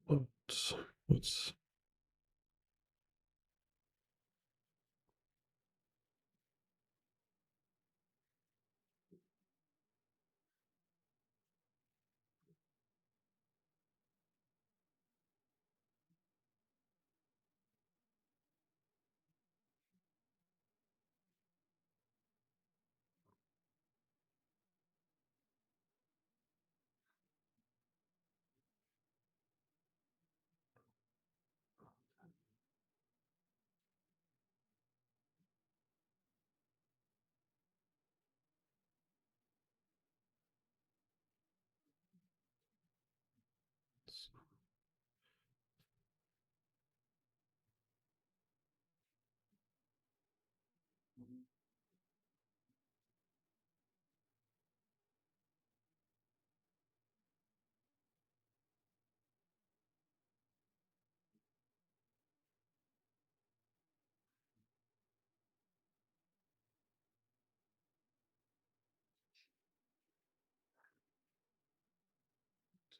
S1: What's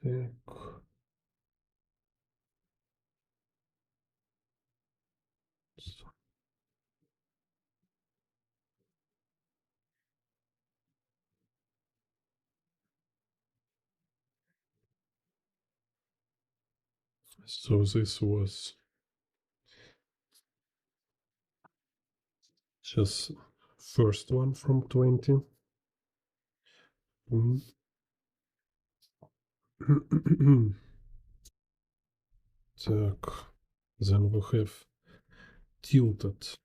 S1: Так. So this was just first one from 20. Так, then we have tilted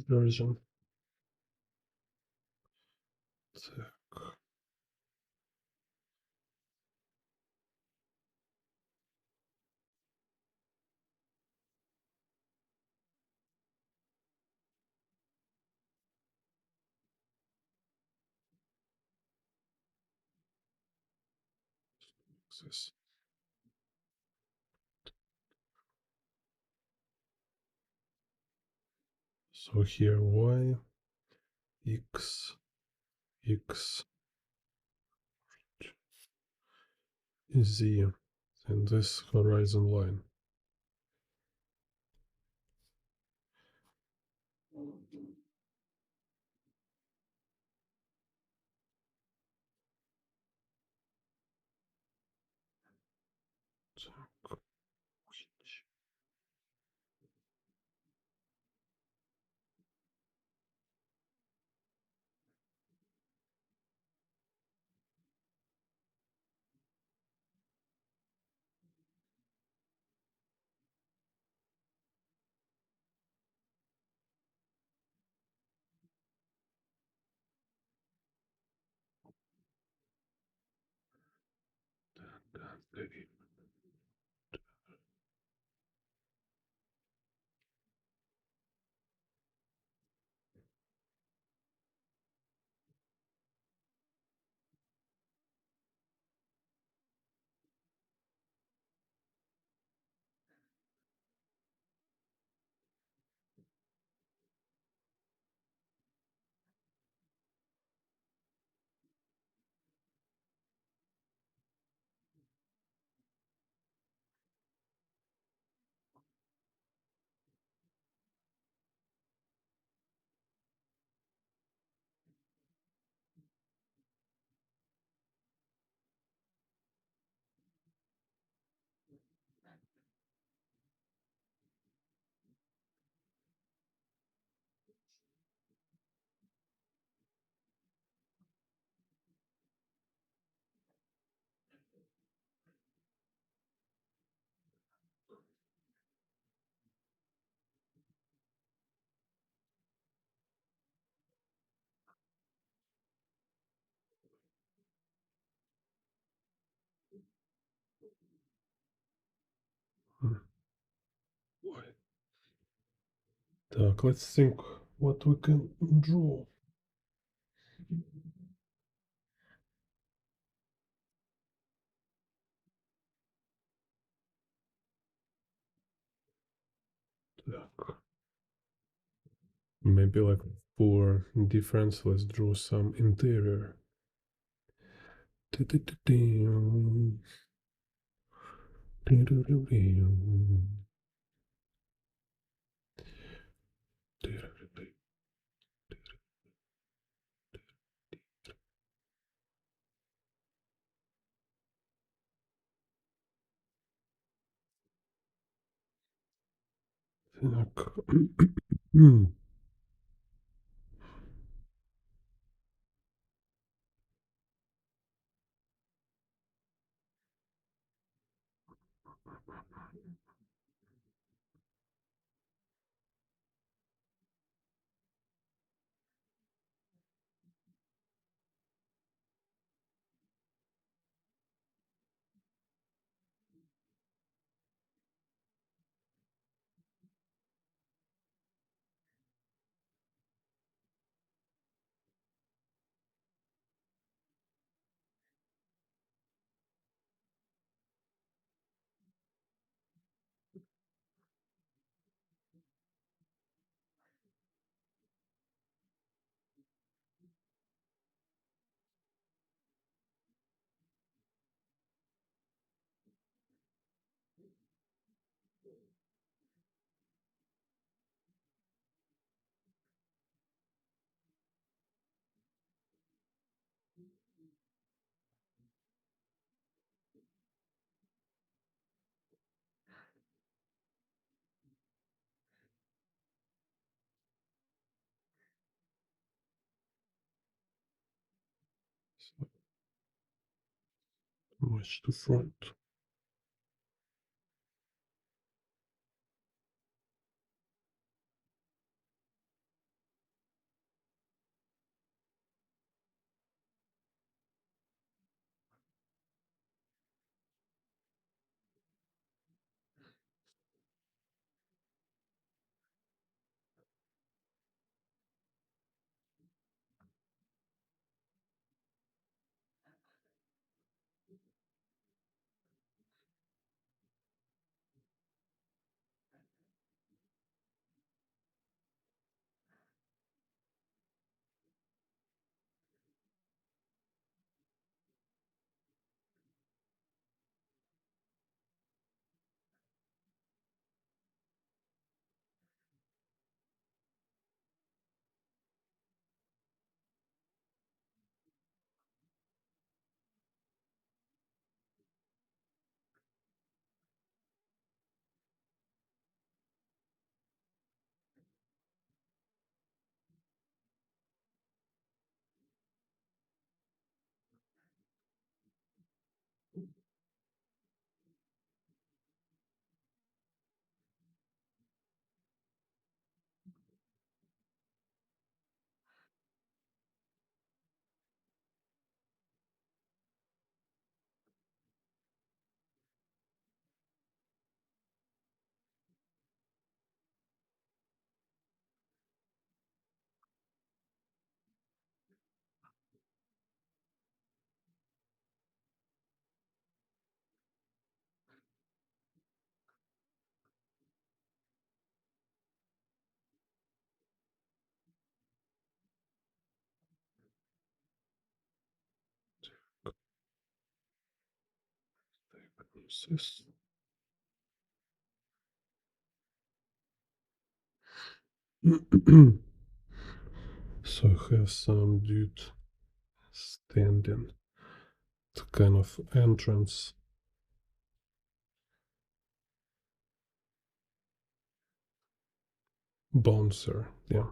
S1: version. Так. This. So here y, x, x, z, and this horizon line. Так. Так, let's think what we can draw. Так. Maybe like for difference, let's draw some interior. Так. much to front. This. So I have some dude standing at kind of entrance. Bouncer, yeah.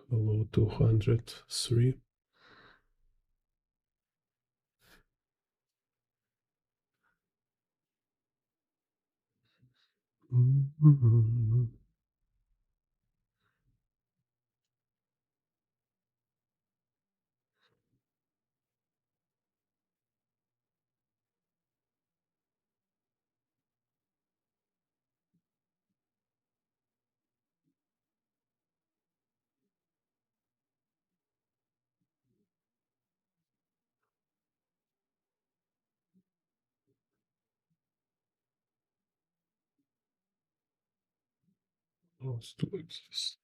S1: Hello, 203. Let's do like this.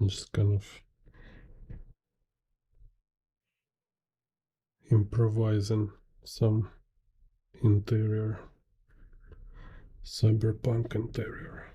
S1: just kind of improvising some interior, cyberpunk interior.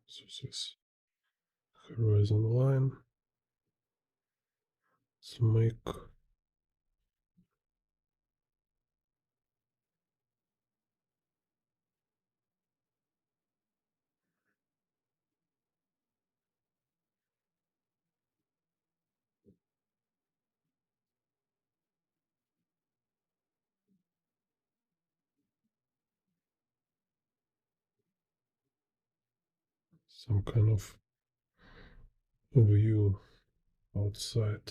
S1: So this horizon line, let's make some kind of view outside.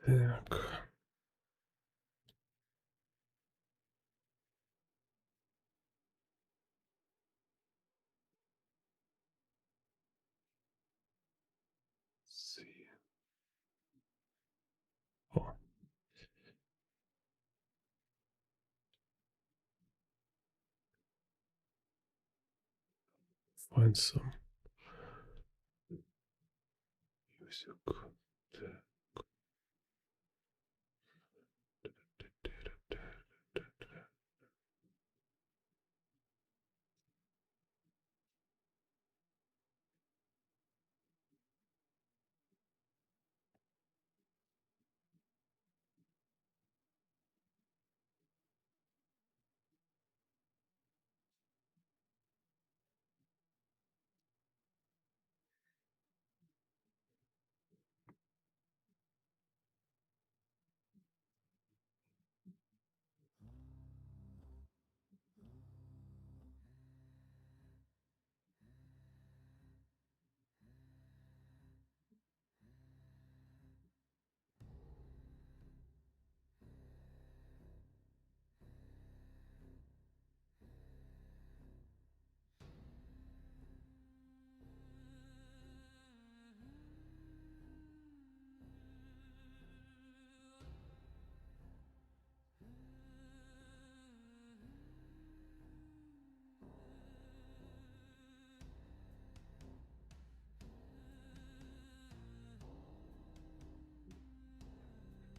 S1: Так. See. Oh. Find some music.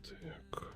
S1: Так.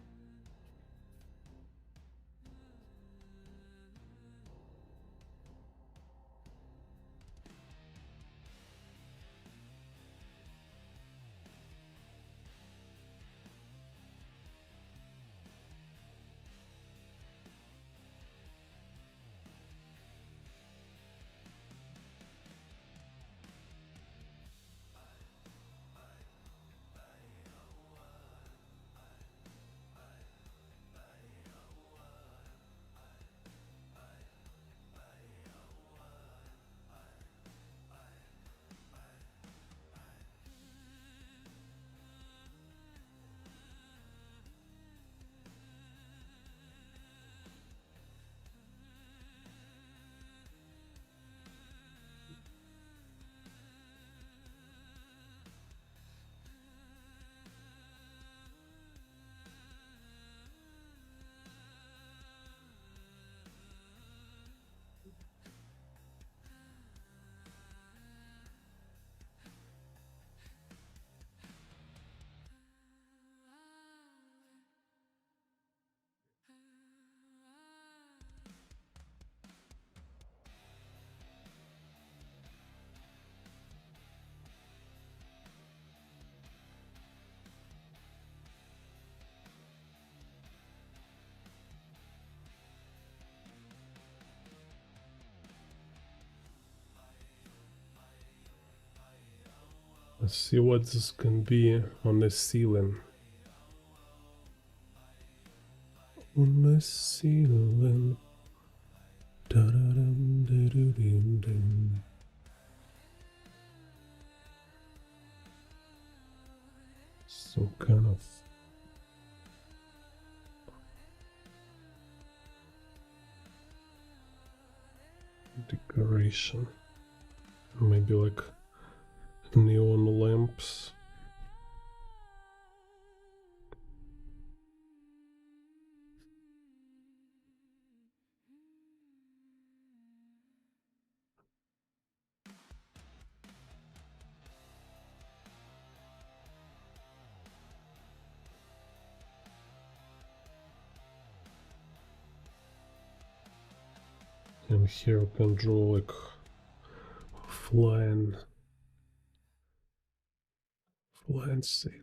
S1: Let's see what this can be on the ceiling. On the ceiling. Da-da-dum, da-do-dim-dim. Some kind of decoration. Maybe like neon lamps. And here we can draw like flying snake.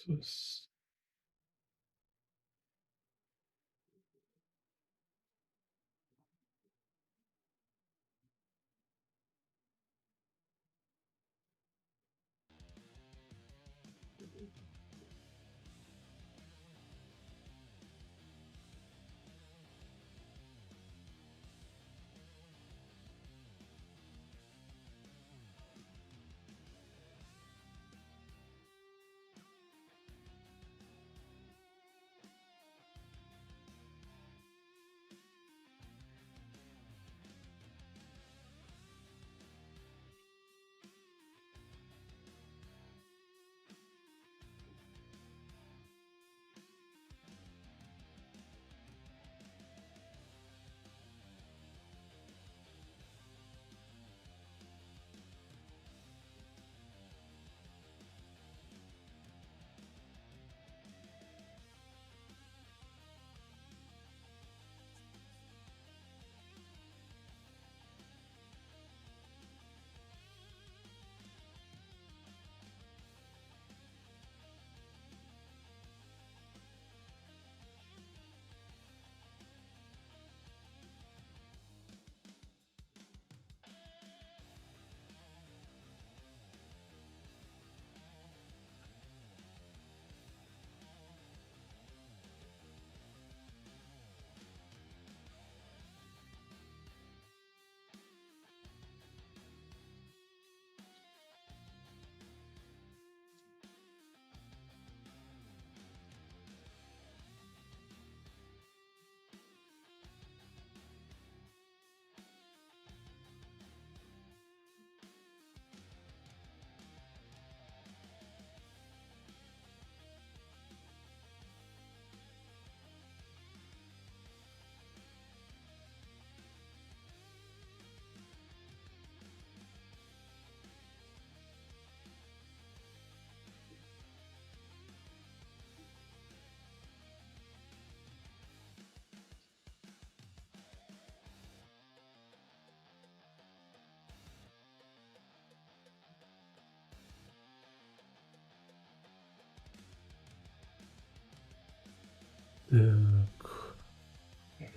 S2: This.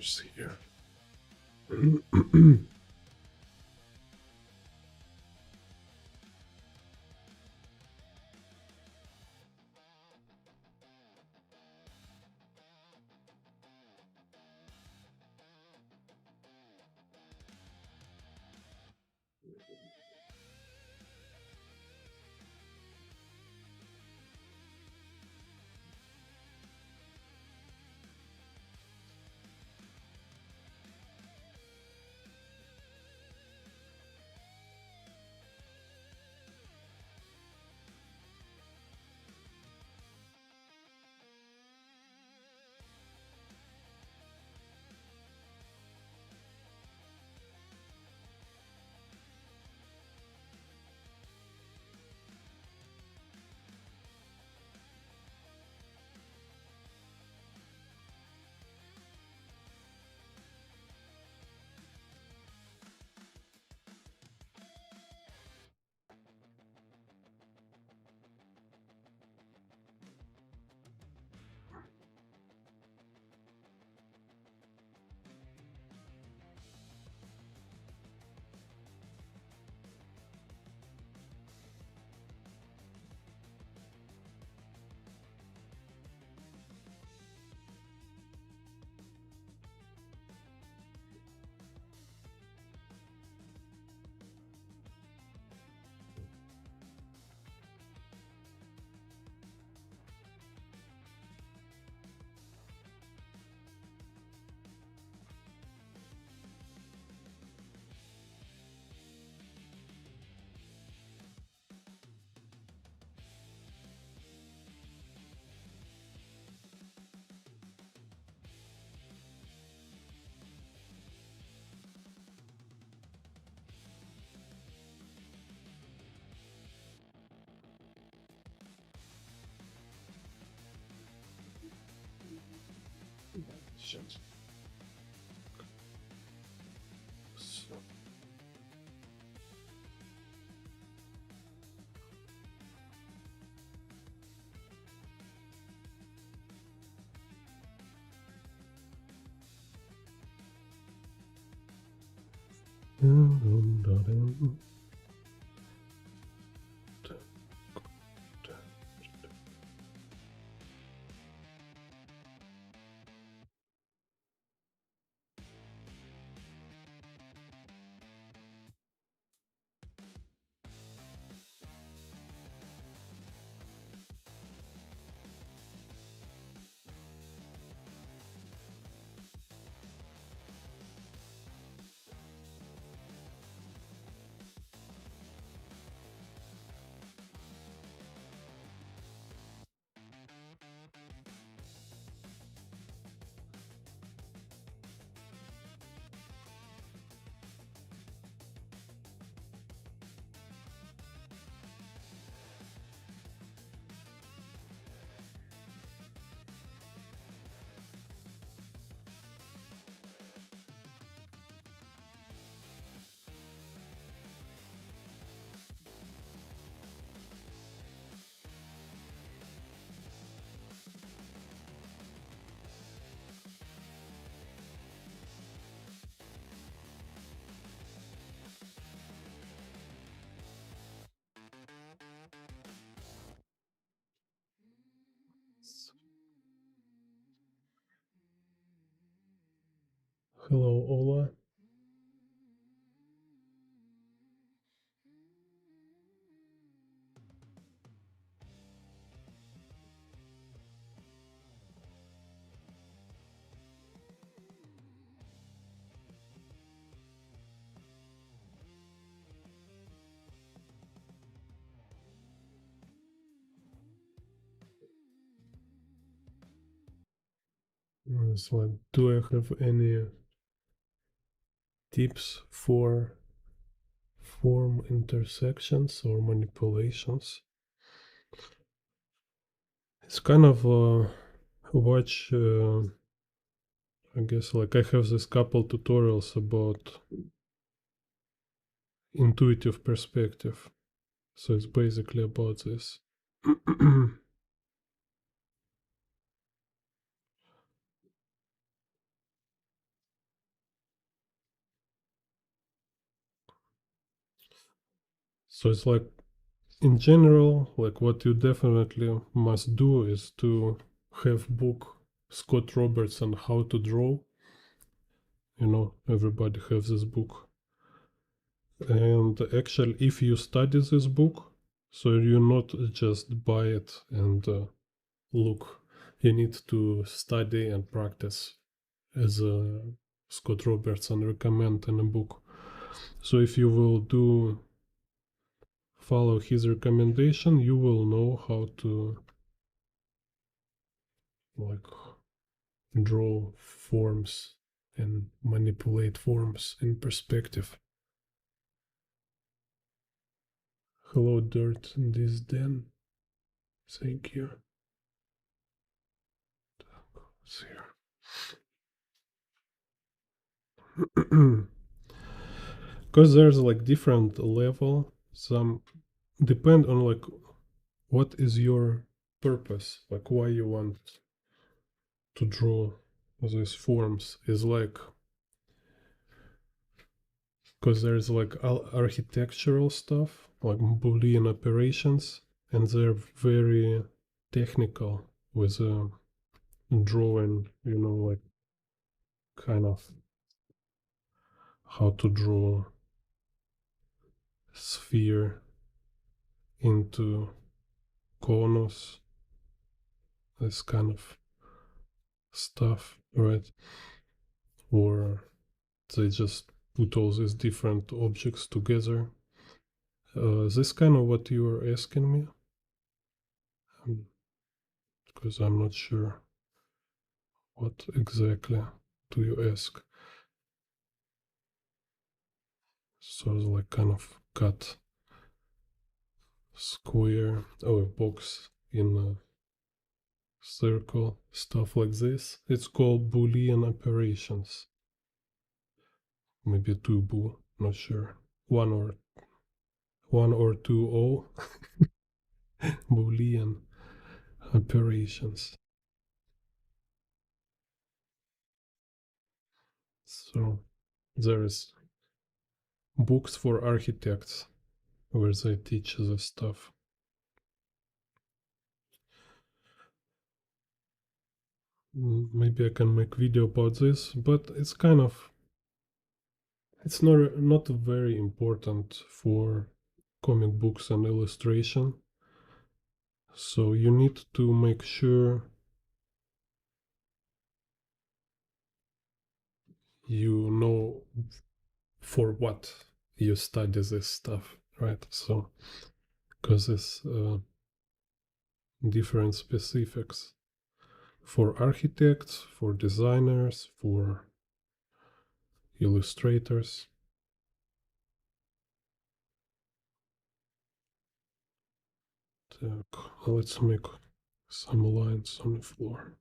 S2: Let's see here. Shit. So.
S1: Da-dum. Hello, Ola. It's like, do I have any tips for form intersections or manipulations? It's kind of watch, I guess, like I have this couple tutorials about intuitive perspective. So it's basically about this. So it's like, in general, like what you definitely must do is to have book Scott Robertson How to Draw. You know, everybody has this book. And actually, if you study this book, so you not just buy it and look, you need to study and practice as Scott Robertson recommend in a book. So if you will follow his recommendation, you will know how to like draw forms and manipulate forms in perspective. Hello, Dirt in this den. Thank you. Let's here. Because there's like different level. Some depend on like what is your purpose, like why you want to draw these forms is like, because there's like architectural stuff like Boolean operations, and they're very technical with drawing, you know, like kind of how to draw sphere into conus, this kind of stuff, right? Or they just put all these different objects together. This kind of what you are asking me, because I'm not sure what exactly do you ask. So like kind of cut square or box in a circle, stuff like this. It's called Boolean operations. Maybe two boo, not sure. One or two O. Boolean operations. So there is books for architects where they teach this stuff. Maybe I can make video about this, but it's kind of, it's not very important for comic books and illustration. So you need to make sure you know for what you study this stuff, right? So because it's different specifics for architects, for designers, for illustrators. Так, let's make some lines on the floor.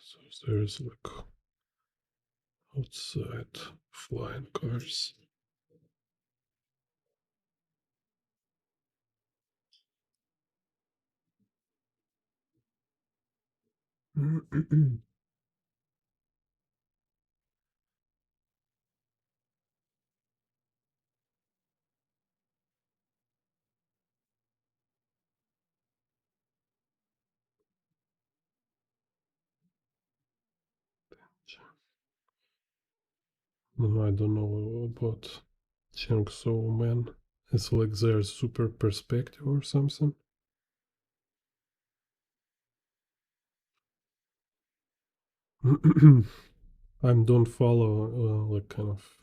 S1: So there's like outside flying cars. No, I don't know about Chainsaw Man. It's like their super perspective or something. I don't follow like kind of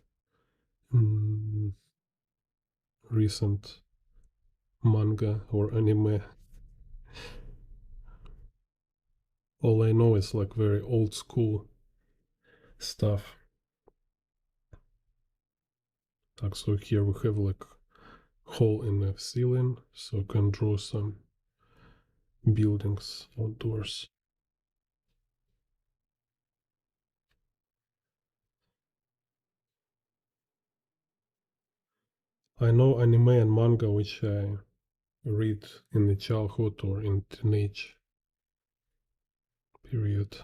S1: recent manga or anime. All I know is like very old school stuff. So here we have like hole in the ceiling, so I can draw some buildings outdoors. I know anime and manga which I read in the childhood or in teenage period.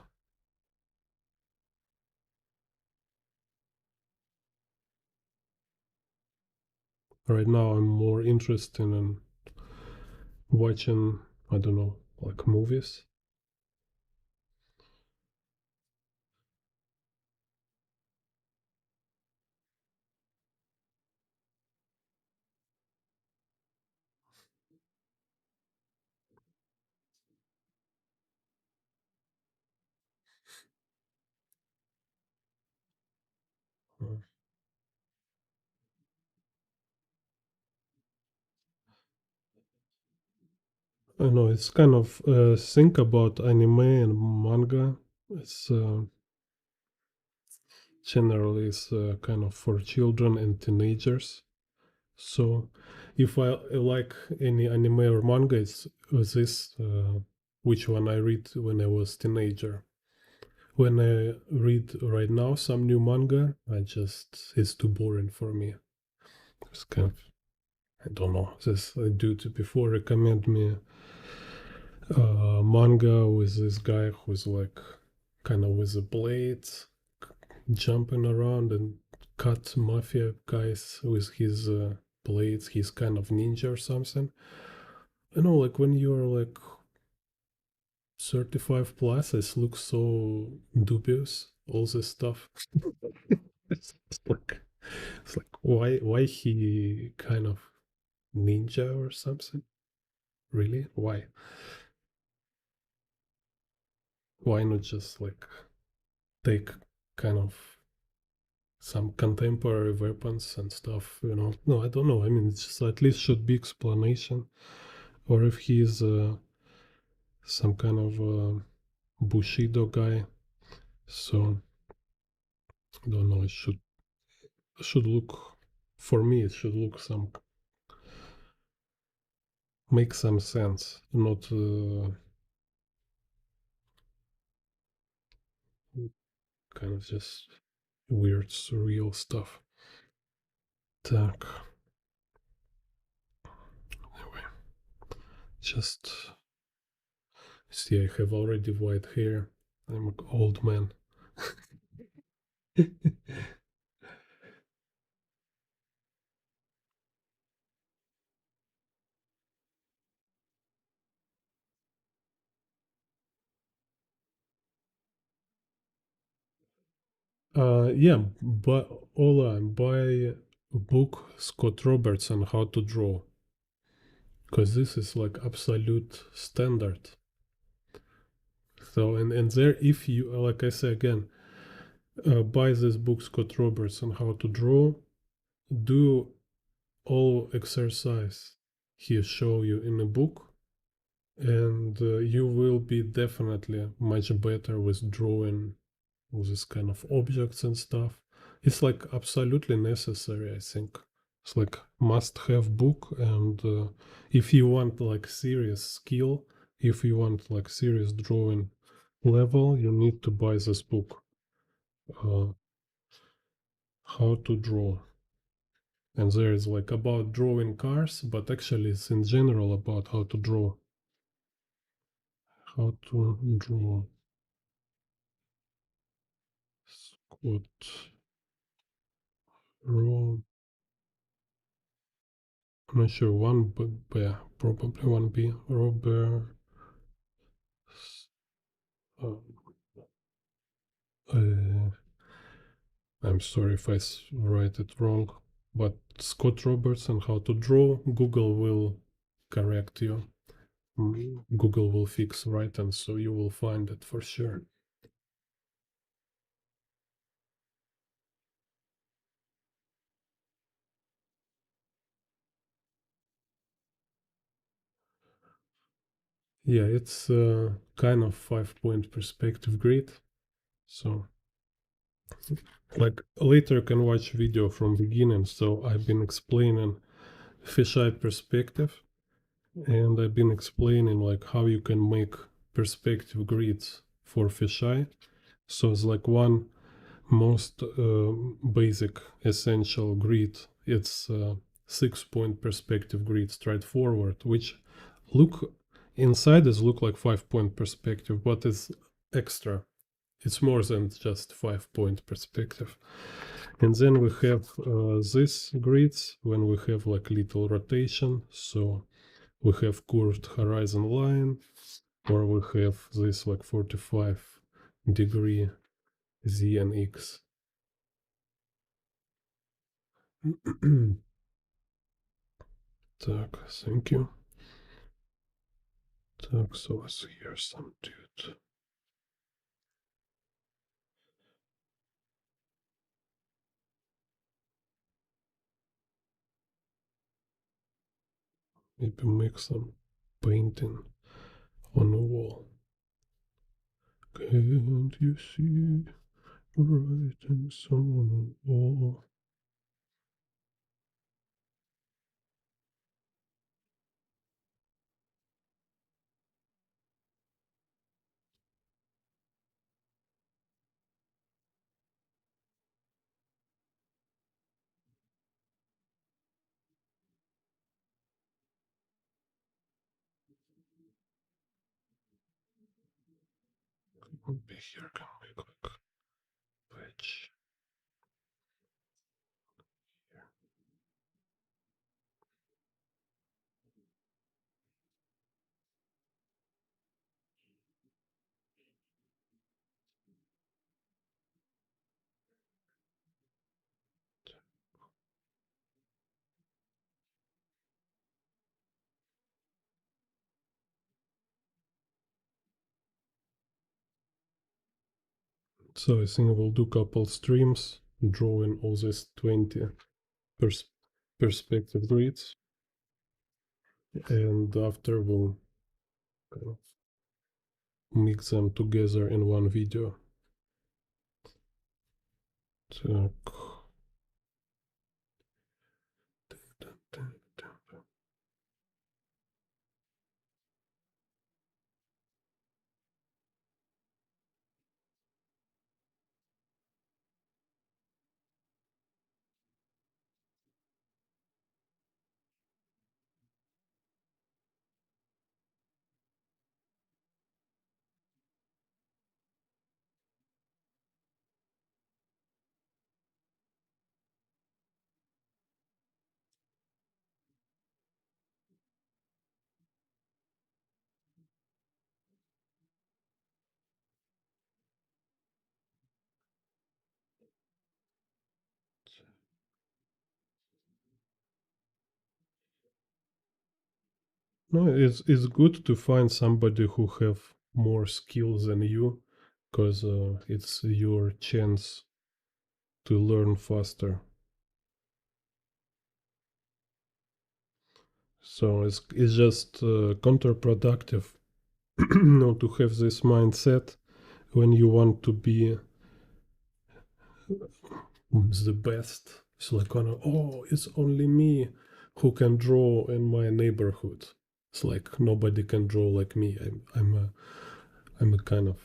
S1: Right now I'm more interested in watching, I don't know, like movies. I know it's kind of think about anime and manga. It's generally it's kind of for children and teenagers. So if I like any anime or manga, it's this which one I read when I was teenager. When I read right now some new manga, it's too boring for me. It's kind of, I don't know. This dude before recommend me manga with this guy who's like kind of with a blade jumping around and cut mafia guys with his blades. He's kind of ninja or something. I know, like when you're like 35 plus, it looks so dubious. All this stuff. it's, like it's like why he kind of ninja or something? Really? Why? Why not just like take kind of some contemporary weapons and stuff, you know? No, I don't know. I mean, it's just at least should be explanation. Or if he's some kind of Bushido guy. So I don't know. It should look, for me. It should look some make some sense, not kind of just weird surreal stuff. Так. Anyway, just see, I have already white hair. I'm an old man. Yeah, but Ola, buy a book Scott Roberts on how to draw, because this is like absolute standard. So and there, if you like I say again, buy this book Scott Roberts on how to draw, do all exercise he show you in a book, and you will be definitely much better with drawing all this kind of objects and stuff. It's like absolutely necessary, I think. It's like must-have book, and if you want like serious skill, if you want like serious drawing level, you need to buy this book, How to Draw. And there is like about drawing cars, but actually it's in general about how to draw. How to draw. Scott Rob. I'm not sure. One B, probably one B. Robert. Uh, I'm sorry if I write it wrong, but Scott Robertson, how to draw. Google will correct you. Google will fix right, and so you will find it for sure. Yeah, it's kind of 5-point perspective grid. So, like later you can watch video from beginning. So I've been explaining fisheye perspective, and I've been explaining like how you can make perspective grids for fisheye. So it's like one most basic essential grid. It's 6-point perspective grid straightforward, which look inside is look like 5-point perspective, but it's extra. It's more than just 5-point perspective. And then we have these grids when we have like little rotation. So we have curved horizon line, or we have this like 45-degree Z and X. Так, thank you. Так, so let's hear some dude. Maybe make some painting on a wall. Can't you see writing on a wall? Would be here, can we click page? Here. So I think we'll do couple streams, drawing all these 20 perspective grids, and after we'll kind of mix them together in one video. Так. No, it's good to find somebody who have more skills than you, because it's your chance to learn faster. So it's just counterproductive not to have this mindset when you want to be the best. It's like, oh, it's only me who can draw in my neighborhood. It's like nobody can draw like me. I'm a kind of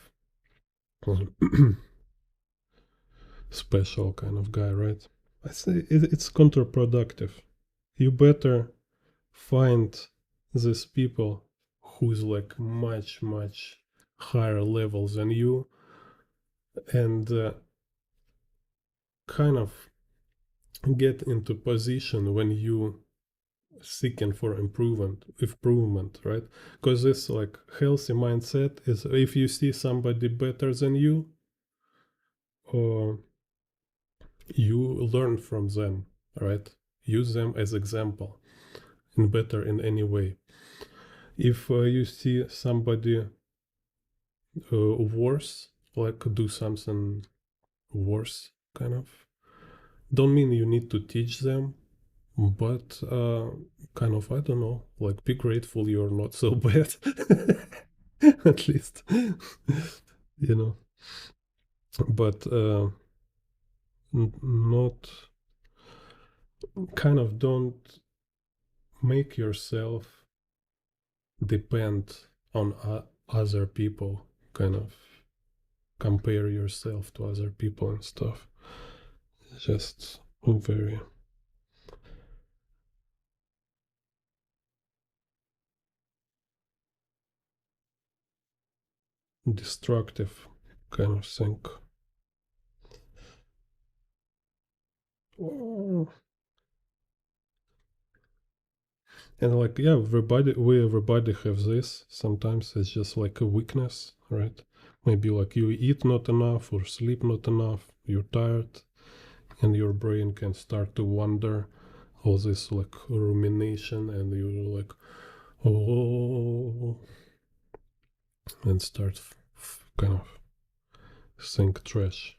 S1: special kind of guy, right? I say it's counterproductive. You better find these people who's like much higher levels than you, and kind of get into position when you seeking for improvement, right? Because this like healthy mindset is if you see somebody better than you, or you learn from them, right? Use them as example and better in any way. If you see somebody worse, like do something worse, kind of, don't mean you need to teach them, but kind of, I don't know, like be grateful you're not so bad. At least, you know. But not, kind of, don't make yourself depend on other people, kind of compare yourself to other people and stuff. Just very destructive kind of thing. Oh. And like, yeah, everybody have this. Sometimes it's just like a weakness, right? Maybe like you eat not enough or sleep not enough, you're tired, and your brain can start to wander, all this like rumination, and you're like, oh, and start kind of think trash.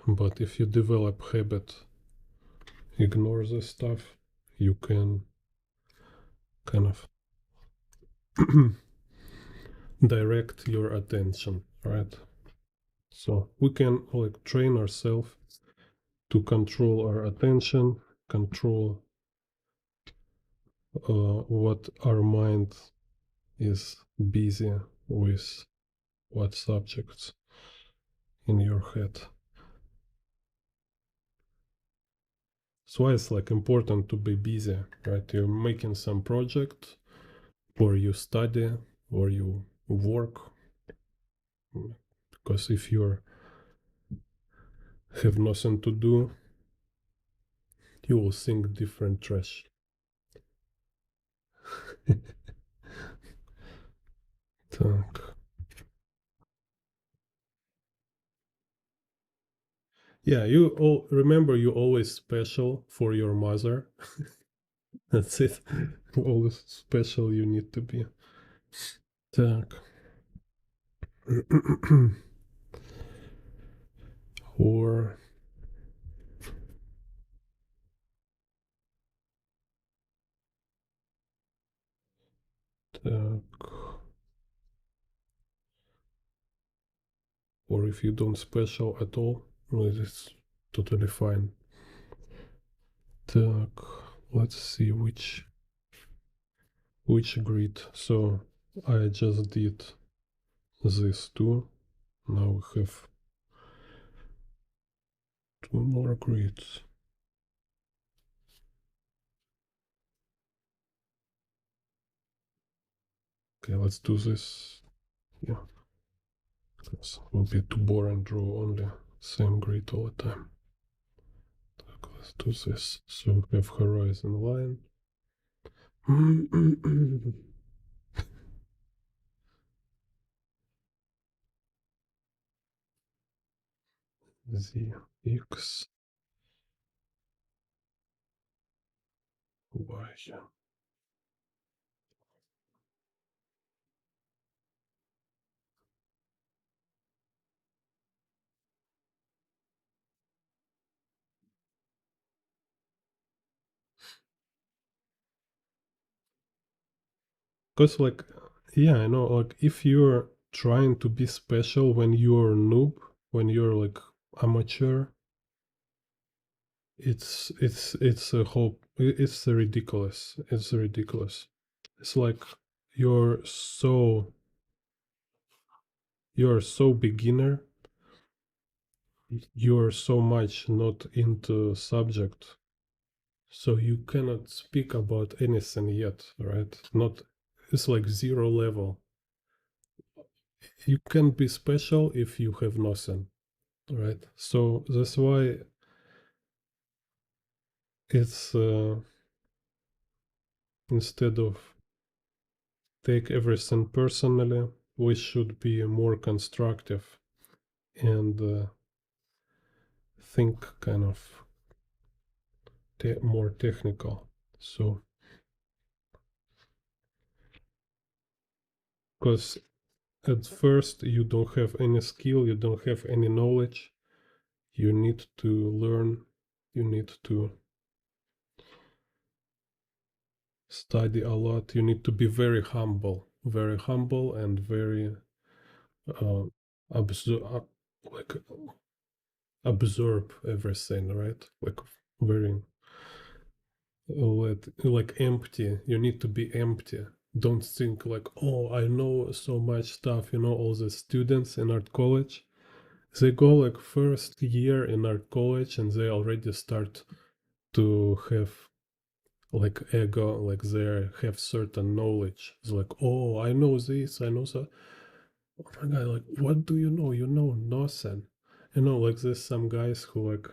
S1: But if you develop habit, ignore this stuff, you can kind of direct your attention, right? So we can like train ourselves to control our attention, control what our mind is busy with, what subjects in your head. That's why it's like important to be busy, right? You're making some project, or you study, or you work. Because if you have nothing to do, you will think different trash. Так. Yeah, you all remember you're always special for your mother. That's it. Always special you need to be. Так. Or так. Or if you don't special at all, well, it's totally fine. Так. Let's see which grid. So I just did this two. Now we have two more grids. Okay, let's do this. Yeah. Because it will be too boring draw only same grid all the time. Let's do this. So we have horizon line. Z, X, Why? Because, like, yeah, I know, like, if you're trying to be special when you're a noob, when you're like amateur, it's a hope. It's a ridiculous. It's ridiculous. It's like you're so you're so beginner. You're so much not into subject, so you cannot speak about anything yet, right? Not. It's like zero level. You can be special if you have nothing, right? So that's why it's instead of take everything personally, we should be more constructive and think kind of more technical. So, because at first you don't have any skill, you don't have any knowledge, you need to learn, you need to study a lot, you need to be very humble and very uh, like absorb everything, right? Like very like empty. You need to be empty. Don't think like, oh, I know so much stuff. You know, all the students in art college, they go like first year in art college and they already start to have like ego, like they have certain knowledge. It's like, oh, I know this, I know that. Oh my god, like what do you know? You know nothing. You know, like there's some guys who like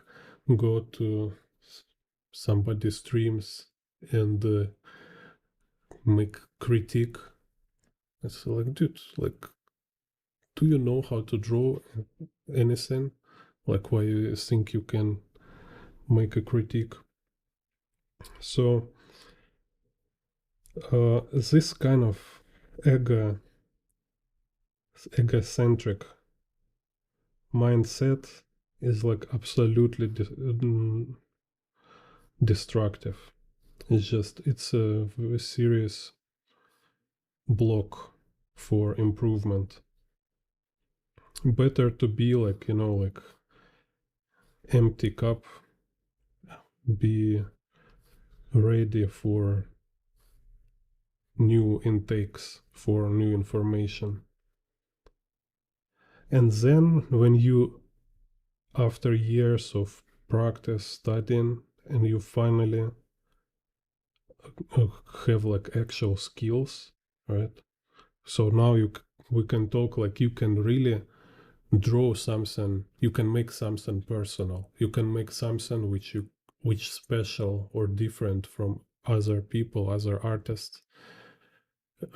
S1: go to somebody streams and make critique. It's like, dude, like, do you know how to draw anything? Like, why you think you can make a critique? So, this kind of ego, egocentric mindset is like absolutely destructive. It's a very serious block for improvement. Better to be like, you know, like empty cup, be ready for new intakes, for new information. And then when you, after years of practice studying, and you finally uh, have like actual skills, right? So now we can talk like you can really draw something, you can make something personal, you can make something which special or different from other people, other artists.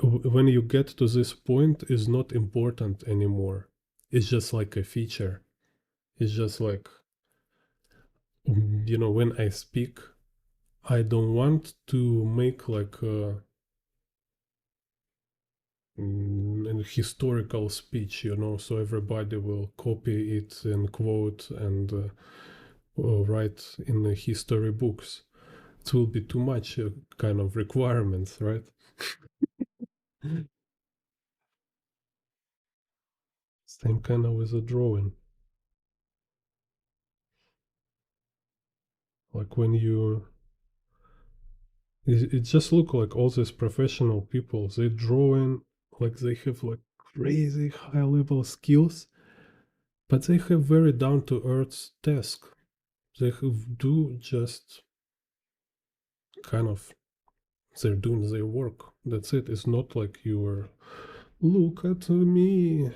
S1: When you get to this point is not important anymore. It's just like a feature. It's just like, you know, when I speak, I don't want to make like an historical speech, you know, so everybody will copy it and quote and write in the history books. It will be too much kind of requirements, right? Same kind of with a drawing. Like when you, it just look like all these professional people, they drawing like they have like crazy high level skills, but they have very down to earth task. They have do just kind of they're doing their work. That's it. It's not like you are look at me.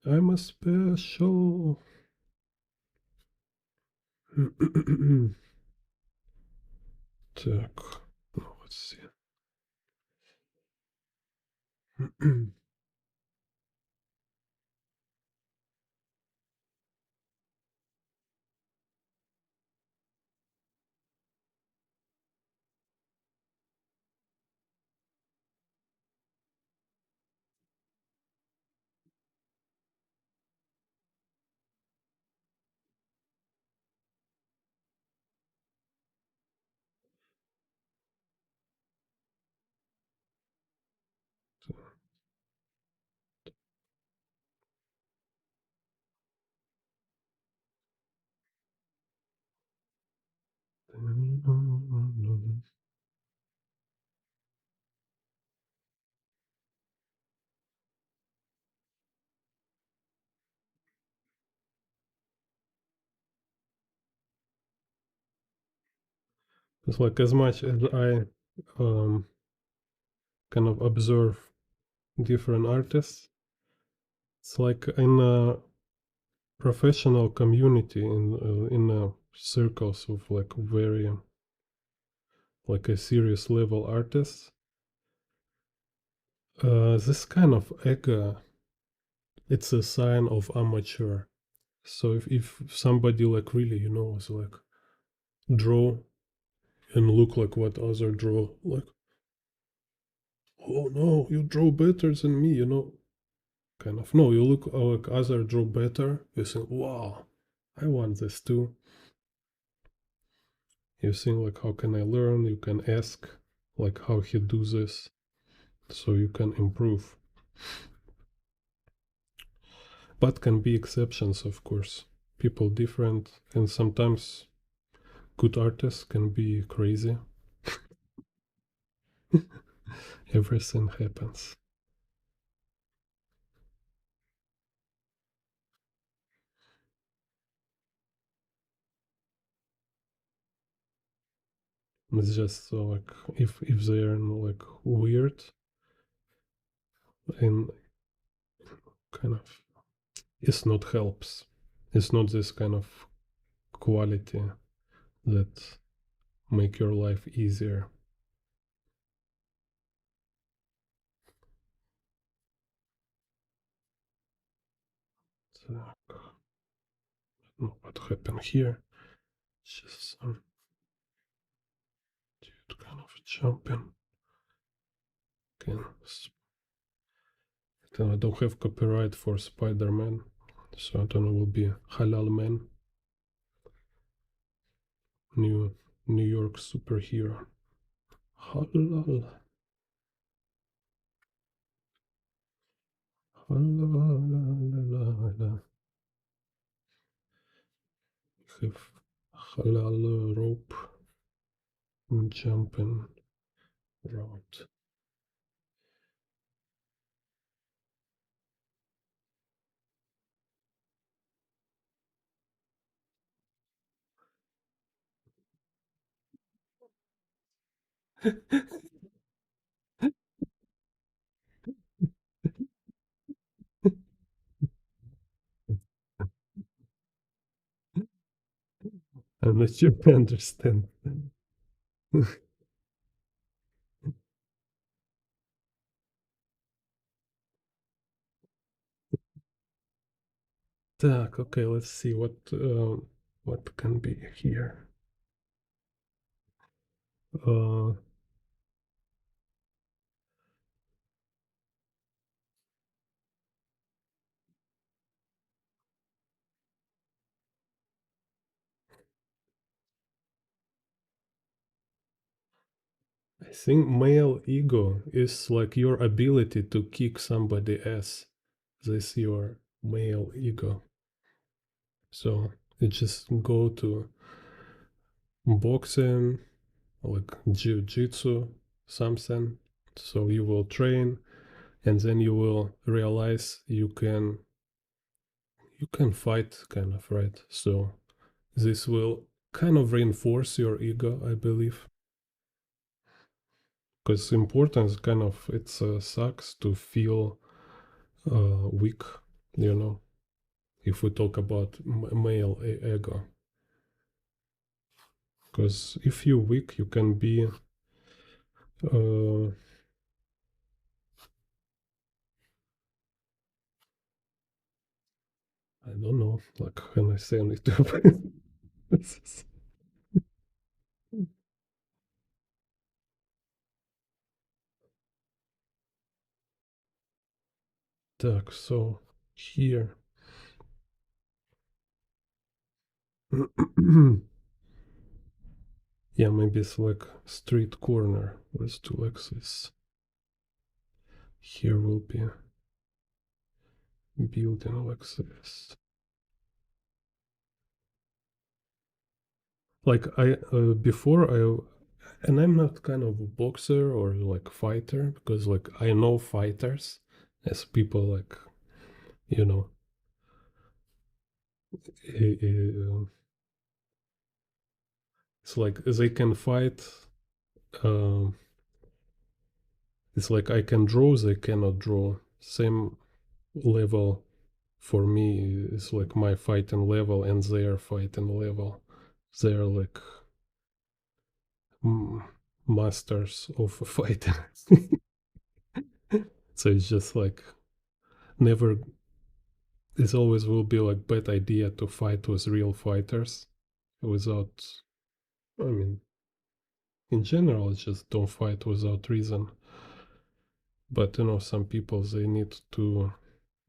S1: I'm a special. Так, let's see. It's like as much as I kind of observe different artists, it's like in a professional community, in circles of like very like a serious level artists, this kind of ego, it's a sign of amateur. So if somebody like really, is like draw and look like what other draw, like, oh no, you draw better than me, kind of. No, you look like other draw better, you think, wow, I want this too. You think like, how can I learn? You can ask like how he do this, so you can improve. But can be exceptions, of course. People different, and sometimes good artists can be crazy. Everything happens. It's just like if they're like weird and kind of, it's not helps. It's not this kind of quality that make your life easier. Так, what happened here? Just some dude kind of jumping. Okay, I don't have copyright for Spider-Man, so I don't know. Will be Halal Man, New York superhero. Halal. Halal. Have halal rope jumping around. I'm not sure I understand. Так, okay, let's see what can be here. I think male ego is like your ability to kick somebody ass. This your male ego. So you just go to boxing, like jiu-jitsu, something. So you will train, and then you will realize you can fight, kind of, right? So this will kind of reinforce your ego, I believe. Because importance kind of, it sucks to feel weak, if we talk about male ego. Because if you're weak, you can be I don't know, like, can I say on YouTube? Так, so here. Yeah, maybe it's like street corner. Let's do like this. Here will be building like this. Like before and I'm not kind of a boxer or like fighter, because like I know fighters as people like, you know, It's like they can fight. It's like I can draw, they cannot draw. Same level for me is like my fighting level and their fighting level. They're like masters of fighting. So it's just like never. It always will be like bad idea to fight with real fighters without. I mean, in general, just don't fight without reason. But you know, some people they need to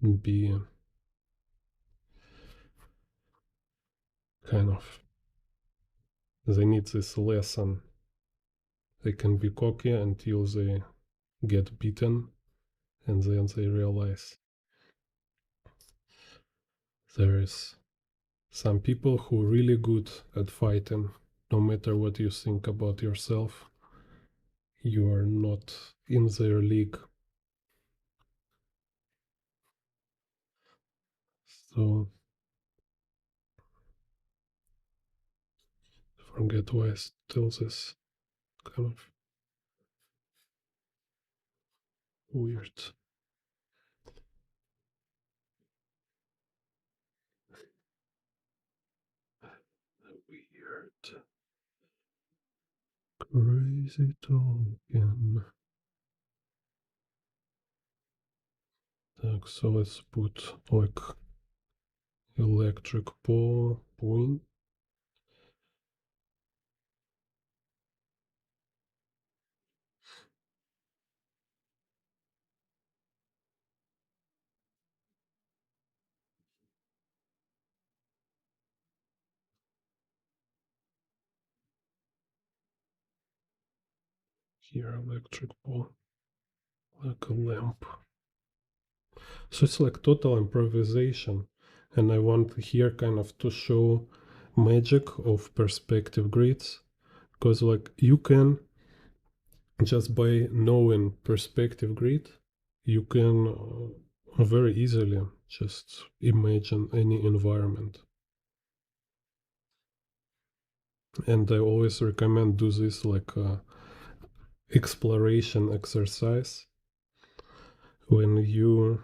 S1: be kind of. They need this lesson. They can be cocky until they get beaten, and then they realize there is some people who are really good at fighting. No matter what you think about yourself, you are not in their league. So forget why I still this kind of weird. Weird. Crazy token. Так, so let's put like electric point. Here, electric ball, like a lamp. So it's like total improvisation. And I want here kind of to show magic of perspective grids. Because like you can, just by knowing perspective grid, you can very easily just imagine any environment. And I always recommend do this like exploration exercise when you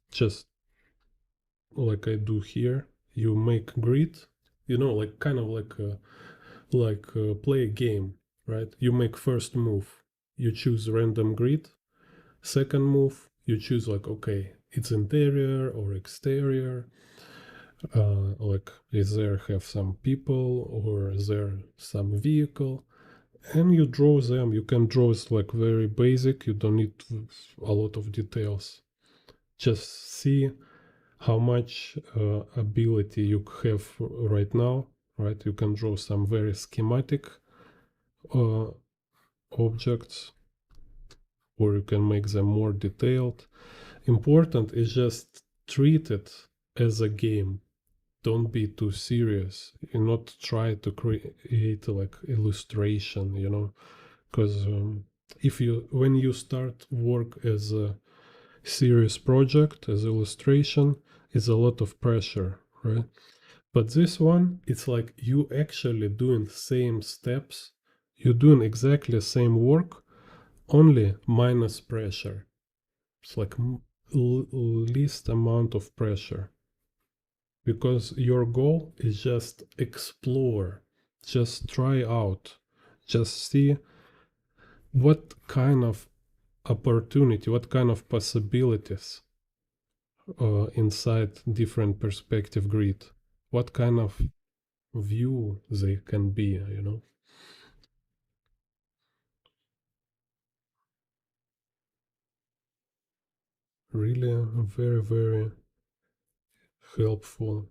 S1: just like I do here, you make grid, you know, like kind of like play a game, right? You make first move, you choose random grid. Second move, you choose like okay, it's interior or exterior. Like is there have some people or is there some vehicle, and you draw them. You can draw it like very basic. You don't need a lot of details. Just see how much ability you have right now, right? You can draw some very schematic objects, or you can make them more detailed. Important is just treat it as a game. Don't be too serious. You not try to create like illustration, you know, because if you when you start work as a serious project as illustration, it's a lot of pressure, right? But this one, it's like you actually doing same steps, you're doing exactly same work, only minus pressure. It's like least amount of pressure, because your goal is just explore, just try out, just see what kind of opportunity, what kind of possibilities inside different perspective grid, what kind of view they can be, you know. Really very, very helpful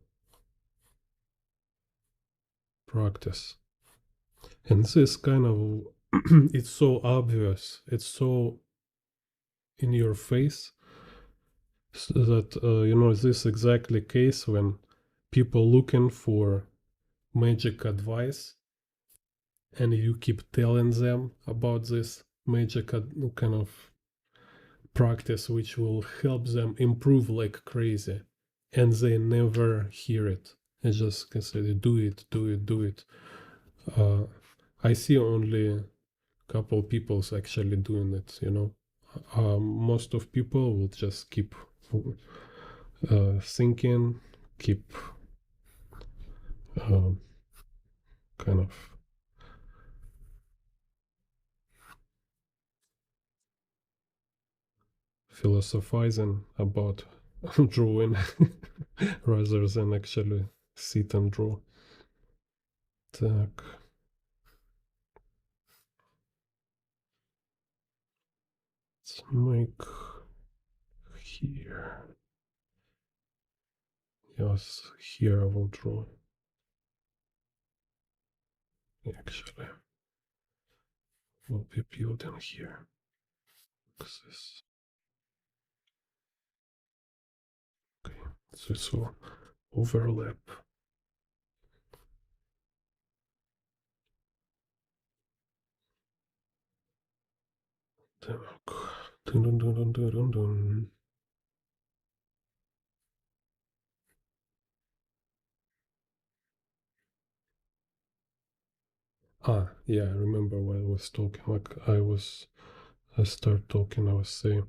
S1: practice. And this kind of, it's so obvious, it's so in your face, so that, you know, this exactly case when people looking for magic advice and you keep telling them about this magic kind of practice which will help them improve like crazy, and they never hear it, I just can say, do it, do it, do it. I see only a couple people's actually doing it, you know. Most of people will just keep thinking, keep kind of philosophizing about drawing rather than actually sit and draw. Так. Let's make here. Yes, here I will draw. Actually, we'll be building here. Like this. Okay, this will overlap. Так. Dun-dun-dun-dun-dun-dun. Yeah, I remember what I was talking. Like I start talking. I was saying,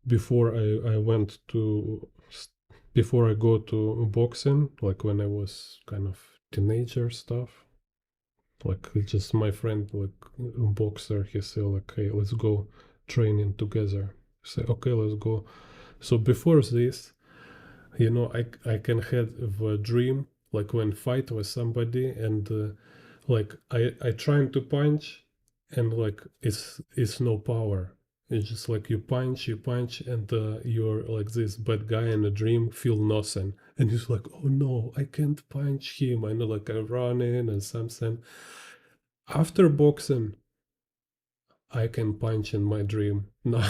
S1: before I went to, before I go to boxing, like when I was kind of teenager stuff, like just my friend, like a boxer, he said like, hey, let's go training together. I say, okay, let's go. So before this, you know, I can have a dream like when fight with somebody and like I trying to punch and like it's no power. It's just like you punch and you're like this bad guy in a dream feel nothing and it's like, oh no, I can't punch him. I know, like I run in and something. After boxing, I can punch in my dream. No.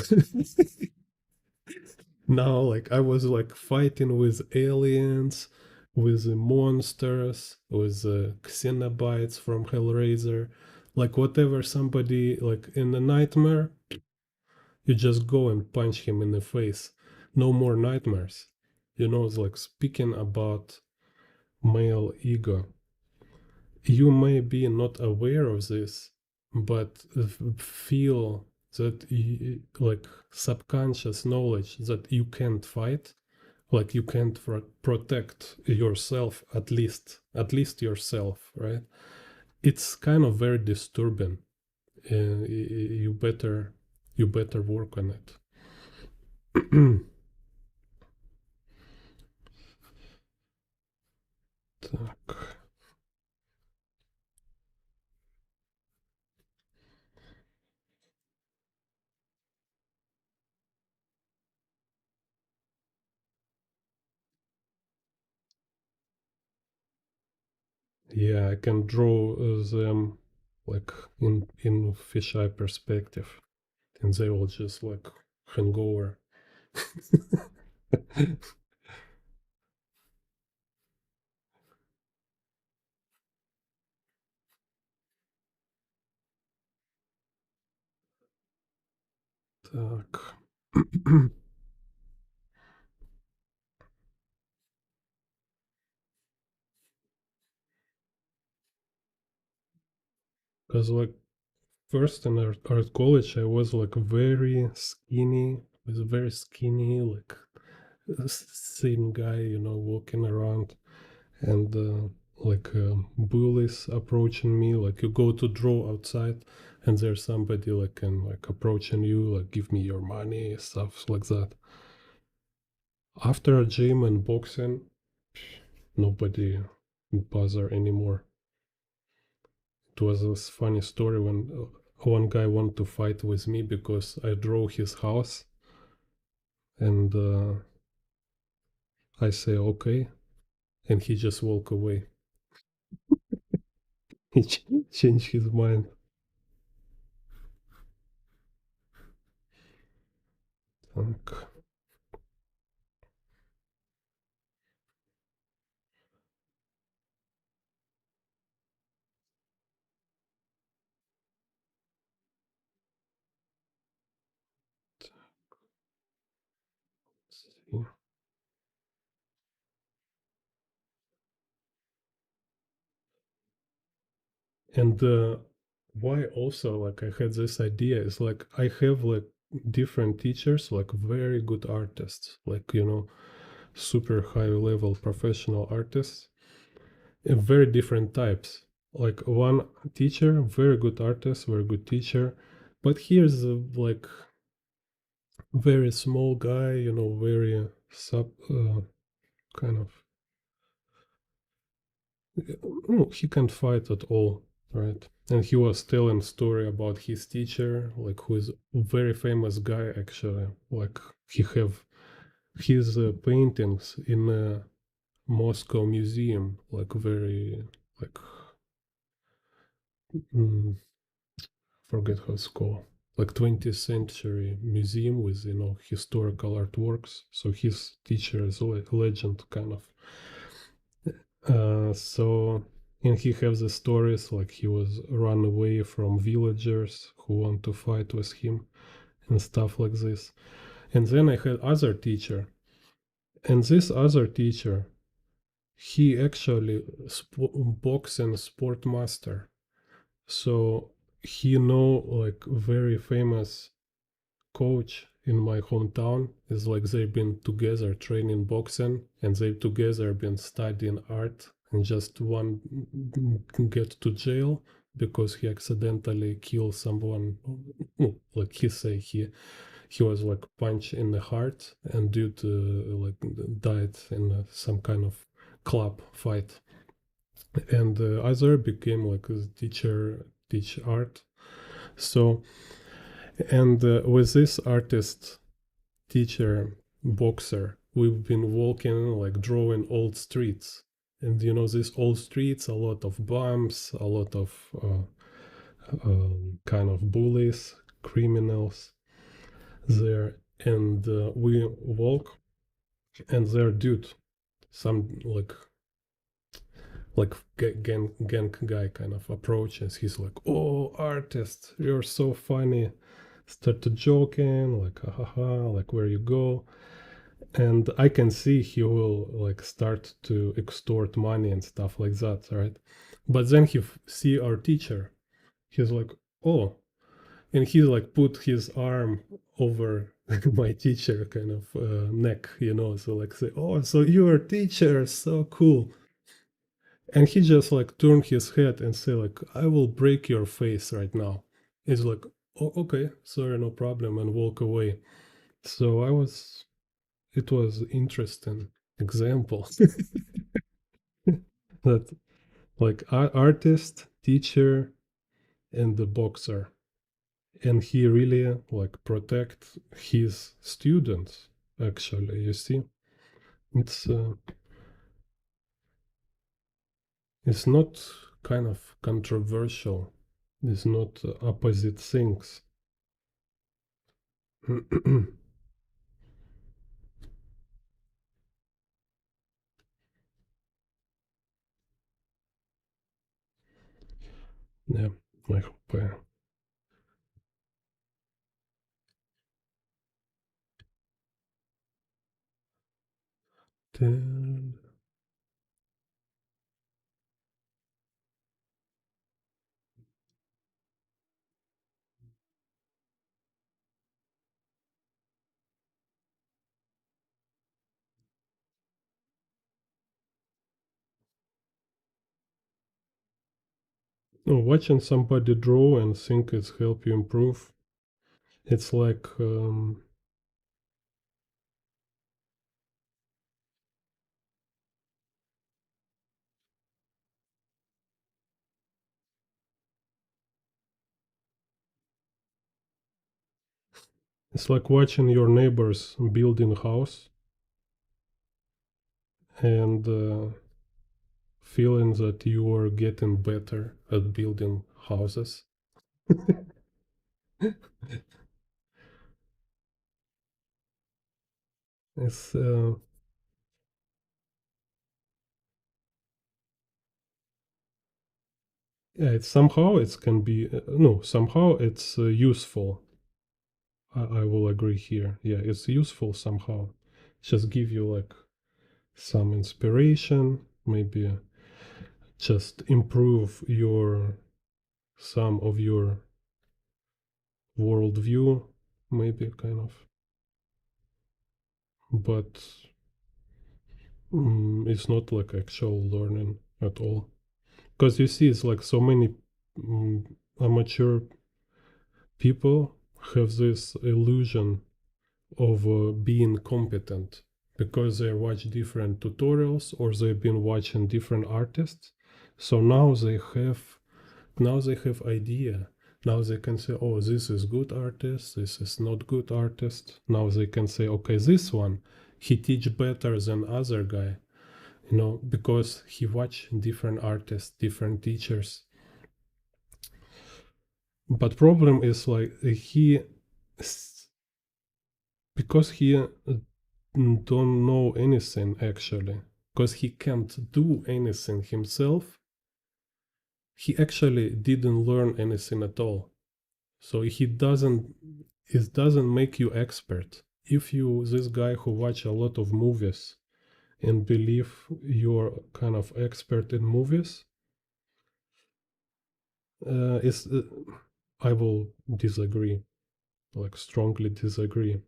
S1: Now, like I was like fighting with aliens, with the monsters, with the Xenobites from Hellraiser, like whatever somebody like in a nightmare, you just go and punch him in the face. No more nightmares. You know, it's like speaking about male ego. You may be not aware of this, but feel that like subconscious knowledge that you can't fight, like you can't protect yourself, at least yourself, right? It's kind of very disturbing. You better work on it. Так. Yeah, I can draw them like in fisheye perspective, and they will just like hangover. Так. Because like first in art college, I was like very skinny, was very skinny, like thin guy, you know, walking around, and like bullies approaching me. Like you go to draw outside, and there's somebody like and like approaching you, like give me your money, stuff like that. After a gym and boxing, nobody bother anymore. It was this funny story when one guy wanted to fight with me because I draw his house, and I say okay, and he just walk away. He changed his mind. Так. See. And why also like I had this idea is like I have like different teachers, like very good artists, like super high level professional artists, very different types. Like one teacher, very good artist, very good teacher, but here's like very small guy, very sub kind of. No, he can't fight at all, right? And he was telling story about his teacher, like who is a very famous guy actually. Like he have his paintings in a Moscow museum, like very like mm, forget how it's called, like 20th century museum with historical artworks. So his teacher is a legend kind of. So and he has the stories like he was run away from villagers who want to fight with him and stuff like this. And then I had other teacher, and this other teacher, he actually boxing sport master. So he know like very famous coach in my hometown is like they've been together training boxing and they together been studying art and just one get to jail because he accidentally killed someone. Like he say he was like punched in the heart and due to like died in some kind of club fight. And the other became like a teacher teach art. So and with this artist teacher boxer we've been walking like drawing old streets, and these old streets, a lot of bumps, a lot of kind of bullies, criminals there. And we walk and there dude, some like gang guy kind of approaches. He's like, oh, artist, you're so funny, started joking like ha, like where you go. And I can see he will like start to extort money and stuff like that, right? But then he see our teacher, he's like, oh, and he like put his arm over my teacher kind of neck, so like say, oh, so you're a teacher, so cool. And he just like turned his head and say like, I will break your face right now. He's like, oh, okay, sorry, no problem, and walk away. So it was interesting example that like artist, teacher, and the boxer, and he really like protect his students. Actually, you see, it's uh, it's not kind of controversial. It's not opposite things. Yeah, I hope. Then, watching somebody draw and think it's help you improve. It's like it's like watching your neighbors building a house and feeling that you are getting better at building houses. It's yeah, it's somehow it can be no, somehow it's useful. I will agree here. Yeah, it's useful somehow. Just give you like some inspiration, maybe just improve your some of your worldview, maybe kind of, but it's not like actual learning at all. Because you see, it's like so many amateur people have this illusion of being competent because they watch different tutorials or they've been watching different artists. So now they have idea. Now they can say, oh, this is good artist, this is not good artist. Now they can say, okay, this one, he teach better than other guy, because he watch different artists, different teachers. But problem is like because he don't know anything actually, because he can't do anything himself, he actually didn't learn anything at all. So it doesn't make you expert. If you this guy who watch a lot of movies and believe you're kind of expert in movies, I will disagree, like strongly disagree,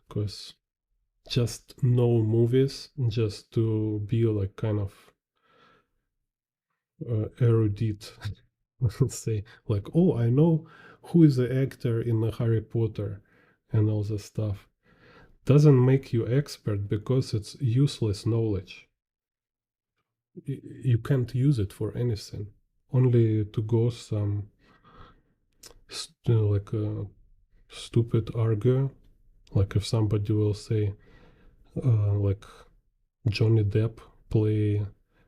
S1: because just know movies just to be like kind of erudite, say like, oh, I know who is the actor in the Harry Potter and all this stuff, doesn't make you expert because it's useless knowledge. You can't use it for anything, only to go some like a stupid argue, like if somebody will say like Johnny Depp play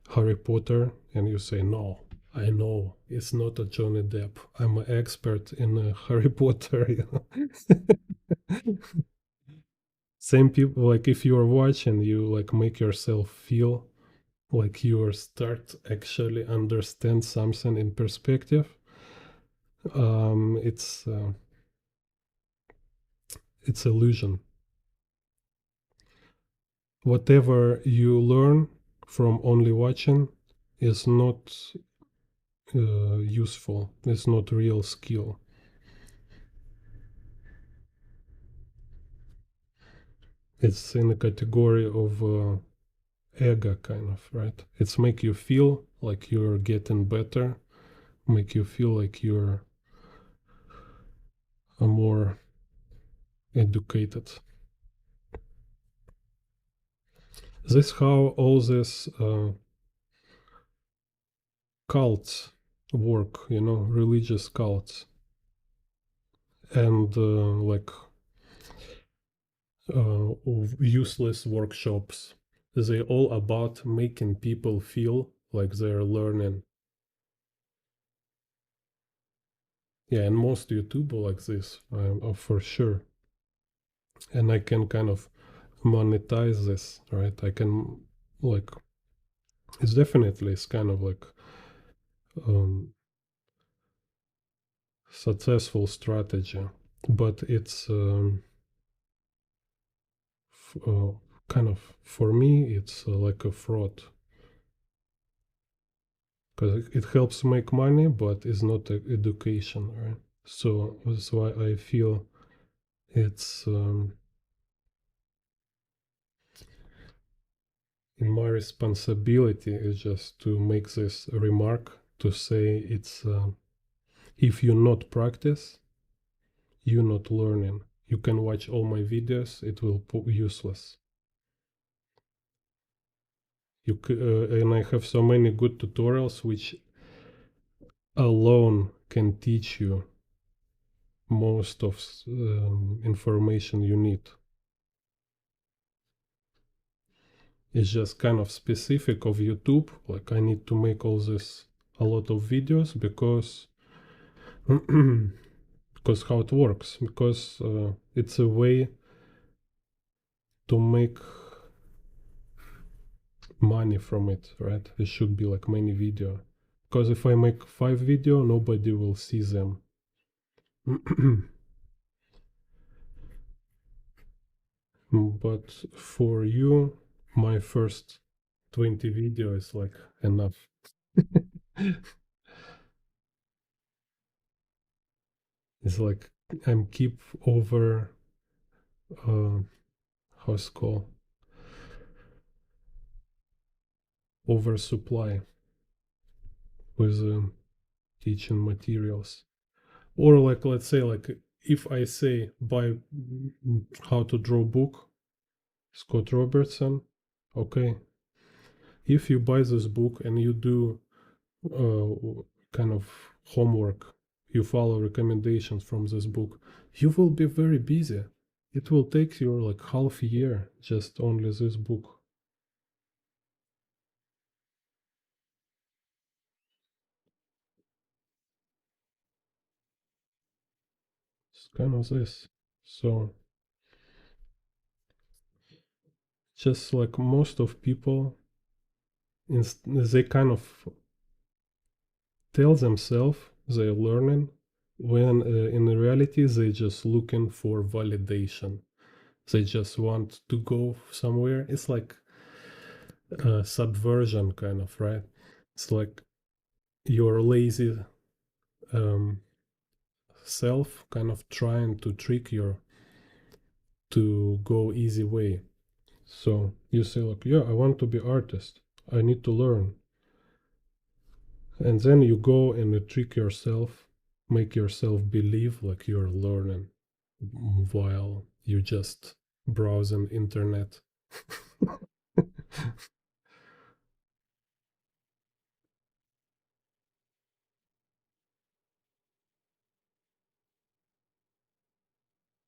S1: Harry Potter, and you say, no, I know it's not a Johnny Depp. I'm an expert in Harry Potter. Same people, like if you are watching, you like make yourself feel like you start actually understand something in perspective. It's illusion. Whatever you learn from only watching is not useful. It's not real skill. It's in a category of ego, kind of, right? It's make you feel like you're getting better, make you feel like you're a more educated. This how all this cults work, religious cults, and like useless workshops. They all about making people feel like they're learning. Yeah, and most YouTube like this, for sure. And I can kind of monetize this, right? I can like, it's definitely it's kind of like successful strategy, but it's kind of, for me, it's like a fraud, because it helps make money, but it's not education, right? So that's why I feel it's in my responsibility is just to make this remark, to say it's if you not practice, you're not learning. You can watch all my videos, it will be useless. And I have so many good tutorials which alone can teach you most of information you need. It's just kind of specific of YouTube. Like I need to make all this a lot of videos because because how it works. Because it's a way to make money from it, right? It should be like many video. Because if I make 5 video, nobody will see them. But for you, my first 20 video is like enough. It's like I'm keep over how's it called, oversupply with teaching materials. Or like, let's say, like, if I say buy how to draw book, Scott Robertson, okay, if you buy this book and you do kind of homework, you follow recommendations from this book, you will be very busy. It will take you like half a year, just only this book. It's kind of this. So just like most of people, they kind of tell themselves they're learning when in reality they just looking for validation. They just want to go somewhere. It's like subversion kind of, right? It's like your lazy um, self kind of trying to trick your to go easy way. So you say like, yeah, I want to be artist, I need to learn, and then you go and you trick yourself, make yourself believe like you're learning while you just browsing internet.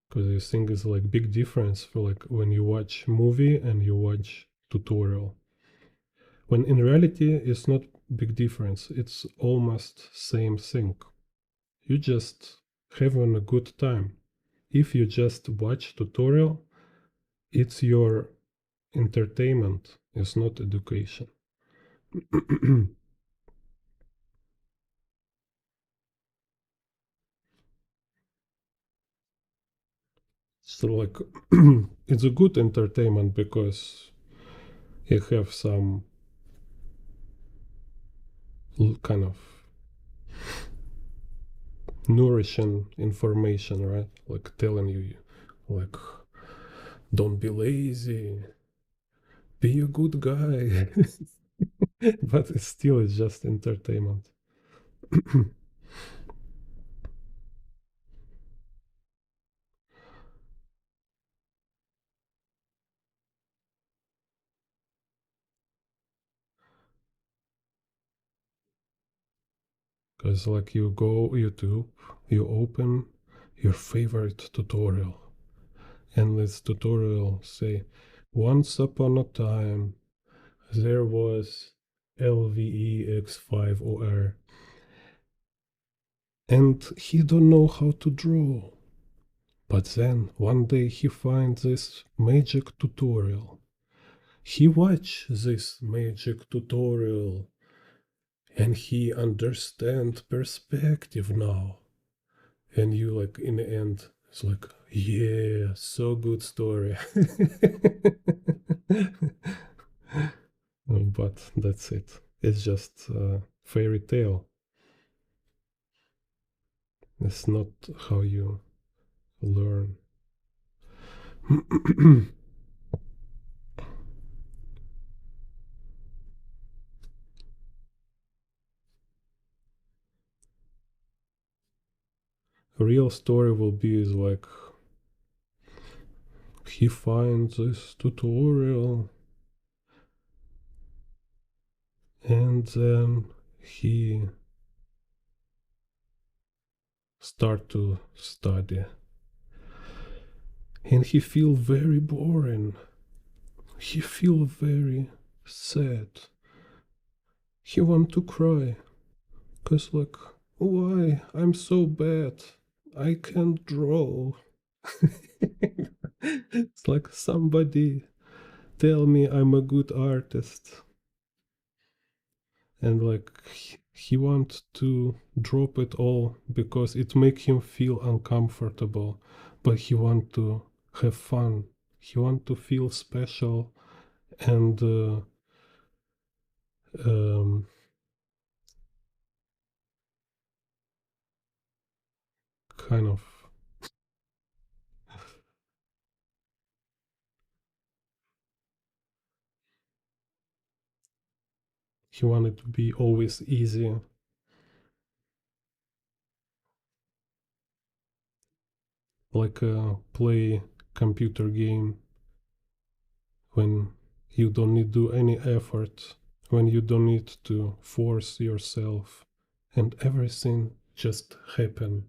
S1: Because I think it's like big difference for like when you watch movie and you watch tutorial, when in reality it's not big difference, it's almost same thing. You just having a good time. If you just watch tutorial, it's your entertainment, it's not education. So like it's a good entertainment because you have some kind of nourishing information, right? Like telling you, like, don't be lazy, be a good guy. But it's still it's just entertainment. Because like you go YouTube, you open your favorite tutorial, and this tutorial say, once upon a time there was LVEX5OR, and he don't know how to draw. But then one day he finds this magic tutorial. He watch this magic tutorial and he understand perspective now. And you like in the end, it's like, yeah, so good story. But that's it. It's just a fairy tale. It's not how you learn. A real story will be is like he finds this tutorial and then he start to study and he feel very boring, he feel very sad, he want to cry because like, why I'm so bad, I can't draw. It's like somebody tell me I'm a good artist, and like he wants to drop it all because it make him feel uncomfortable, but he want to have fun, he want to feel special, and kind of he wanted to be always easy. Like a play computer game when you don't need to do any effort, when you don't need to force yourself, and everything just happen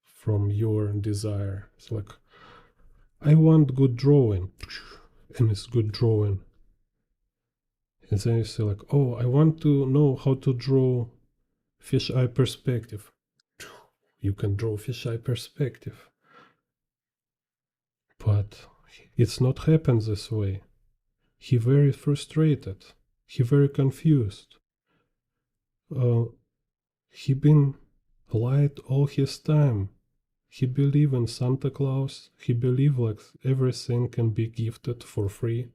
S1: from your desire. It's like, I want good drawing, and it's good drawing. And then you say like, oh, I want to know how to draw fisheye perspective. You can draw fisheye perspective. But it's not happened this way. He very frustrated. He very confused. He been lied all his time. He believe in Santa Claus. He believe like everything can be gifted for free.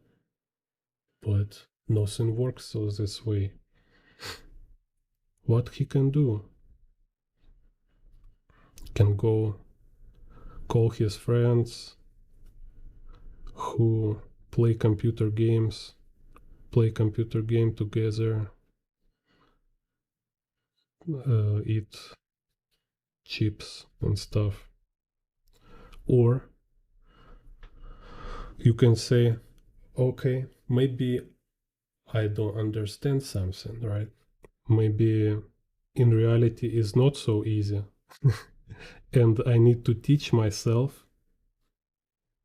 S1: But nothing works so this way. What he can do? Can go call his friends who play computer game together, eat chips and stuff. Or you can say, okay, maybe I don't understand something, right? Maybe in reality it's not so easy. And I need to teach myself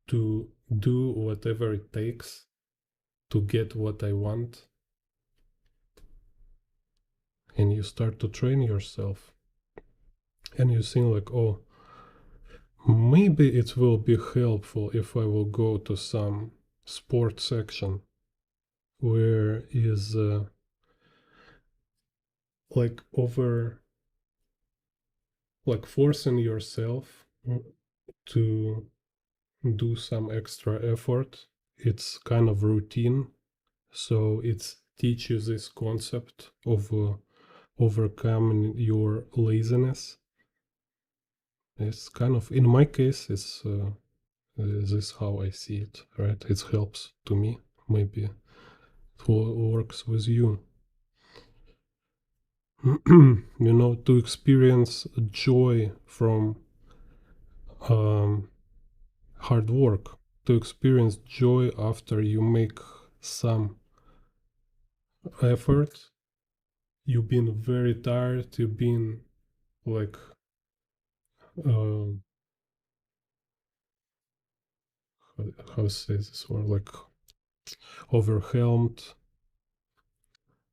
S1: to do whatever it takes to get what I want. And you start to train yourself. And you think like, oh, maybe it will be helpful if I will go to some sport section where is like forcing yourself to do some extra effort. It's kind of routine, so it's teach you this concept of overcoming your laziness. It's kind of, in my case, it's this is how I see it, right? It helps to me. Maybe it works with you. You know, to experience joy from hard work, to experience joy after you make some effort. You've been very tired, you've been like how to say this word, like overwhelmed,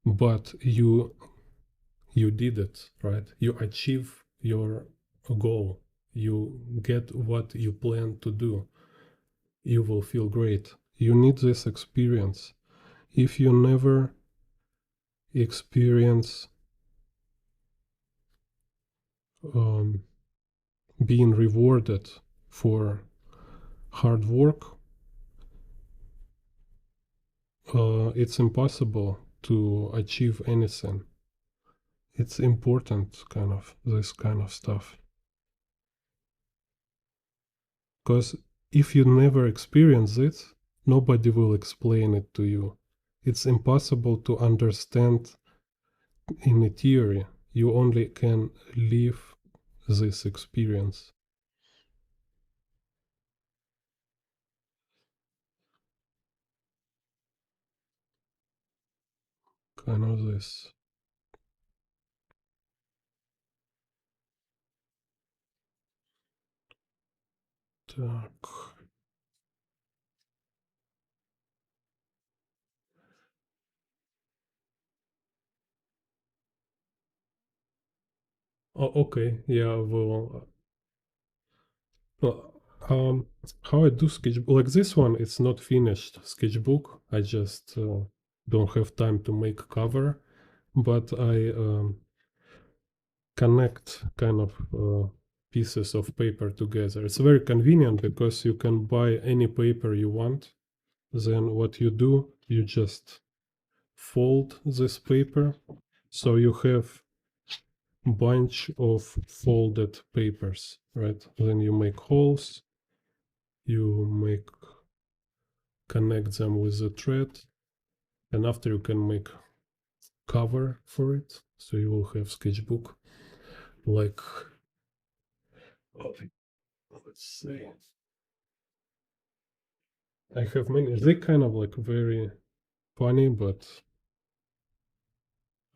S1: but you did it, right? You achieve your goal, you get what you plan to do, you will feel great. You need this experience. If you never experience being rewarded for hard work, it's impossible to achieve anything. It's important, kind of, this kind of stuff. Because if you never experience it, nobody will explain it to you. It's impossible to understand in a theory. You only can live this experience. Kind of this. Так. Oh, okay, yeah, well, how I do sketchbook, like this one, it's not finished sketchbook. I just don't have time to make cover, but I connect kind of pieces of paper together. It's very convenient because you can buy any paper you want. Then what you do, you just fold this paper. So you have bunch of folded papers, right? Then you make holes, you connect them with the thread, and after you can make cover for it, so you will have sketchbook like, let's say, I have many. They kind of like very funny, but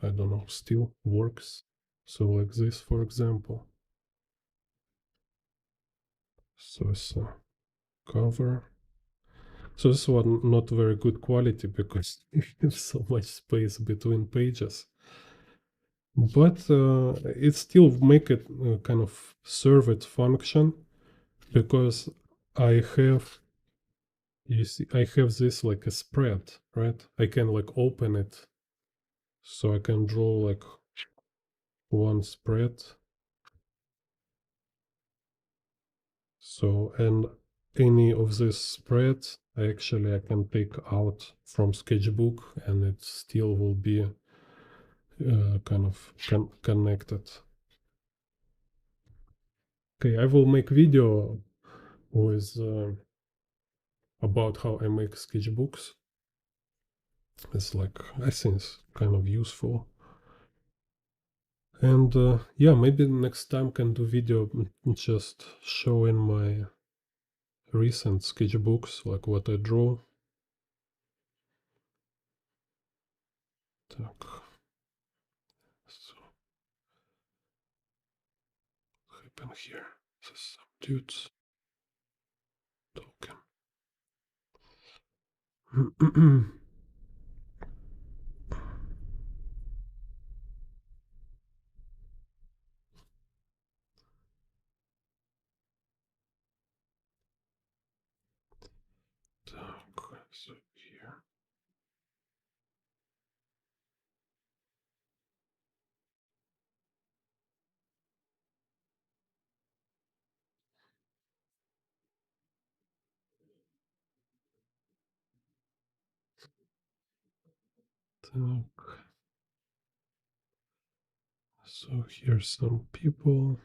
S1: I don't know, still works. So like this, for example. So it's a cover. So this one not very good quality because there's so much space between pages. But it still make it kind of serve its function because I have, you see, I have this like a spread, right? I can like open it, so I can draw like one spread. So, and any of these spreads, I can take out from Sketchbook and it still will be kind of connected. Okay, I will make video with about how I make sketchbooks. It's like, I think it's kind of useful. And yeah, maybe next time can do video just showing my recent sketchbooks, like what I draw. Так. So, what happened here? There's some dudes talking. Так, so here. Так. So here's some people.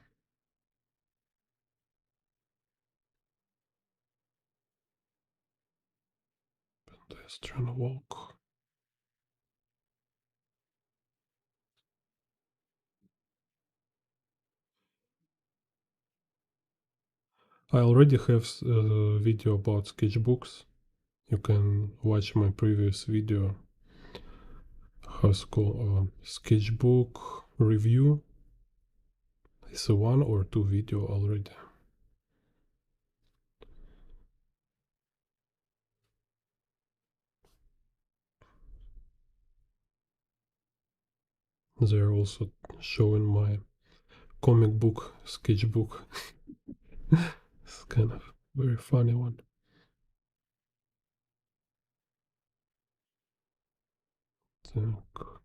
S1: Pedestrian walk. I already have a video about sketchbooks. You can watch my previous video. How's it called? Sketchbook review. It's a 1 or 2 video already. They're also showing my comic book sketchbook. It's kind of very funny one. Так.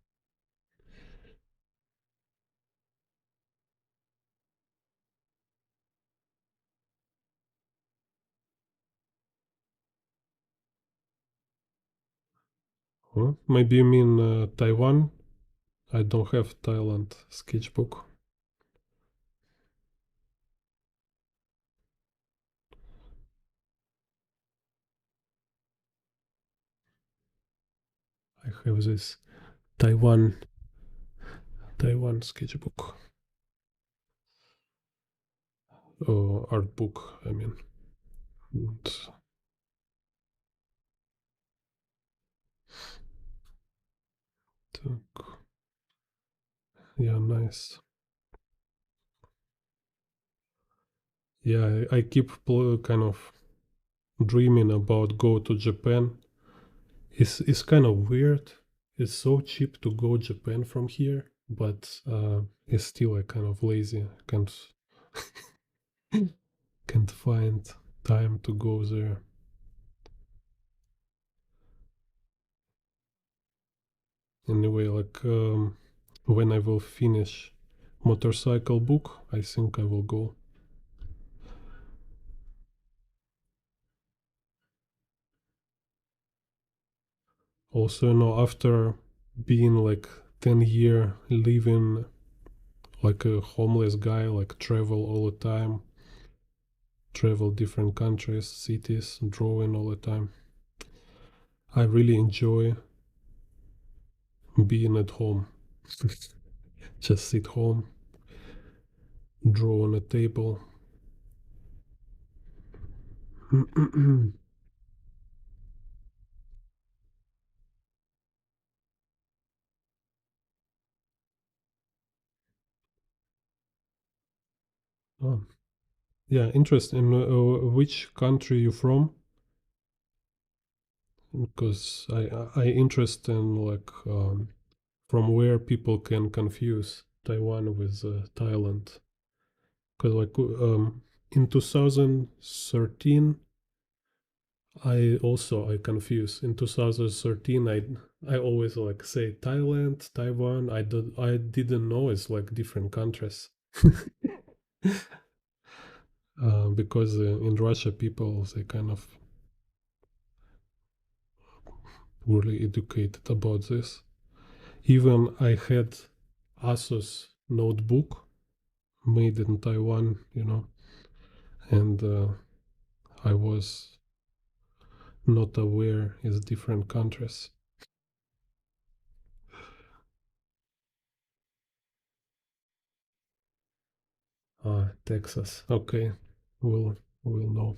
S1: Huh? Maybe you mean Taiwan? I don't have Thailand sketchbook. I have this Taiwan sketchbook. Art book, I mean. And так. Yeah, nice. Yeah, I keep kind of dreaming about go to Japan. It's kind of weird. It's so cheap to go Japan from here, but it's still kind of lazy. Can't can't find time to go there. Anyway, like when I will finish motorcycle book, I think I will go. Also, after being like 10 year living like a homeless guy, like travel all the time, travel different countries, cities, drawing all the time. I really enjoy being at home. Just sit home, draw on a table. Oh, yeah, interesting. Which country you from? Because I interest in like from where people can confuse Taiwan with Thailand. Because like in 2013, I confuse. In 2013, I always like say Thailand, Taiwan. I didn't know it's like different countries. Because in Russia people they kind of poorly educated about this. Even I had Asus notebook made in Taiwan, and I was not aware it's different countries. Texas. Okay, we'll know.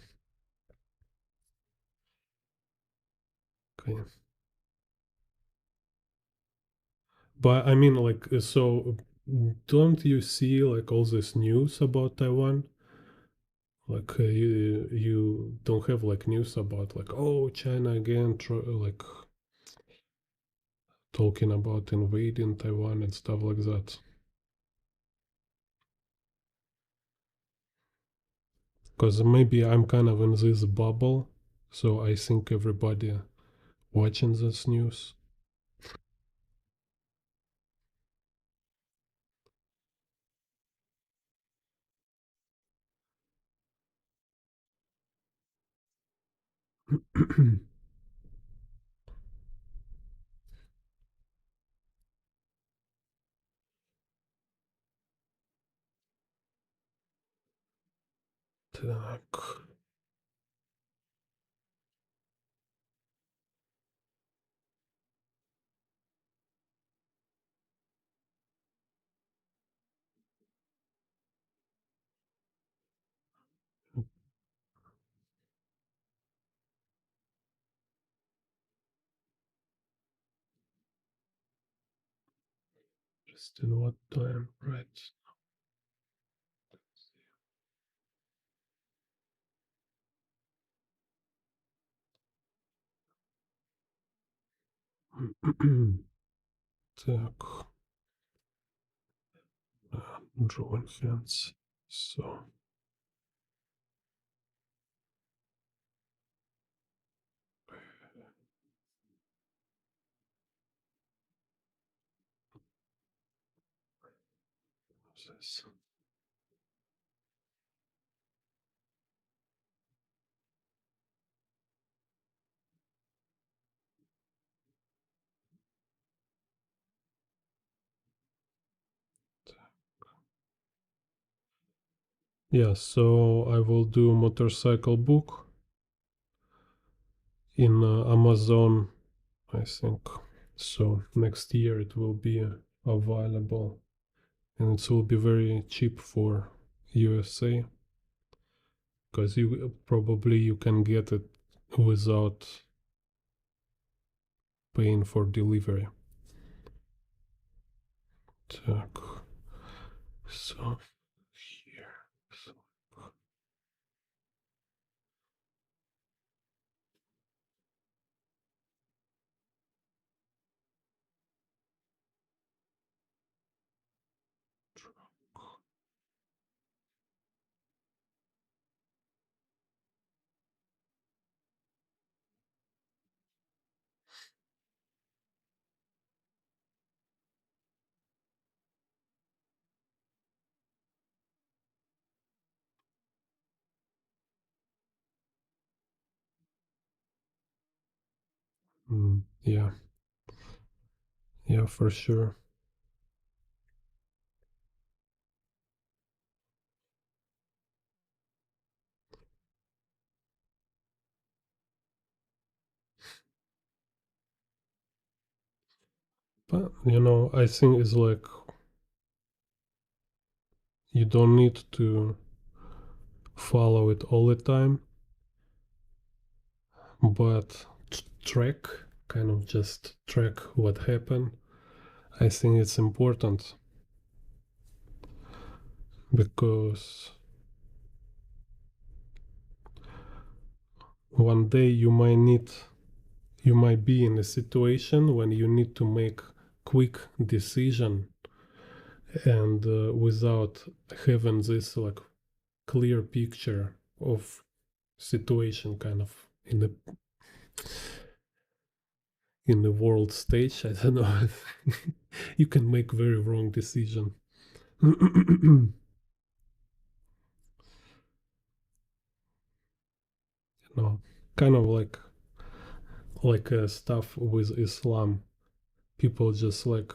S1: Okay, but I mean, like, so don't you see like all this news about Taiwan? Like, you don't have like news about like, oh, China again, like talking about invading Taiwan and stuff like that. Because maybe I'm kind of in this bubble, so I think everybody watching this news. Так. Just in what time, right? Так, drawing fence. So, this. Yeah, so I will do motorcycle book in Amazon, I think. So next year it will be available, and it will be very cheap for USA because you can get it without paying for delivery. Так, so here. So, yeah, yeah, for sure. But I think it's like you don't need to follow it all the time, but track, kind of just track what happened. I think it's important because one day you might be in a situation when you need to make quick decision, and without having this like clear picture of situation kind of in the world stage, I don't know, you can make very wrong decision. Kind of like stuff with Islam. People just like,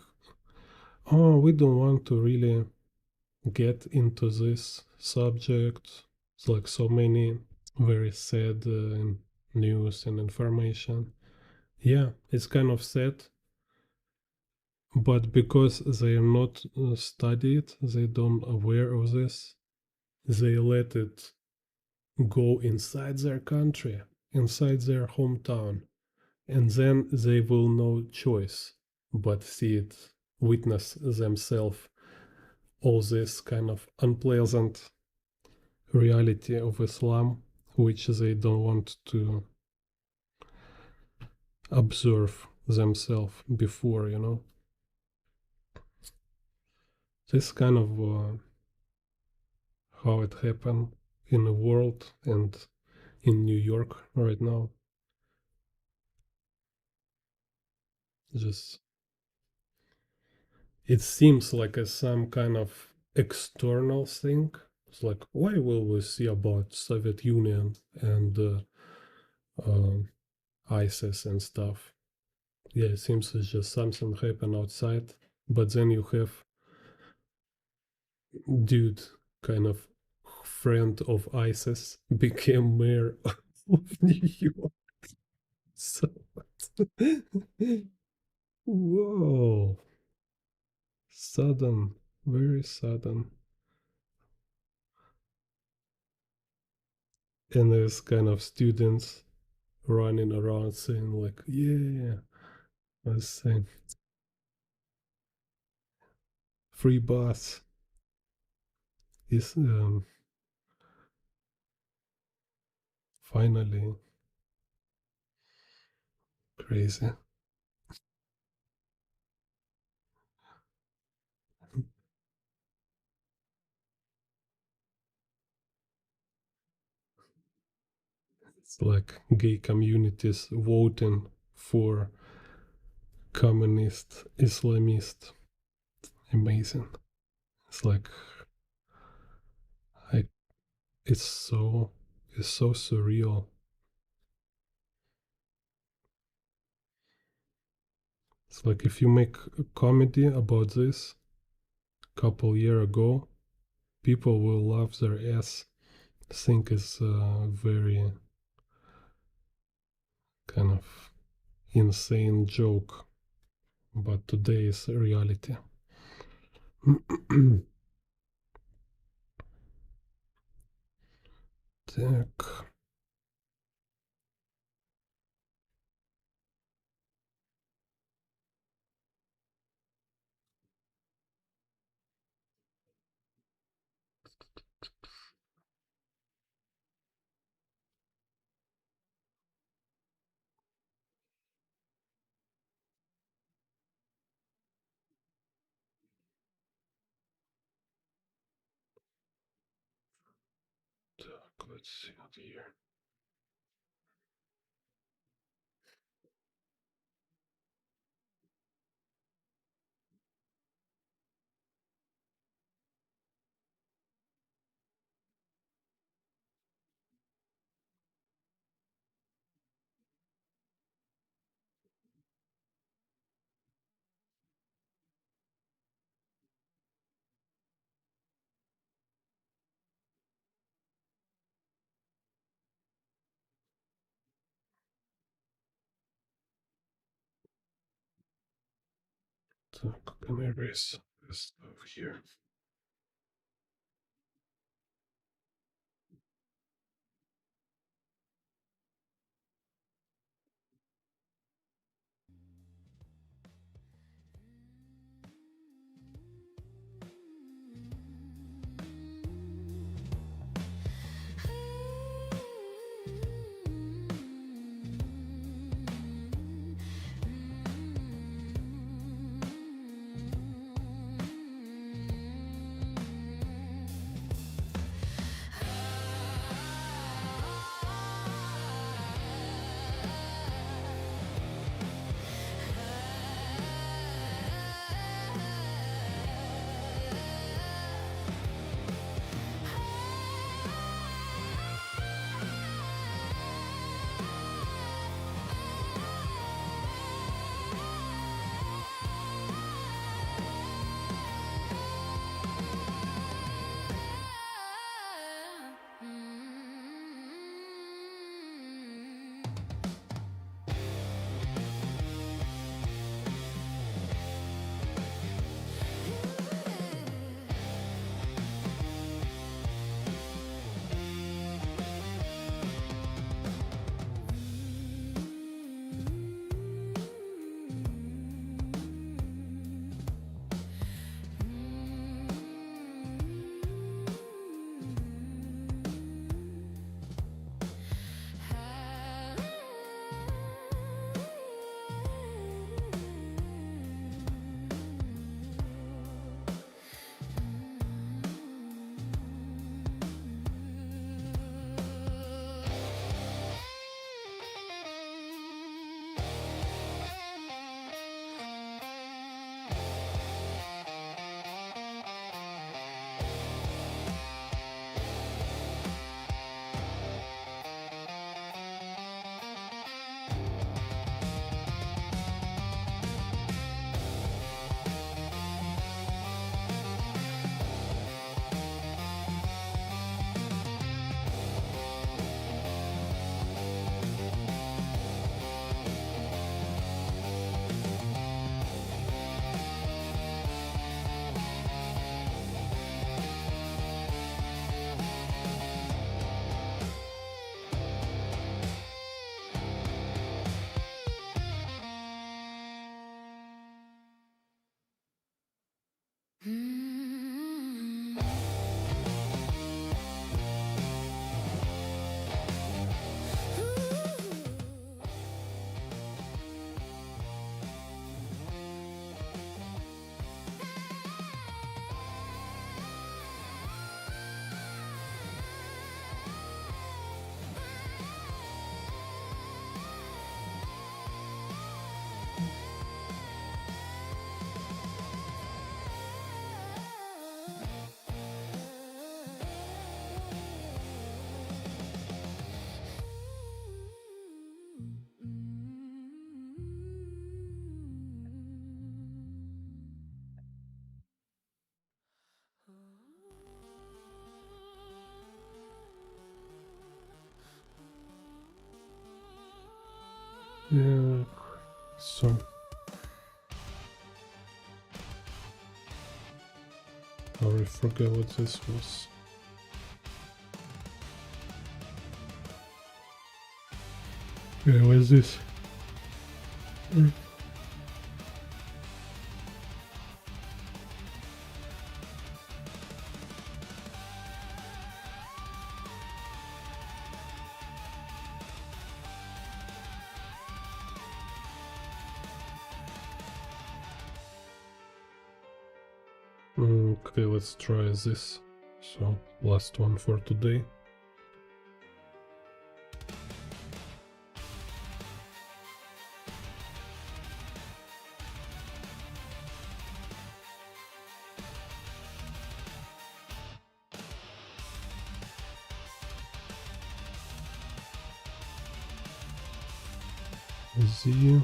S1: oh, we don't want to really get into this subject. It's like so many very sad news and information. Yeah, it's kind of sad, but because they are not studied, they don't aware of this. They let it go inside their country, inside their hometown, and then they will no choice but see it, witness themselves all this kind of unpleasant reality of Islam, which they don't want to observe themselves before. This kind of how it happened in the world and in New York right now. Just it seems like some kind of external thing. It's like, why will we see about Soviet Union and ISIS and stuff? Yeah, it seems it's just something happened outside, but then you have dude, kind of friend of ISIS, became mayor of New York. So, whoa, sudden, very sudden. And there's kind of students running around saying like, yeah, I was saying free bus is finally crazy. It's like gay communities voting for communist Islamist. Amazing. It's like I it's so surreal. It's like if you make a comedy about this couple year ago, people will laugh their ass. Think it's a very kind of insane joke, but today is reality. Так. Так, let's see here. can erase this stuff here. Yeah, so I already forgot what this was. Yeah, what is this? Okay, let's try this. So, last one for today. Z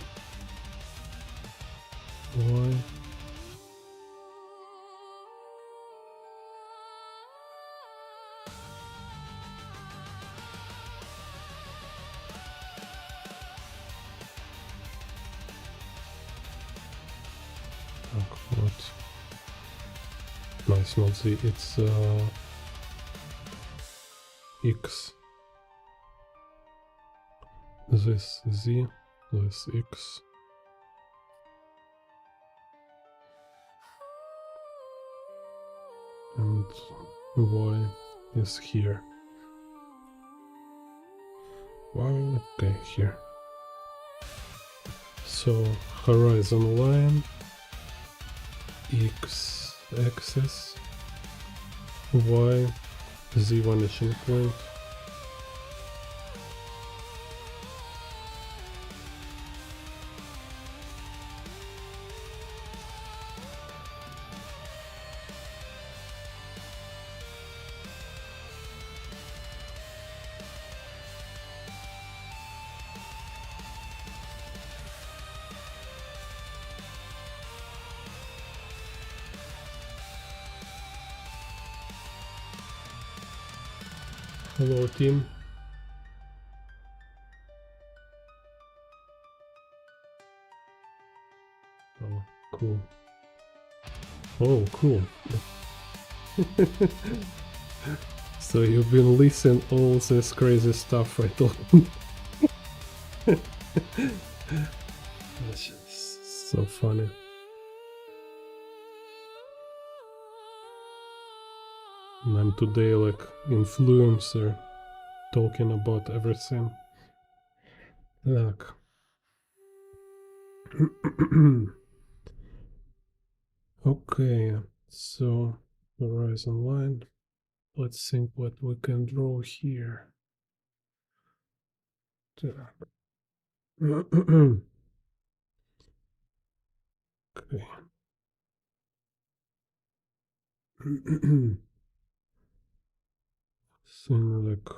S1: Y No, it's not Z, it's X. This Z, this X. And Y is here. Y, okay, here. So horizon line, X axis, Y, Z vanishing point. Hello team. Oh, cool. Oh, cool. So you've been listening all this crazy stuff I told. That's just so funny. And I'm today like influencer talking about everything. Так. Okay, so horizon line. Let's think what we can draw here. Okay. Thing like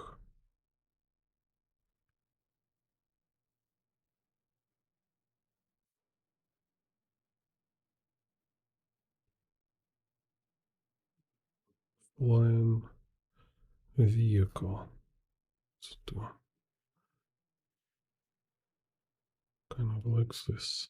S1: flying vehicle. Let's do kind of like this.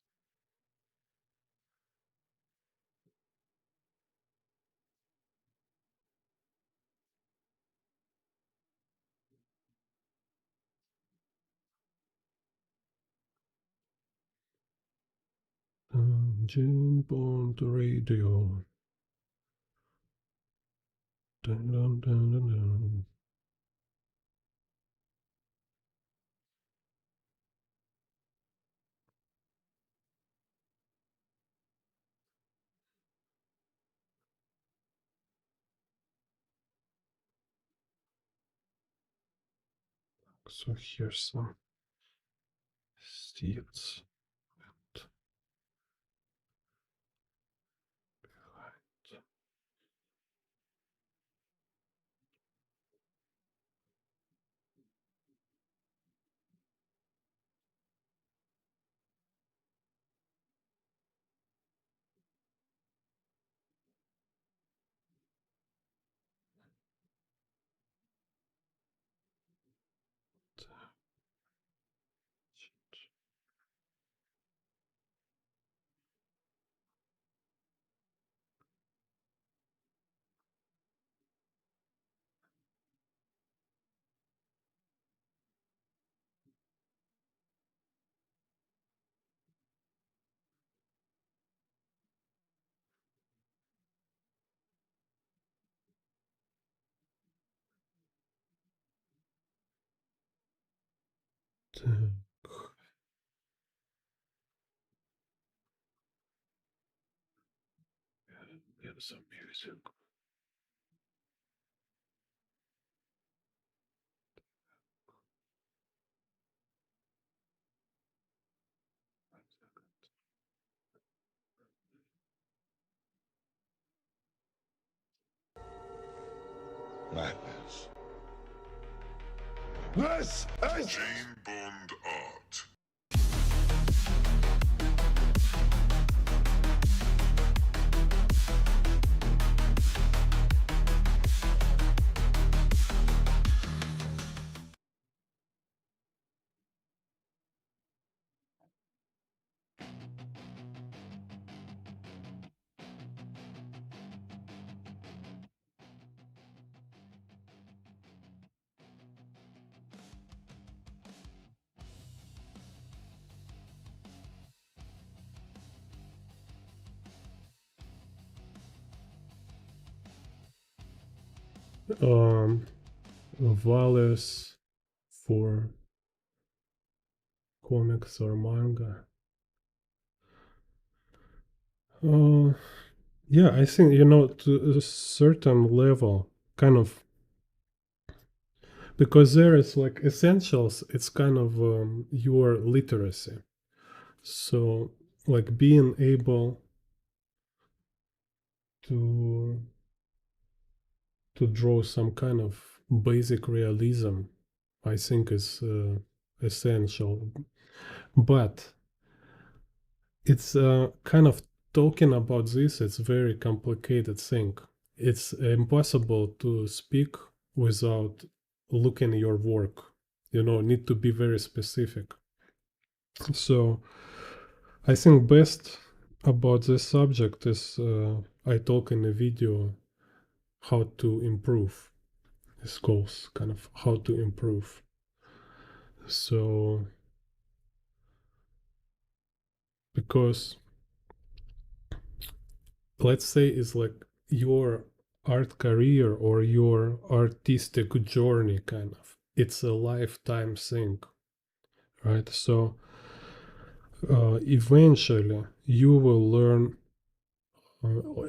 S1: Jane Bond radio. Dun, dun, dun, dun, dun. So here's some seeds. Get some music.
S4: Madness. This is
S5: Jane Bond art.
S1: values for comics or manga. Yeah, I think, to a certain level, kind of, because there is like essentials, it's kind of your literacy. So, like being able to draw some kind of basic realism, I think is essential. But it's kind of talking about this, it's very complicated thing. It's impossible to speak without looking your work. Need to be very specific. So I think best about this subject is I talk in a video how to improve. This goals, kind of how to improve. So because let's say it's like your art career or your artistic journey, kind of, it's a lifetime thing, right? So eventually you will learn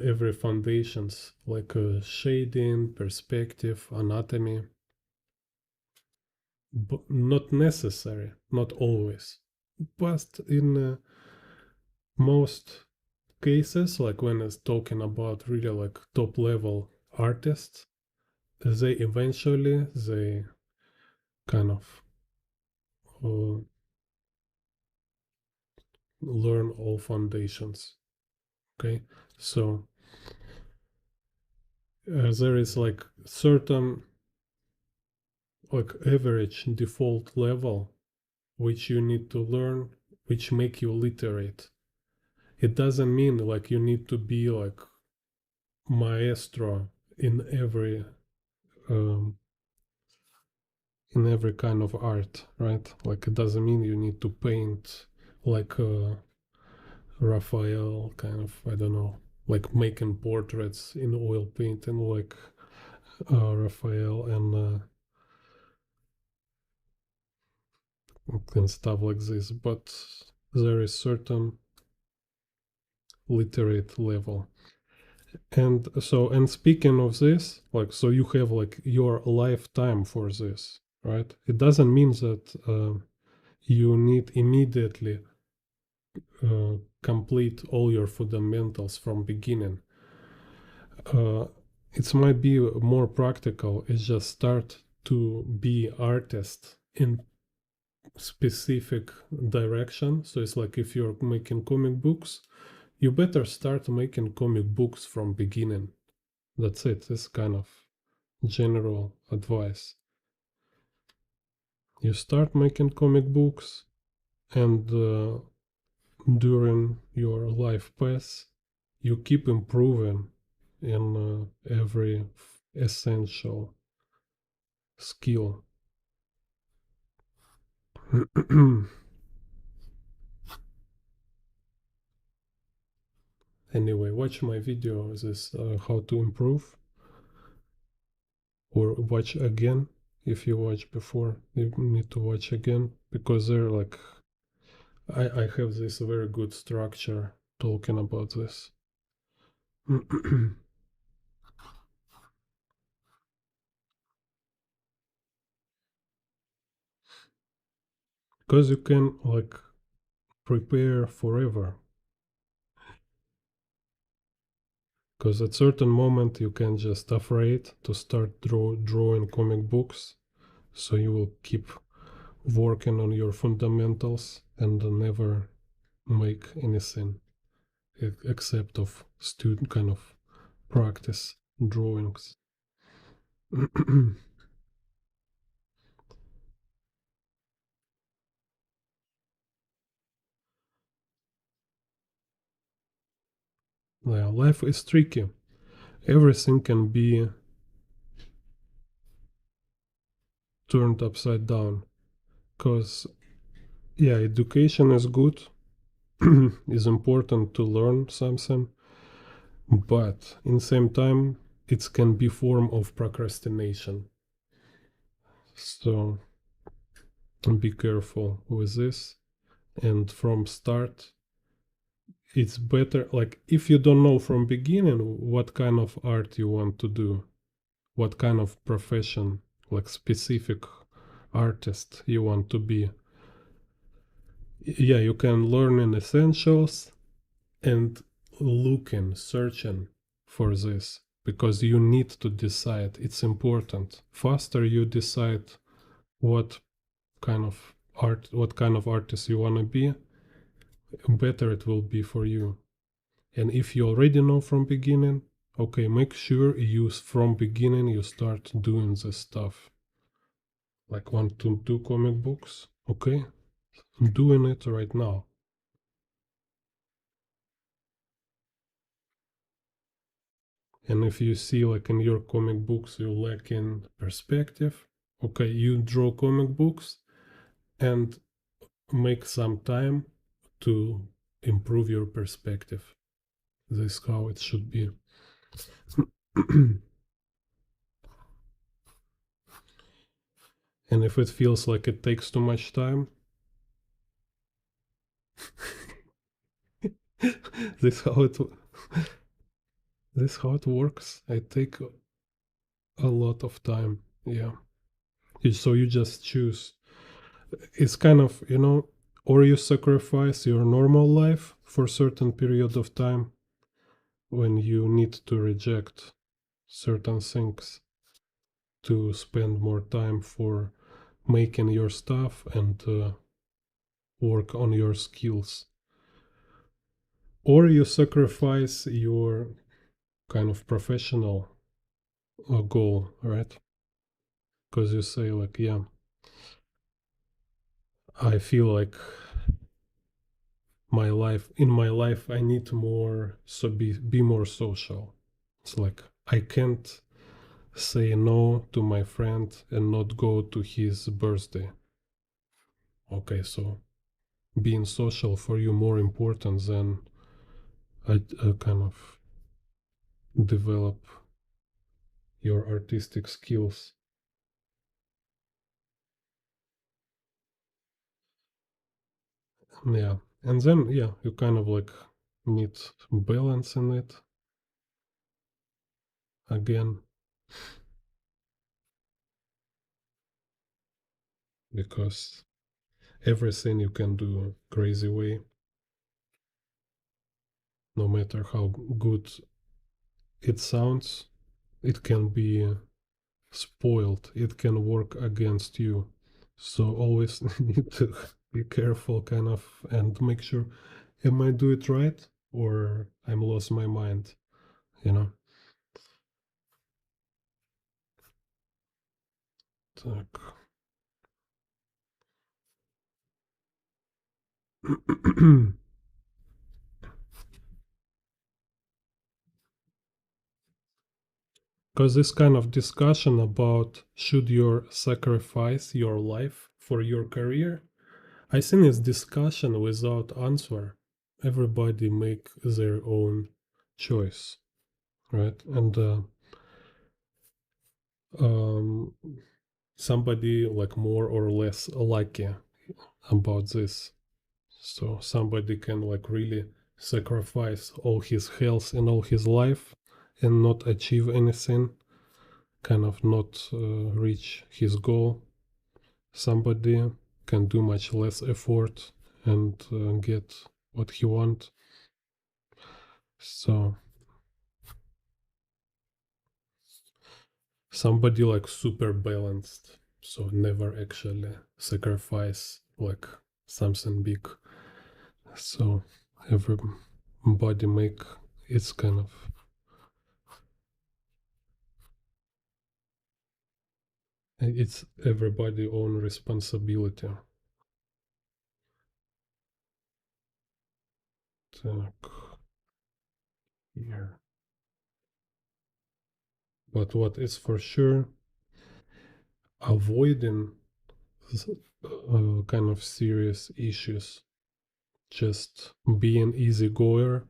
S1: every foundations, like shading, perspective, anatomy, but not necessary, not always, but in most cases, like when it's talking about really like top level artists, they kind of uh, learn all foundations. Okay, so there is like certain like average default level which you need to learn, which make you literate. It doesn't mean like you need to be like maestro um, in every kind of art, right? Like it doesn't mean you need to paint like Raphael, kind of, I don't know, like making portraits in oil painting, like Raphael and stuff like this. But there is certain literate level. And speaking of this, like, so you have like your lifetime for this, right? It doesn't mean that you need immediately complete all your fundamentals from beginning. It might be more practical. It's just start to be artist in specific direction. So it's like if you're making comic books, you better start making comic books from beginning. That's it. This kind of general advice. You start making comic books, and during your life path, you keep improving in every essential skill. Anyway, watch my video. This how to improve, or watch again. If you watch before, you need to watch again, because they're like I have this very good structure talking about this. Because you can like prepare forever. Because at certain moment you can just afraid to start drawing comic books, so you will keep working on your fundamentals and never make anything except of student kind of practice drawings. Yeah, life is tricky. Everything can be turned upside down. Because, yeah, education is good, is important to learn something, but in the same time, it can be form of procrastination. So be careful with this. And from start, it's better, like if you don't know from beginning what kind of art you want to do, what kind of profession, like specific artist you want to be, yeah, you can learn in essentials and looking, searching for this, because you need to decide. It's important. Faster you decide what kind of art, what kind of artist you want to be, better it will be for you. And if you already know from beginning, okay, make sure you from beginning you start doing this stuff. Like want to do comic books, okay, I'm doing it right now. And if you see like in your comic books you lack in perspective, okay, you draw comic books and make some time to improve your perspective. This is how it should be. And if it feels like it takes too much time, this how it this how it works. I take a lot of time. Yeah. So you just choose. It's kind of, you know, or you sacrifice your normal life for certain period of time when you need to reject certain things to spend more time for making your stuff and work on your skills. Or you sacrifice your kind of professional goal, right? Because you say like, yeah, I feel like in my life I need more, so be more social. It's like I can't say no to my friend and not go to his birthday. Okay, so being social for you more important than I kind of develop your artistic skills. Yeah, and then yeah, you kind of like need balance in it again, because everything you can do crazy way, no matter how good it sounds, it can be spoiled, it can work against you. So always need to be careful kind of and make sure, am I do it right or I'm lost my mind, you know. Так. Because this kind of discussion about should you sacrifice your life for your career, I think it's discussion without answer. Everybody make their own choice, right? And um, somebody like more or less lucky about this. So somebody can like really sacrifice all his health and all his life and not achieve anything, kind of not reach his goal. Somebody can do much less effort and get what he want. So somebody like super balanced, so never actually sacrifice like something big. So everybody make it's kind of it's everybody own responsibility. Так, here. But what is for sure, avoiding kind of serious issues, just being easy goer,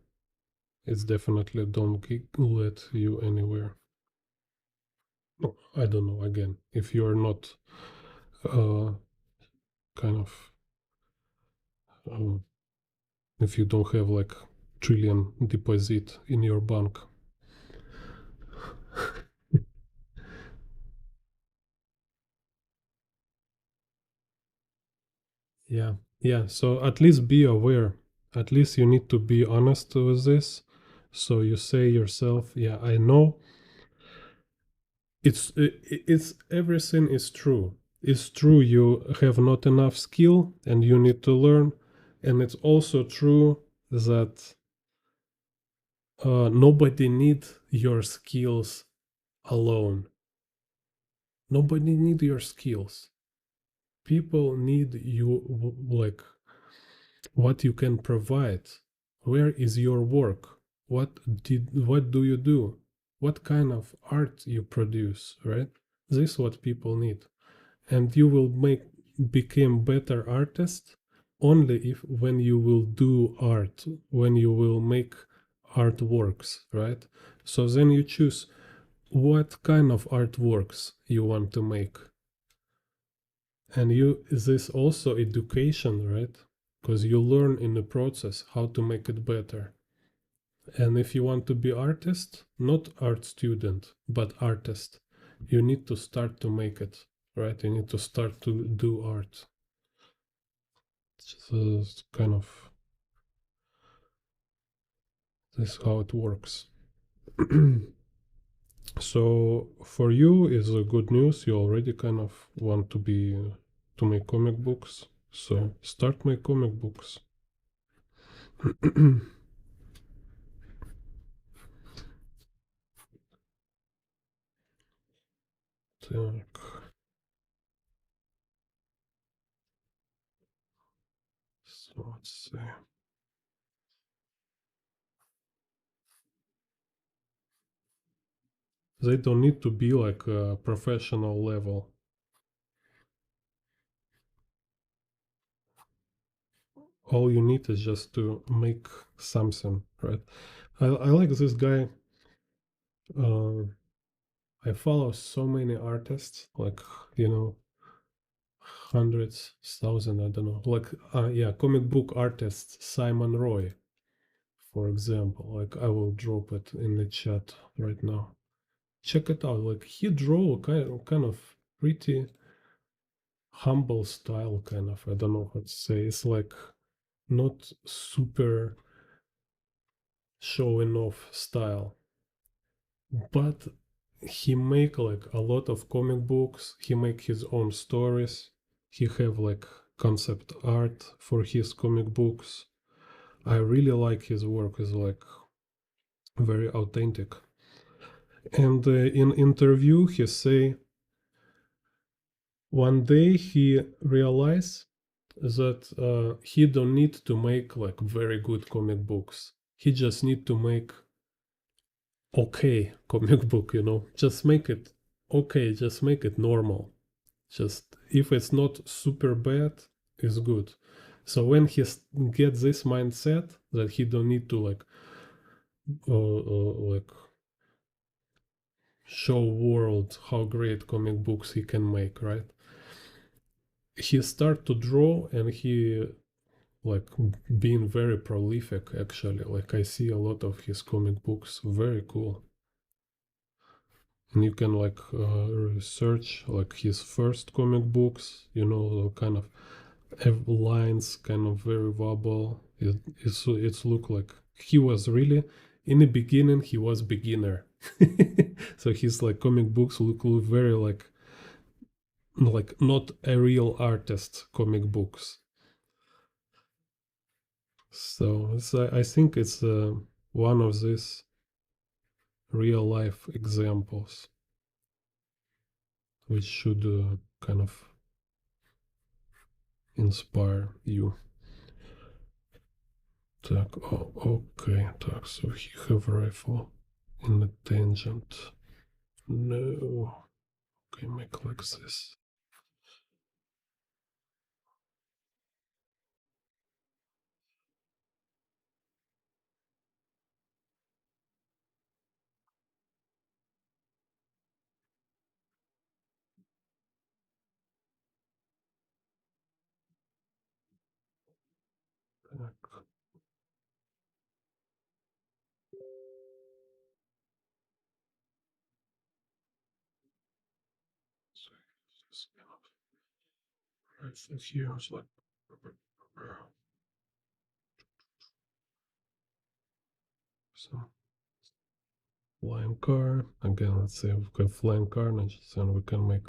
S1: it's definitely don't let you anywhere. No, I don't know. Again, if you are not kind of uh, if you don't have like trillion deposit in your bank. Yeah, so at least be aware. At least you need to be honest with this. So you say yourself, yeah, I know it's everything is true. It's true you have not enough skill and you need to learn, and it's also true that nobody need your skills alone. Nobody need your skills. People need you, like what you can provide. Where is your work? What do you do? What kind of art you produce, right? This is what people need. And you will become better artist only if when you will do art, when you will make artworks, right? So then you choose what kind of artworks you want to make. And you this also education, right? Because you learn in the process how to make it better. And if you want to be artist, not art student, but artist, you need to start to make it, right? You need to start to do art. So it's kind of this is how it works. So for you is a good news. You already kind of want to be to make comic books. So start make comic books. Так, so let's see. They don't need to be like a professional level. All you need is just to make something, right? I like this guy. I follow so many artists, like hundreds, thousand, I don't know. Like yeah, comic book artist Simon Roy, for example. Like I will drop it in the chat right now. Check it out. Like he drew kind of pretty humble style, kind of. I don't know how to say. It's like not super showing off style, but he make like a lot of comic books. He make his own stories. He have like concept art for his comic books. I really like his work. Is like very authentic. And in interview he say one day he realized that he don't need to make like very good comic books. He just need to make okay comic book, just make it okay, just make it normal. Just if it's not super bad, it's good. So when he gets this mindset that he don't need to like show world how great comic books he can make, right? He start to draw and he like being very prolific actually. Like I see a lot of his comic books, very cool. And you can like research like his first comic books, kind of have lines kind of very wobble. It's look like he was really in the beginning he was beginner. So his like comic books look very like not a real artist comic books. So I think it's one of these real life examples which should kind of inspire you. Так, okay, так, so he have rifle in the tangent. No. Okay, make like this. Right thing here is like so flying car again. Let's say we've got flying carnage, then we can make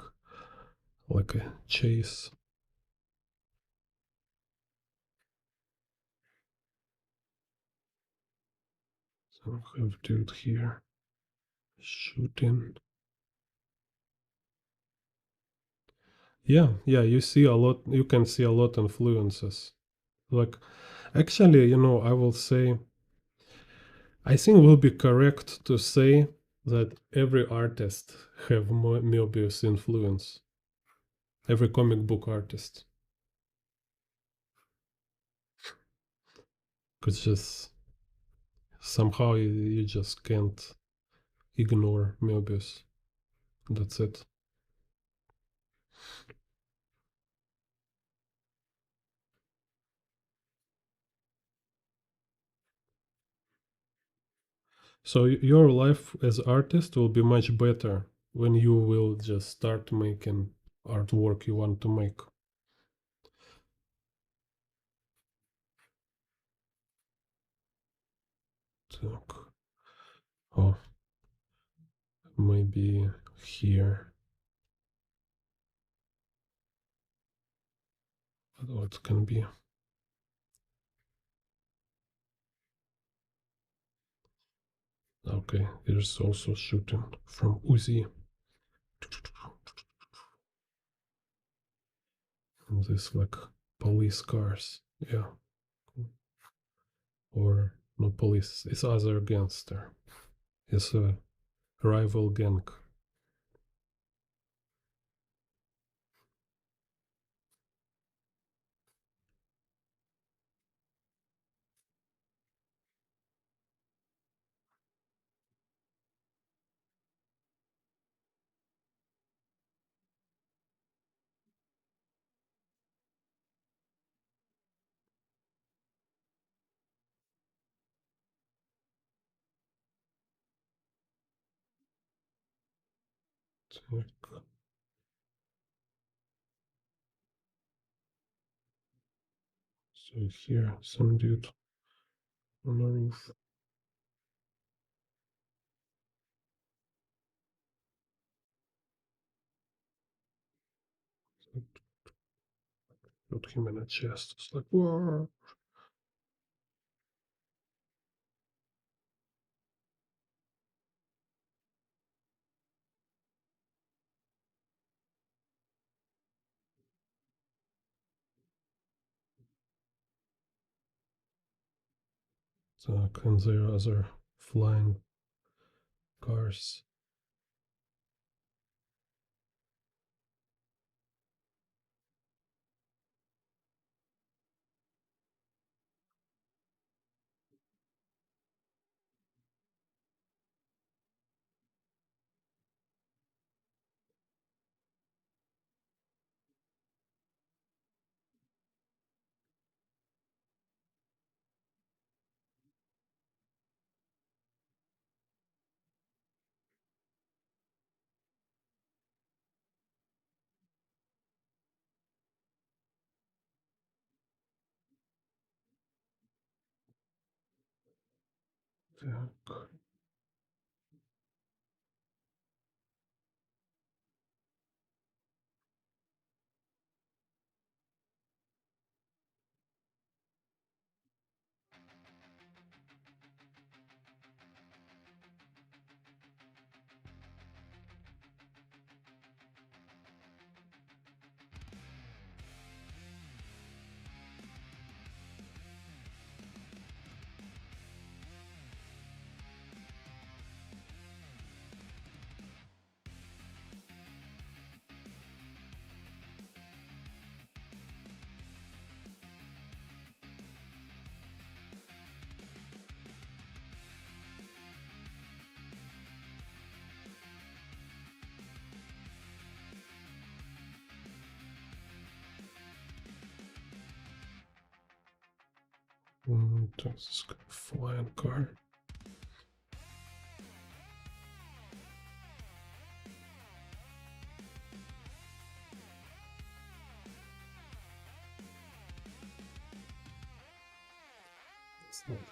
S1: like a chase. So we have dude here shooting. Yeah, you see a lot, you can see a lot influences. Like, actually, I will say, I think it will be correct to say that every artist have Moebius influence. Every comic book artist. Because just somehow you just can't ignore Moebius. That's it. So your life as artist will be much better when you will just start making artwork you want to make. Так. Oh, maybe here. What can be? Okay, there's also shooting from Uzi. And this like police cars, yeah. Or no police, it's other gangster. It's a rival gang. Так. So here, some dude on the roof. Put him in a chest. It's like, whoa. Так, and there are other flying cars. Так. This is a flying car. Excellent.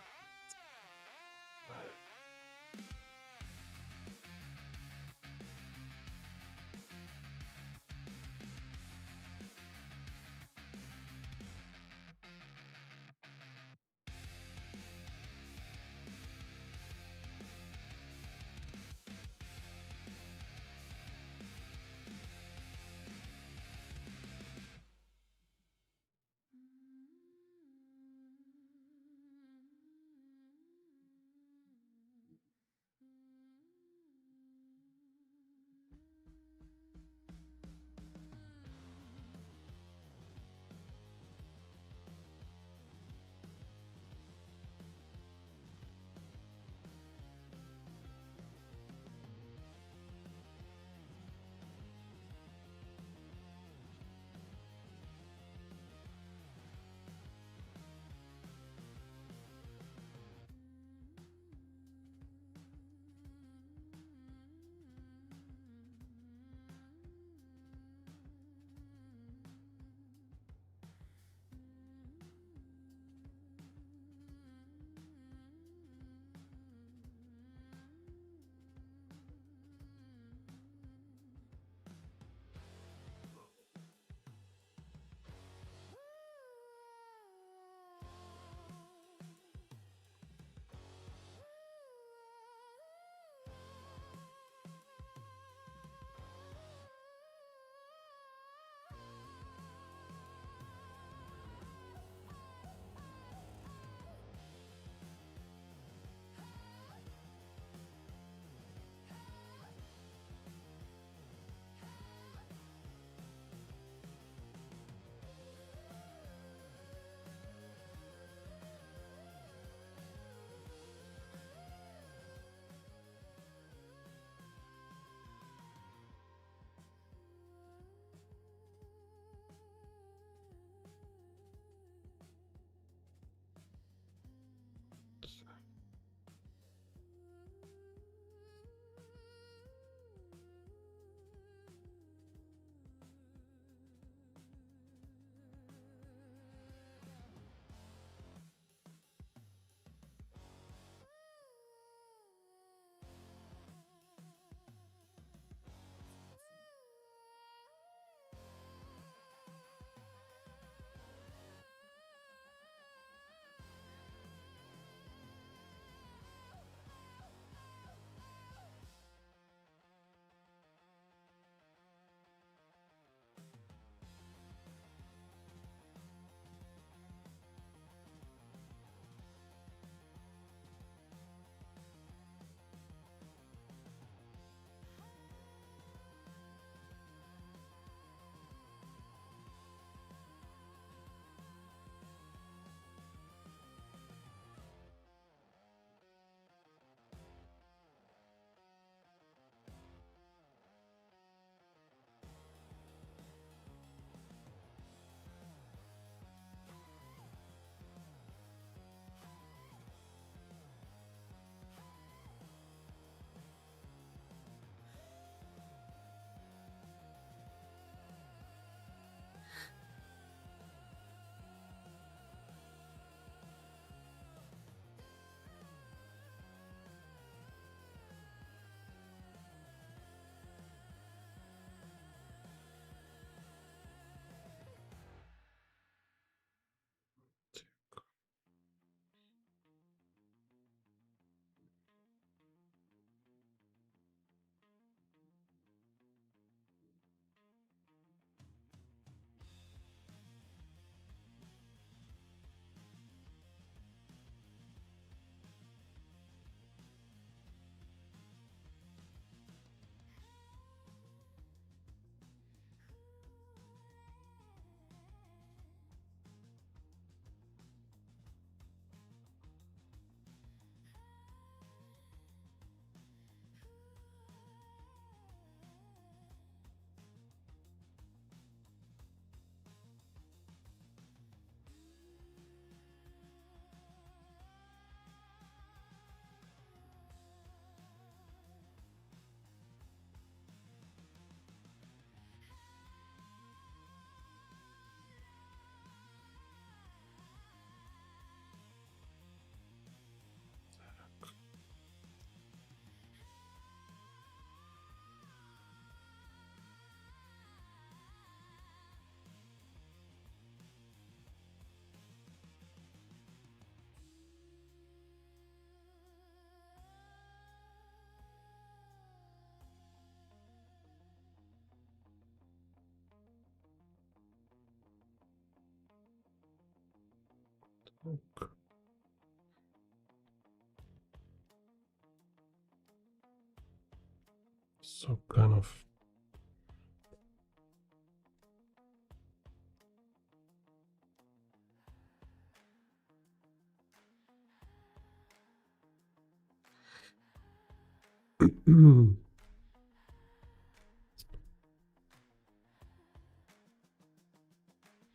S1: So kind of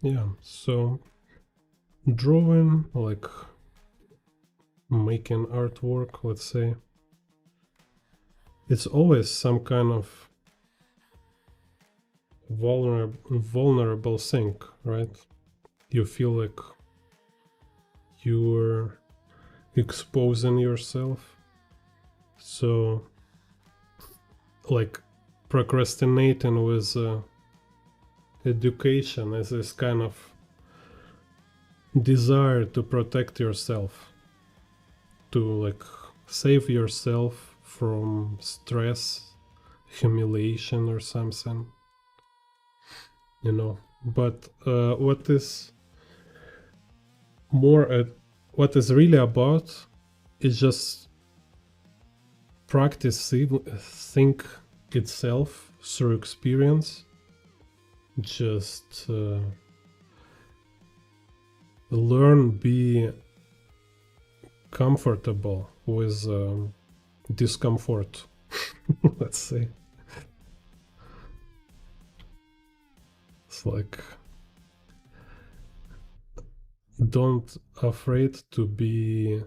S1: yeah, so drawing, like making artwork, let's say, it's always some kind of vulnerable thing, right? You feel like you're exposing yourself. So, like, procrastinating with education is this kind of desire to protect yourself, to like save yourself from stress, humiliation, or something, you know. But what is what is really about is just practice think itself through experience, just learn be comfortable with discomfort. Let's say it's like don't afraid to be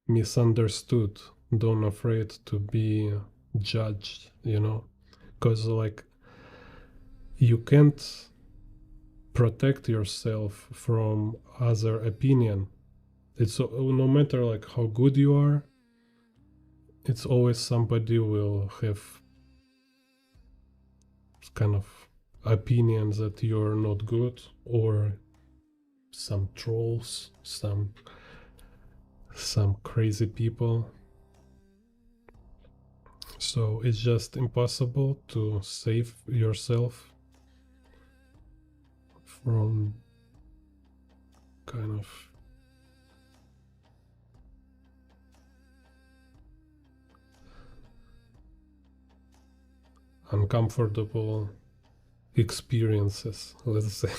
S1: misunderstood, don't afraid to be judged, you know, because like you can't protect yourself from other opinion. It's no matter like how good you are, it's always somebody will have kind of opinions that you're not good, or some trolls, some crazy people. So it's just impossible to save yourself from kind of uncomfortable experiences, let's say.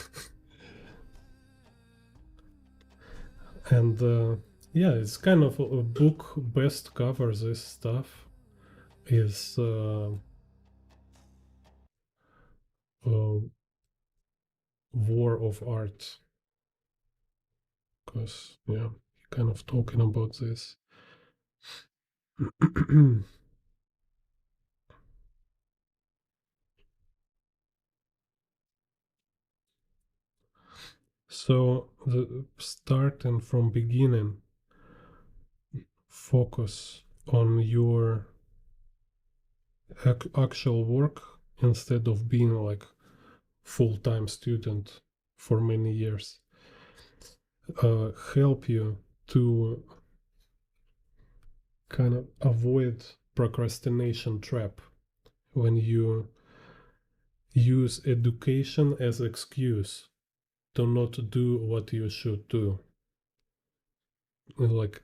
S1: And yeah, it's kind of a book best covers this stuff is War of Art, because yeah, kind of talking about this. So starting from beginning, focus on your actual work instead of being like full-time student for many years. Help you to kind of avoid procrastination trap when you use education as excuse to not do what you should do. Like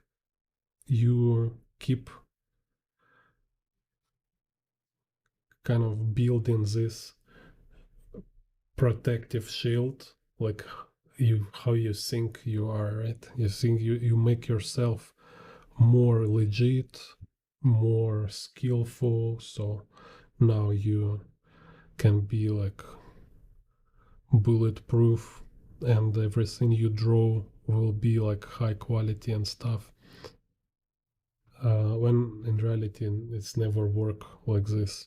S1: you keep kind of building this protective shield, like how you think you are, right? You think you make yourself more legit, more skillful, so now you can be like bulletproof and everything you draw will be like high quality and stuff, when in reality it's never work like this.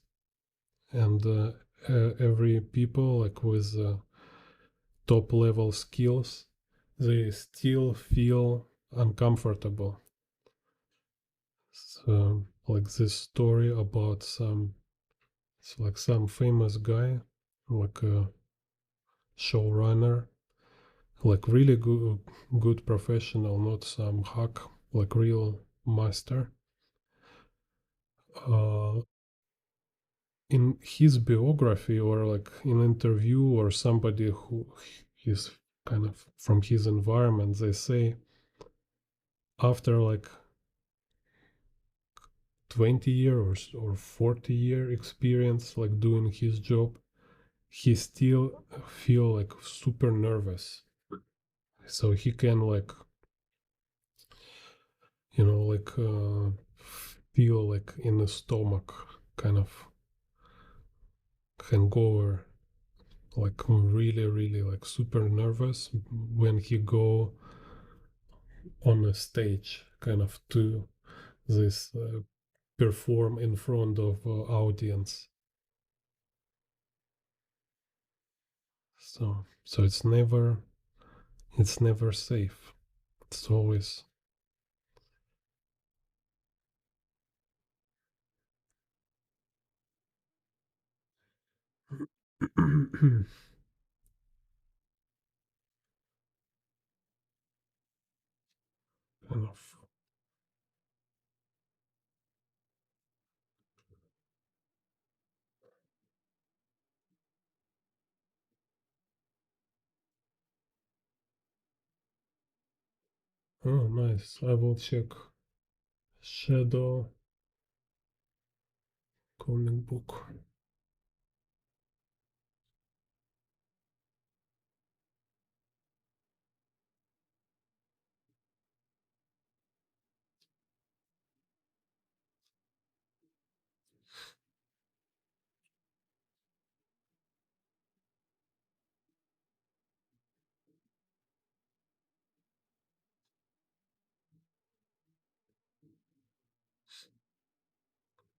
S1: And every people like with top level skills, they still feel uncomfortable. So like this story about it's like some famous guy, like a showrunner, like really good professional, not some hack, like real master. In his biography or like in interview or somebody who his kind of from his environment. They say after like 20-year or 40-year experience like doing his job, he still feel like super nervous. So he can like, you know, like feel like in the stomach kind of hangover, like really like super nervous when he go on a stage kind of to this perform in front of audience. So it's never safe. It's always kind of. Oh, nice. I will check Shadow comic book.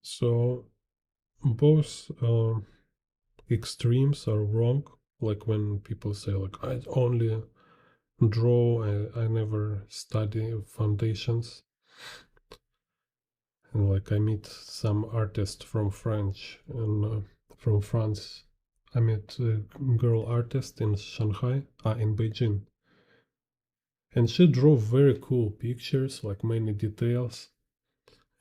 S1: So both extremes are wrong. Like when people say like I only draw, I never study foundations. And like I meet some artist from French and from France. I met a girl artist in Shanghai, in Beijing, and she drew very cool pictures, like many details,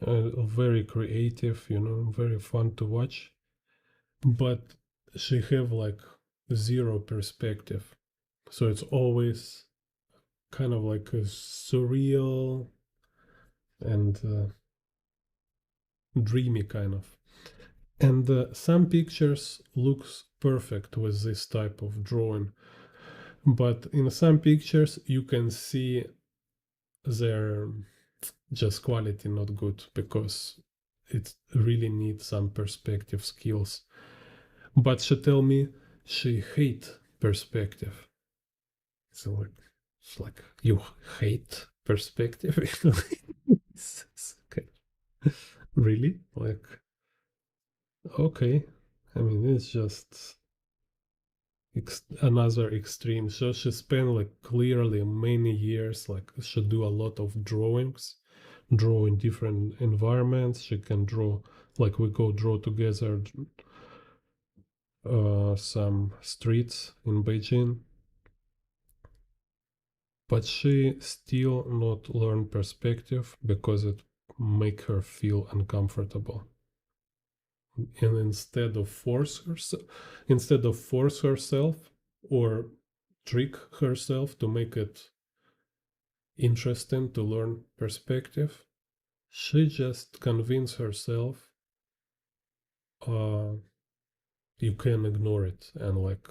S1: very creative, you know, very fun to watch. But she have like zero perspective, so it's always kind of like a surreal and dreamy kind of. And some pictures looks perfect with this type of drawing, but in some pictures you can see their just quality not good because it really needs some perspective skills. But she tell me she hate perspective. So like, it's like you hate perspective. Okay. Really? Like, okay. I mean, it's just another extreme. So she spent like clearly many years, like she do a lot of drawings, draw in different environments. She can draw, like we go draw together some streets in Beijing, but she still not learn perspective because it make her feel uncomfortable. And instead of force herself or trick herself to make it interesting to learn perspective, she just convince herself uh, you can ignore it and like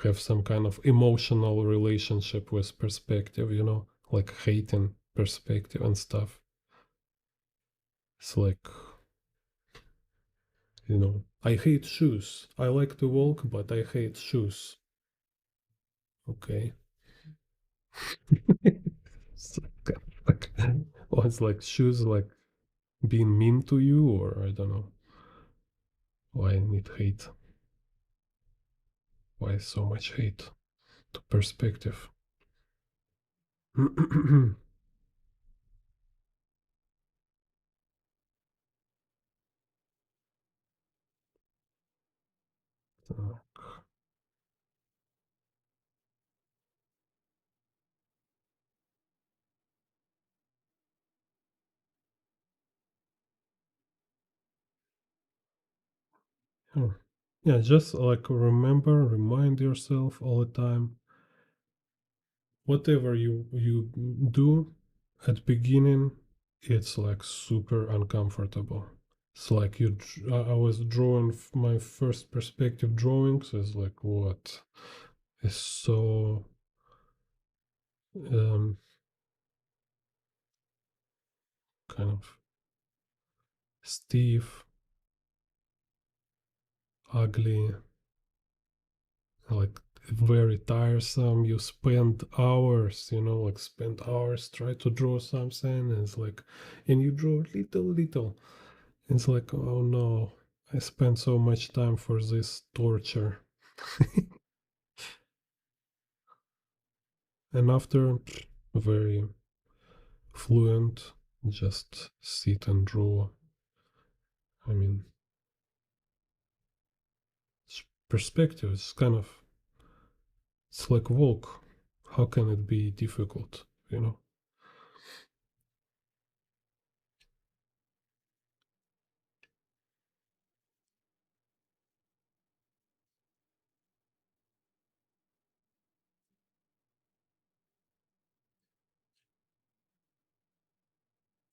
S1: have some kind of emotional relationship with perspective, you know, like hating perspective and stuff. It's like, you know, I hate shoes. I like to walk, but I hate shoes. Okay. It's like, or it's like shoes like being mean to you, or I don't know. Why I need hate? Why so much hate to perspective? Oh. Yeah, just like remind yourself all the time. Whatever you do at beginning, it's like super uncomfortable. It's like I was drawing my first perspective drawings. It's like what is so um, kind of stiff, ugly, like very tiresome. You spend hours, like spend hours try to draw something. And it's like, and you draw little. It's like, oh no, I spent so much time for this torture. And after, very fluent, just sit and draw. I mean, perspective is kind of, it's like walk. How can it be difficult,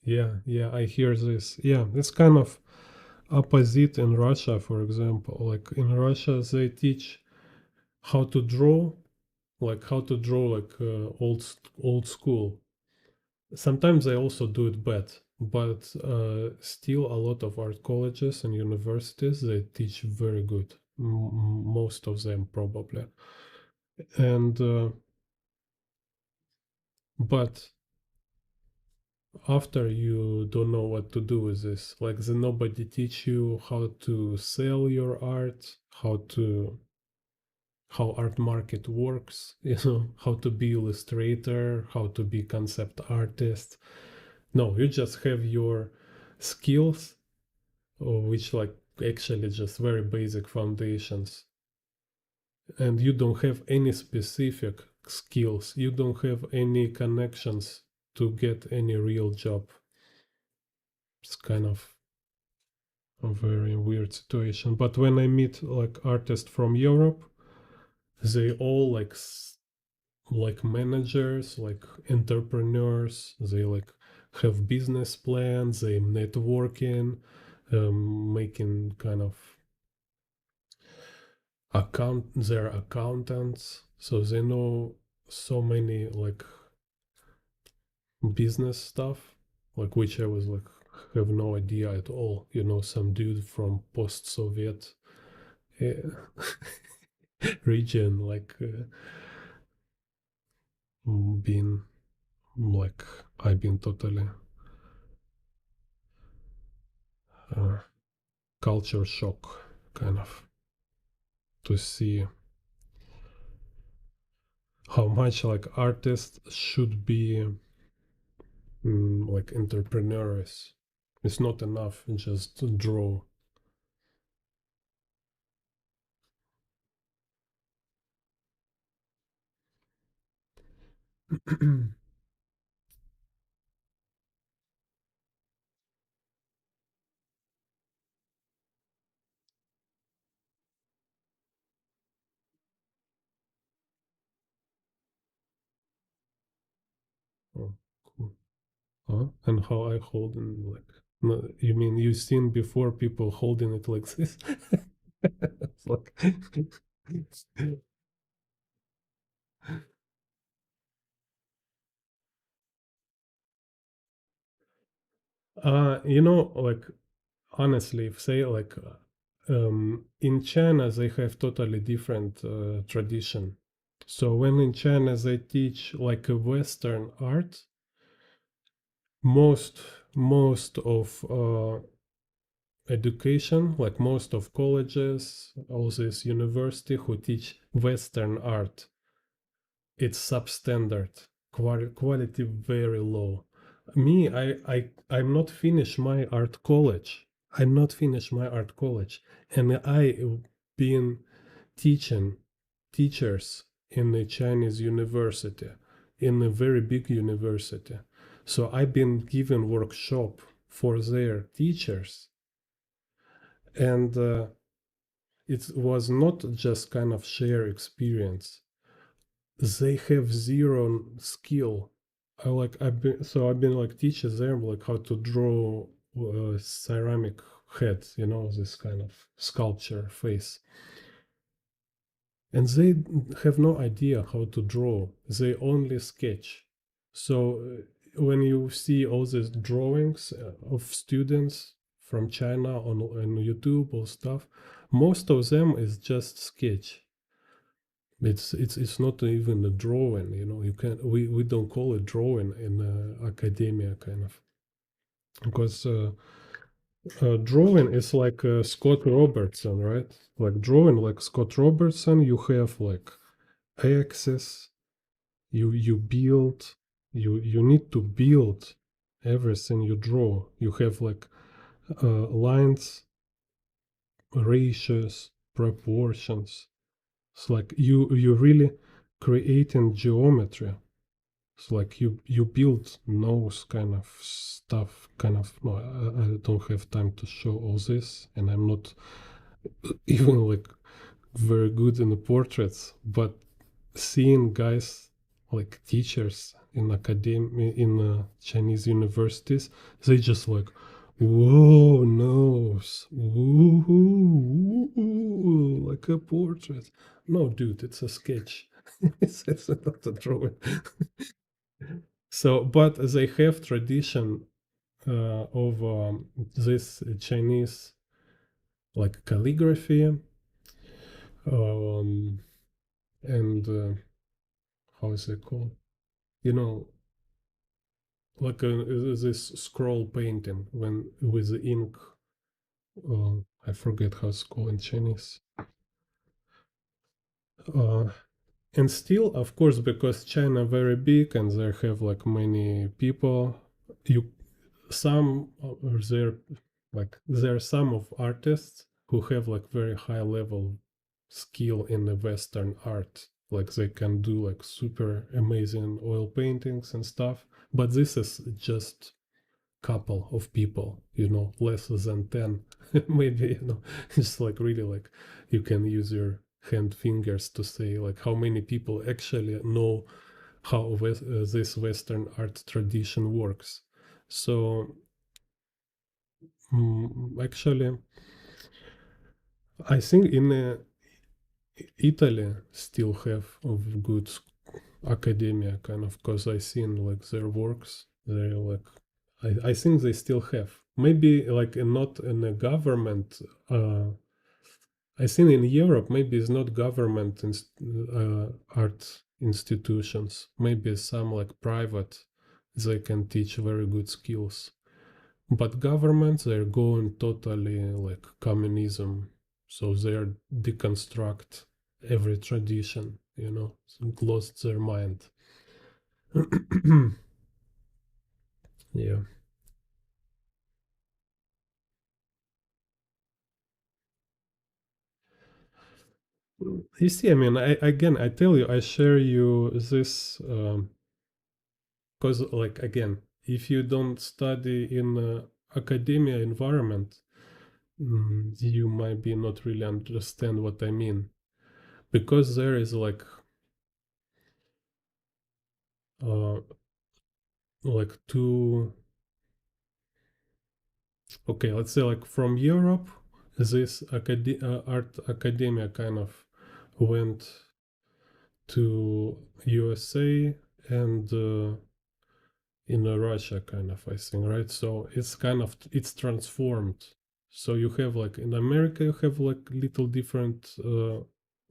S1: Yeah, I hear this. Yeah, it's kind of opposite in Russia, for example. Like in Russia, they teach how to draw, like old school. Sometimes they also do it bad, but still a lot of art colleges and universities they teach very good. Most of them probably, and but after you don't know what to do with this, like nobody teach you how to sell your art, how art market works, how to be illustrator, how to be concept artist. No, you just have your skills, which like actually just very basic foundations, and you don't have any specific skills, you don't have any connections to get any real job. It's kind of a very weird situation. But when I meet like artists from Europe, they all like managers, like entrepreneurs. They like have business plans. They networking, making kind of they're accountants, so they know so many like business stuff, like which I was like have no idea at all. Some dude from post-Soviet region, like being like I've been totally uh, culture shock, kind of, to see how much like artists should be like entrepreneurs. It's not enough just to draw. Oh, cool. Huh? And how I hold in like, no, you mean you've seen before people holding it like this? It's like like honestly, if say like in China they have totally different tradition. So when in China they teach like a Western art, most most of education, like most of colleges, all this university who teach Western art, it's substandard, quality very low. Me, I'm not finished my art college. I'm not finished my art college, and I been teaching teachers in a Chinese university, in a very big university. So I've been given workshop for their teachers, and it was not just kind of share experience. They have zero skill. I've been like teaching them like how to draw ceramic heads, you know, this kind of sculpture face. And they have no idea how to draw. They only sketch. So when you see all these drawings of students from China on YouTube or stuff, most of them is just sketch. It's not even a drawing, you know. You can we don't call it drawing in academia kind of, because drawing is like Scott Robertson, right? Like drawing like Scott Robertson, you have like axis, you build, you need to build everything you draw. You have like lines, ratios, proportions. It's like you really creating geometry. It's like you build those kind of stuff. Kind of. No, I don't have time to show all this, and I'm not even like very good in the portraits. But seeing guys like teachers in academia in Chinese universities, they just like, whoa, nose, woo, like a portrait. No, dude, it's a sketch. it's not a drawing. So, but they have tradition of this Chinese like calligraphy, and how is it called? You know, like this scroll painting when with the ink. I forget how it's called in Chinese. And still, of course, because China very big and they have like many people, there are some of artists who have like very high level skill in the Western art. Like they can do like super amazing oil paintings and stuff. But this is just couple of people, you know, less than 10. Maybe, you know, it's like really like you can use your hand fingers to say like how many people actually know how this Western art tradition works. So actually, I think in Italy still have of good academia kind of, because I seen like their works. They're like, I think they still have. Maybe like not in a government. I think in Europe maybe it's not government art institutions. Maybe some like private. They can teach very good skills. But governments, they're going totally like communism. So they're deconstruct every tradition, you know, lost their mind. Yeah. You see, I mean, I tell you, I share you this because, like, again, if you don't study in academia environment, you might be not really understand what I mean, because there is like two. Okay, let's say like from Europe, this art academia kind of went to USA and in Russia kind of, I think, right? So it's kind of it's transformed. So you have like in America you have like little different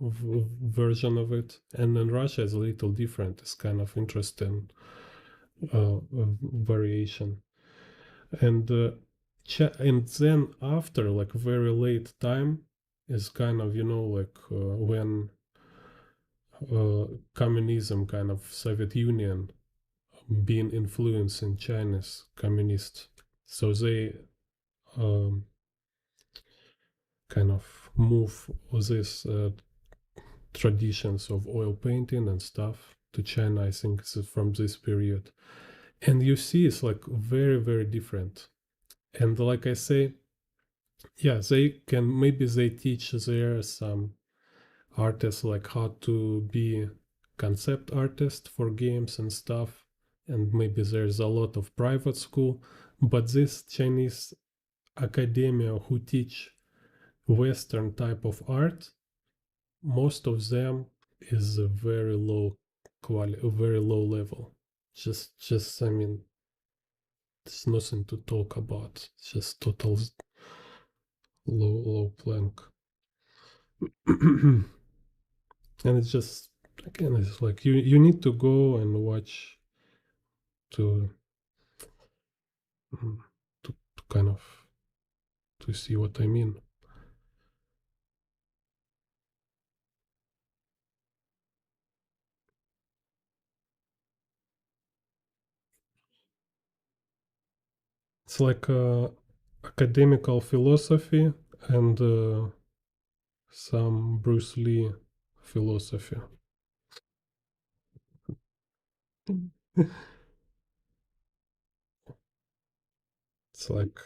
S1: version of it, and in Russia it's a little different. It's kind of interesting variation. And and then after like very late time is kind of, you know, like when communism kind of Soviet Union being influenced in Chinese communist, so they kind of move these traditions of oil painting and stuff to China. I think it's from this period, and you see it's like very different. And like I say, Yeah, they can, maybe they teach there some artists like how to be concept artist for games and stuff, and maybe there's a lot of private school, but this Chinese academia who teach Western type of art, most of them is a very low quality, very low level. Just I mean, there's nothing to talk about. It's just total low plank. And it's just, again, it's like you need to go and watch to to kind of to see what I mean. It's like academical philosophy and some Bruce Lee philosophy. It's like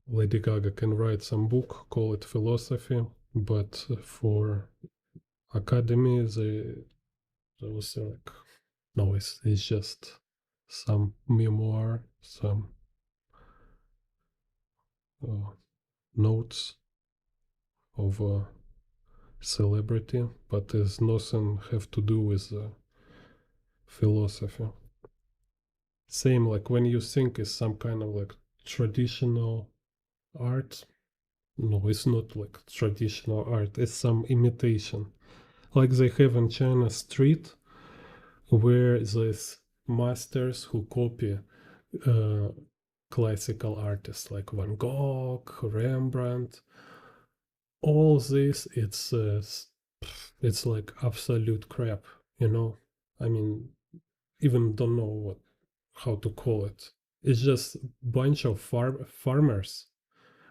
S1: Lady Gaga can write some book, call it philosophy, but for academy, they will say like, no, it's just some memoir, some uh, notes of a celebrity, but there's nothing have to do with philosophy. Same like when you think is some kind of like traditional art. No, it's not like traditional art. It's some imitation. Like they have in China street where there's masters who copy uh, classical artists like Van Gogh, Rembrandt. All this, it's like absolute crap, you know. I mean, even don't know what how to call it. It's just bunch of farmers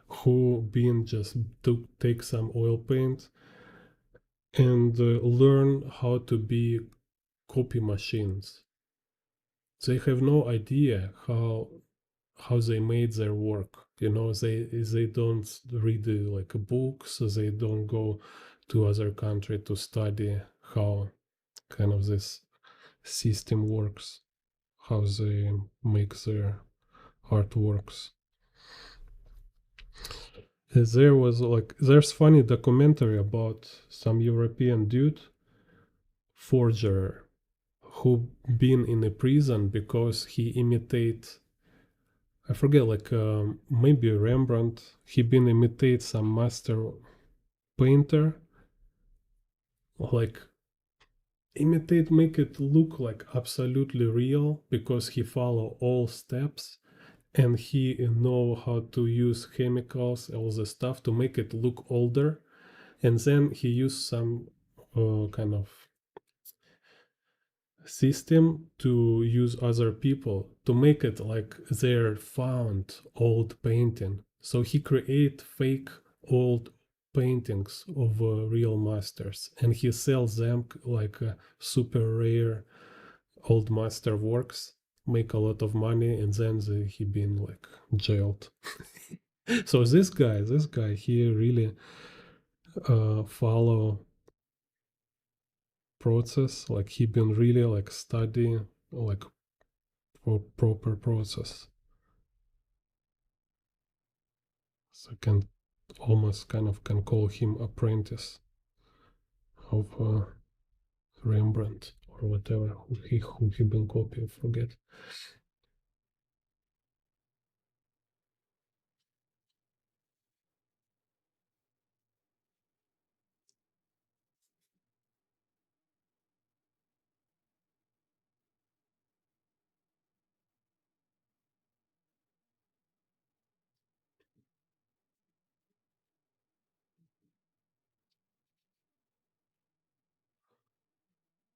S1: who been just to take some oil paint and learn how to be copy machines. They have no idea how they made their work. You know, they don't read like books. They don't go to other country to study how kind of this system works, how they make their artworks. There was like there's funny documentary about some European dude forger who been in a prison because he imitate, I forget, like maybe Rembrandt. He been imitate some master painter, like imitate, make it look like absolutely real because he follow all steps and he know how to use chemicals, all the stuff to make it look older. And then he used some kind of system to use other people to make it like their found old painting. So he create fake old paintings of real masters and he sells them like super rare old master works, make a lot of money, and then he been like jailed. So this guy he really follow process, like he been really like studying like proper process. So I can almost kind of can call him apprentice of Rembrandt or whatever who he been copying. Forget.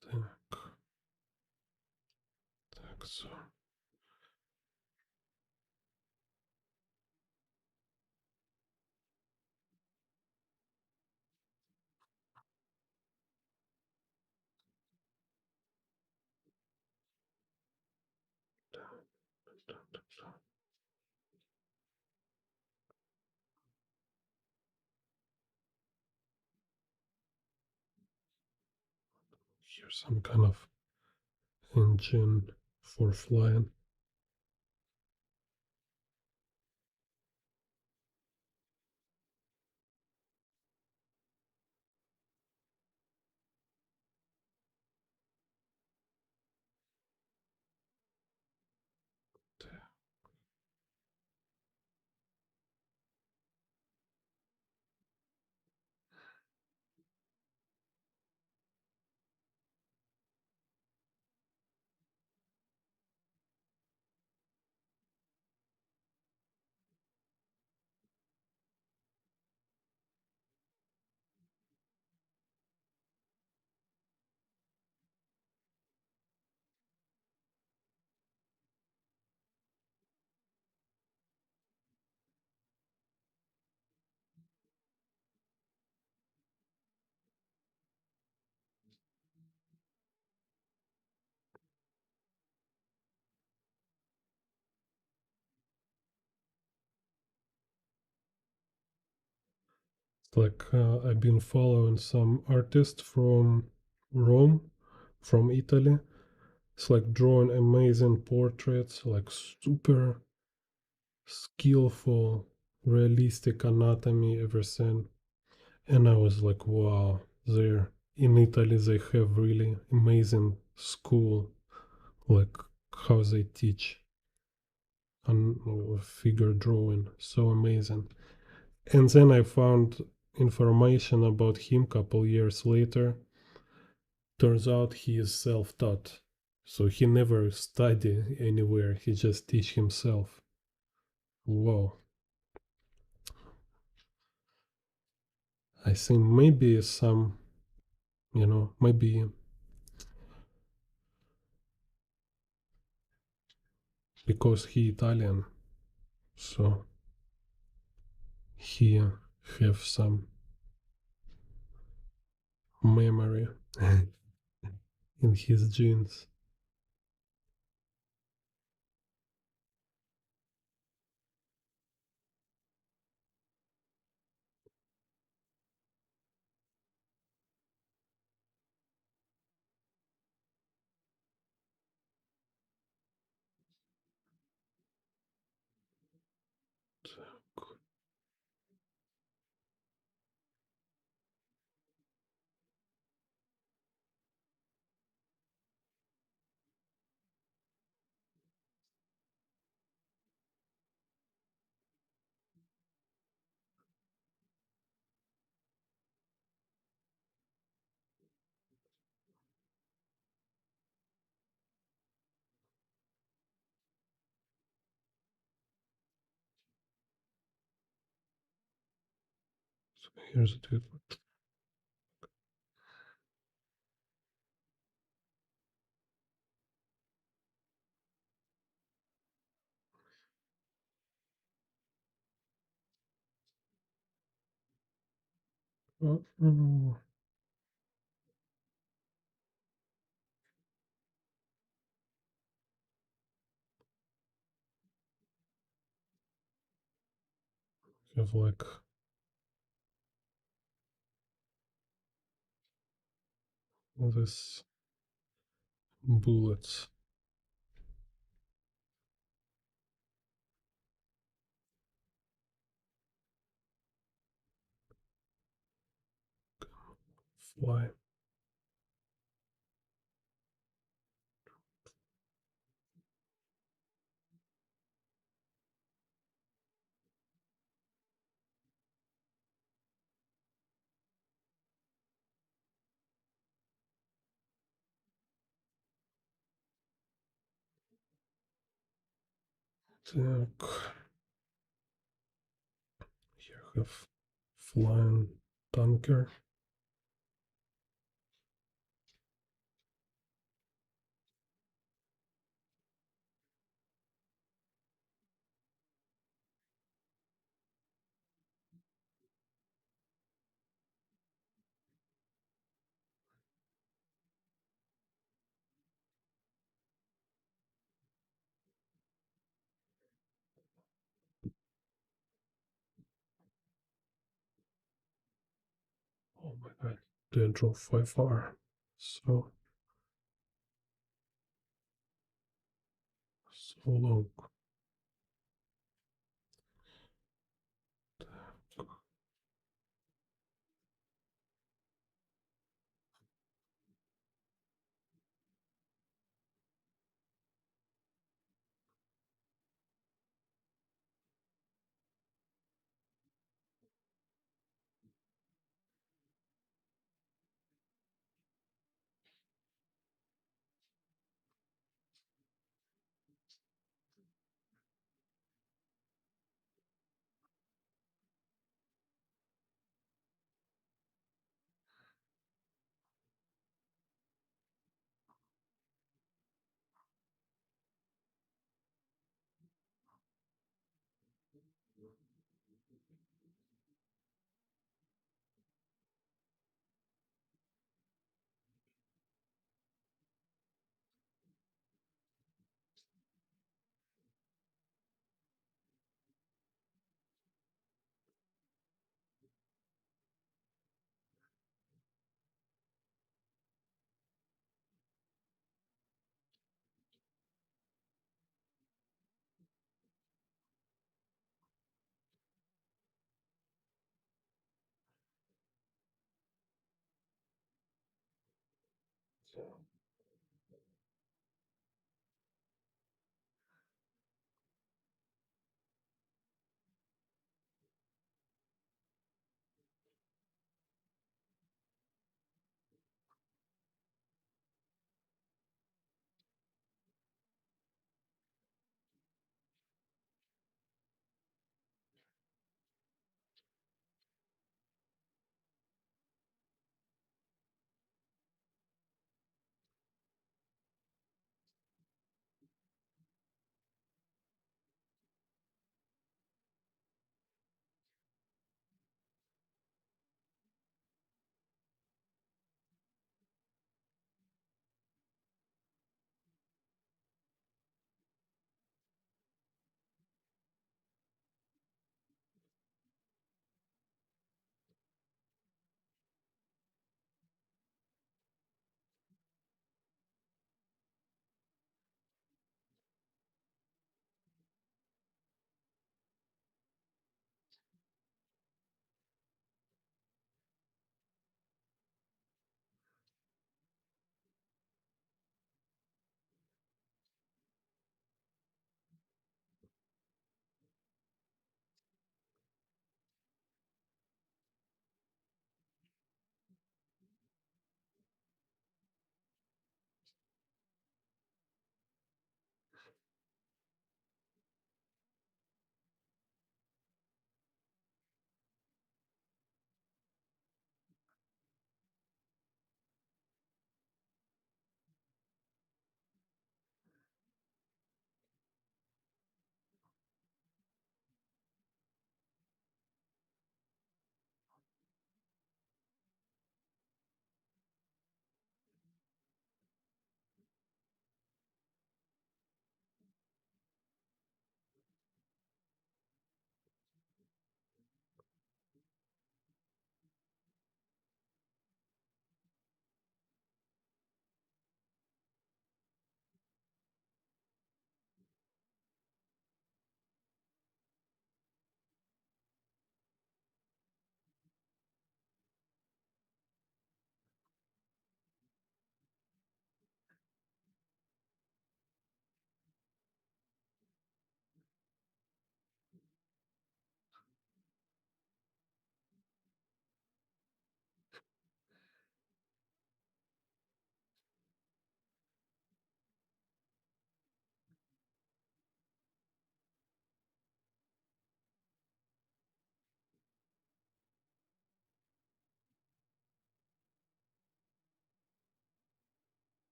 S1: Так, так, so. Here's some kind of engine for flying. It's like I've been following some artist from Rome, from Italy. It's like drawing amazing portraits, like super skillful, realistic anatomy, everything. And I was like, wow, there in Italy they have really amazing school, like how they teach on figure drawing, so amazing. And then I found information about him couple years later. Turns out he is self-taught, so he never studied anywhere. He just teach himself. Wow. I think maybe some, maybe because he Italian, so he have some memory in his genes. So here's it. Oh, have like this bullets. Fly. Так. Here have flying tanker. Oh my god, they drove 5R. So so long.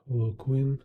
S1: Hello, Queen.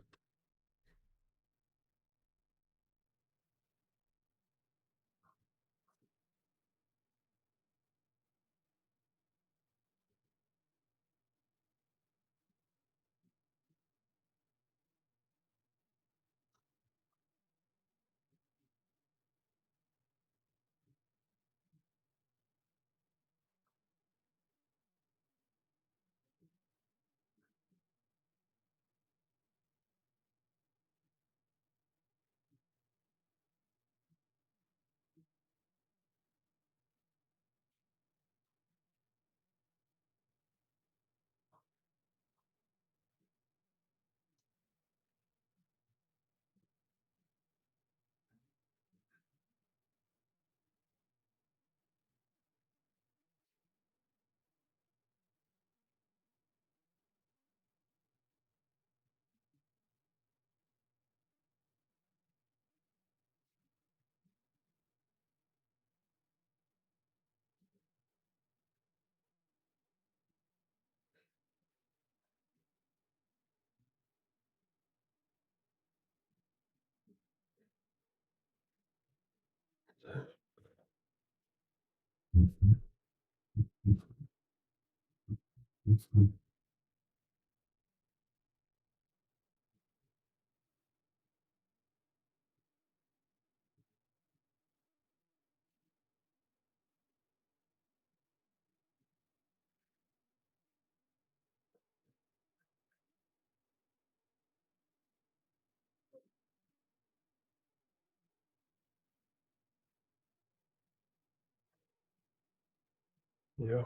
S1: Yeah.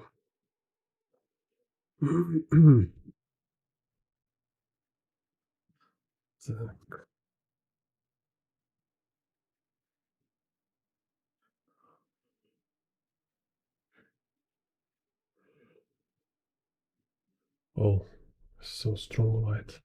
S1: Так. Oh, so strong light.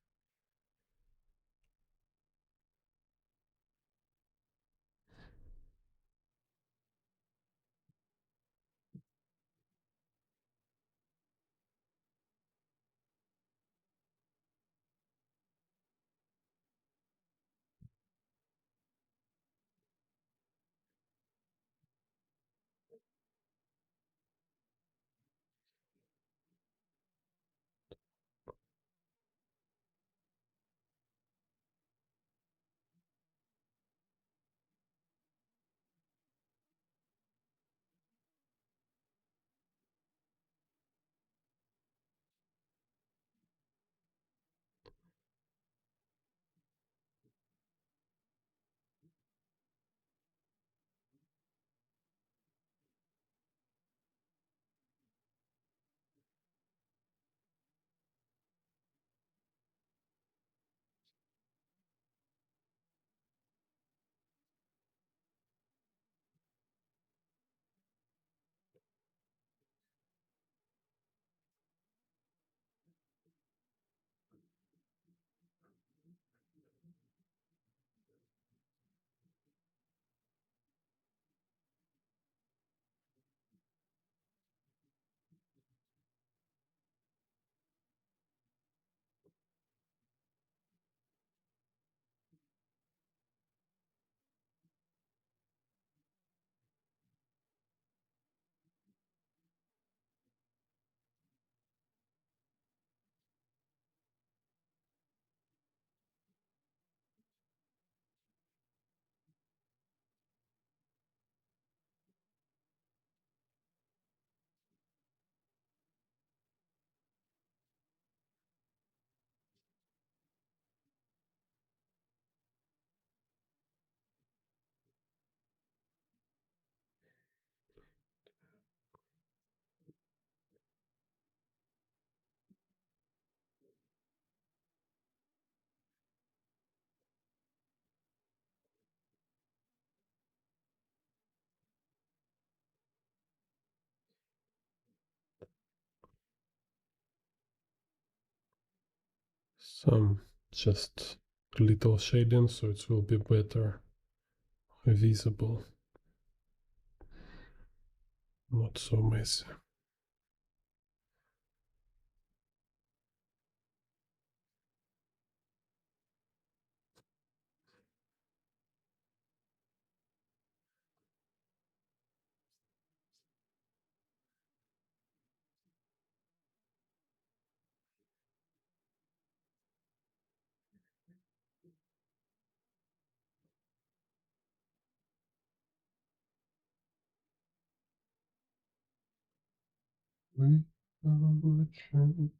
S1: Some just little shading so it will be better visible, not so messy. We are a champion.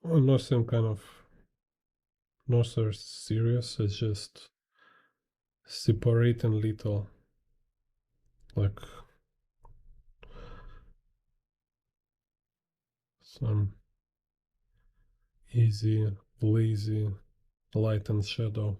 S1: Oh, nothing kind of not so serious. It's just separating little, like some easy, lazy light and shadow.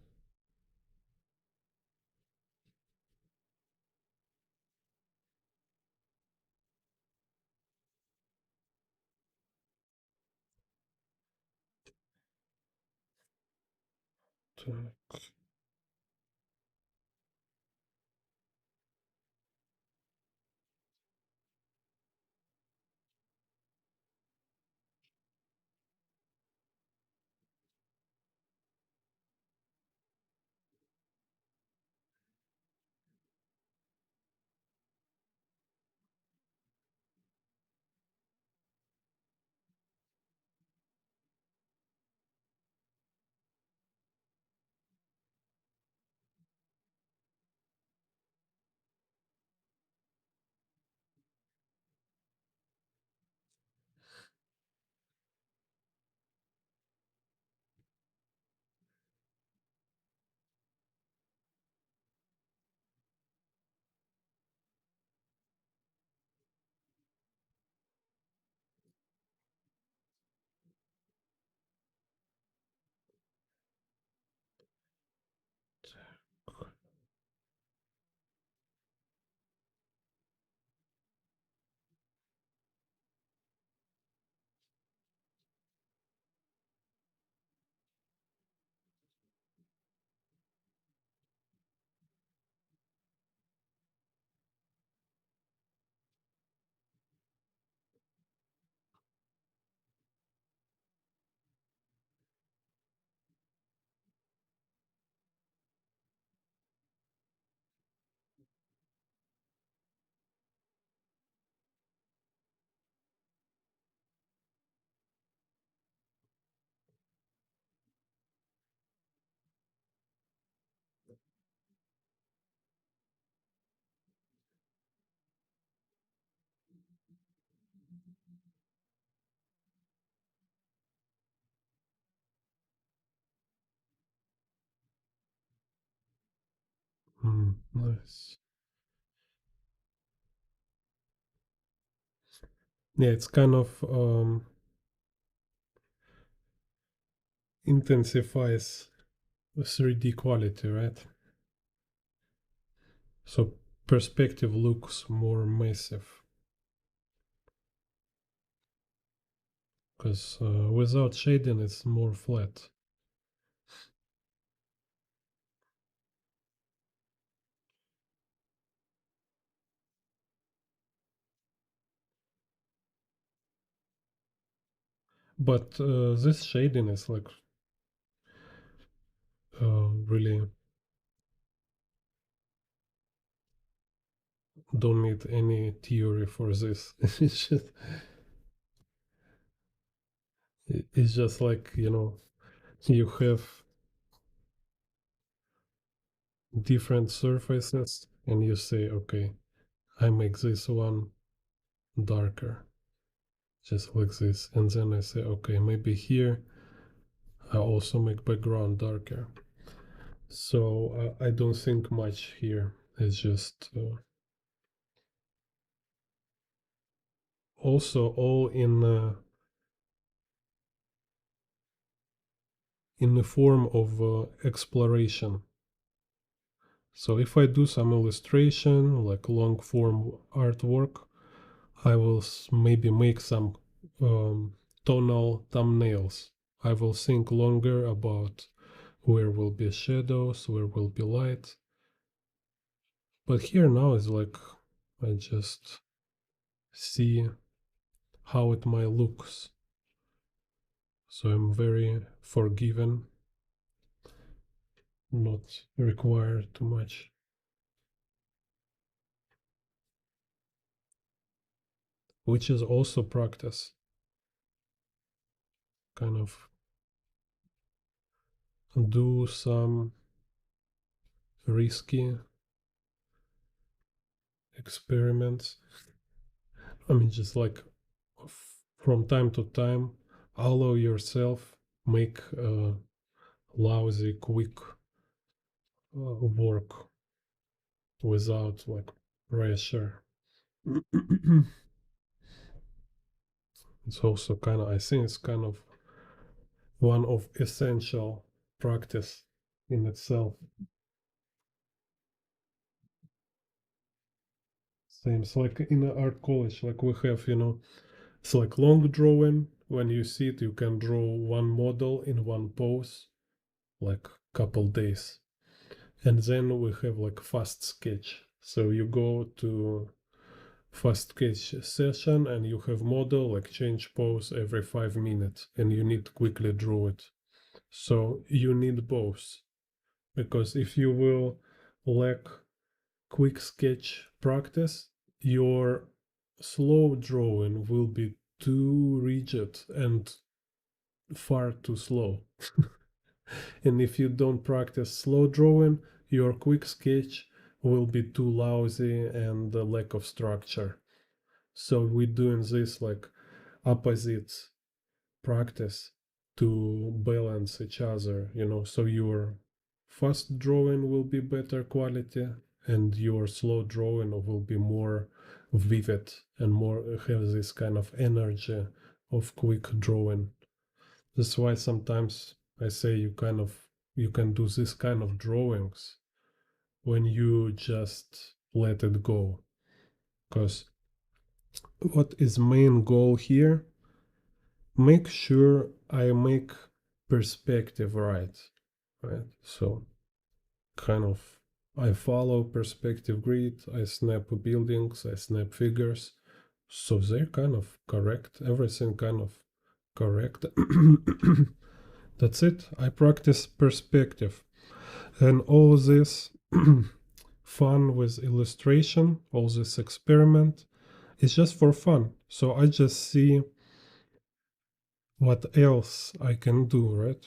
S1: Nice. Yeah, it's kind of intensifies the 3D quality, right? So perspective looks more massive because without shading it's more flat. But this shading is like really don't need any theory for this. It's just like, you know, you have different surfaces and you say, okay, I make this one darker, just like this. And then I say, okay, maybe here I also make background darker. So I don't think much here. It's just also all in the form of exploration. So if I do some illustration, like long form artwork, I will maybe make some tonal thumbnails. I will think longer about where will be shadows, where will be light. But here now is like I just see how it might looks. So I'm very forgiven, not require too much. Which is also practice. Kind of do some risky experiments. I mean, just like from time to time, allow yourself make lousy, quick work without like pressure. It's also kind of, I think it's kind of one of essential practice in itself. Same, it's like in an art college, like we have, it's like long drawing. When you see it, you can draw one model in one pose, like couple days. And then we have like fast sketch. So you go to fast sketch session and you have model like change pose every 5 minutes and you need to quickly draw it. So you need both, because if you will lack quick sketch practice, your slow drawing will be too rigid and far too slow. And if you don't practice slow drawing, your quick sketch will be too lousy and a lack of structure. So we're doing this like opposite practice to balance each other, so your fast drawing will be better quality and your slow drawing will be more vivid and more have this kind of energy of quick drawing. That's why sometimes I say you can do this kind of drawings when you just let it go. Because what is main goal here? Make sure I make perspective right? So kind of I follow perspective grid, I snap buildings, I snap figures. So they're kind of correct, everything kind of correct. That's it. I practice perspective. And all this fun with illustration, all this experiment is just for fun. So I just see what else I can do, right?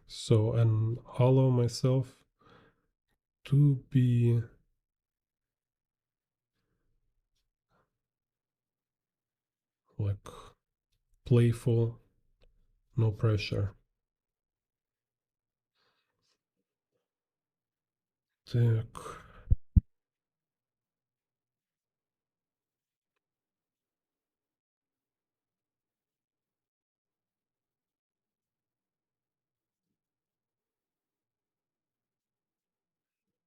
S1: So, and allow myself to be like playful, no pressure. Так.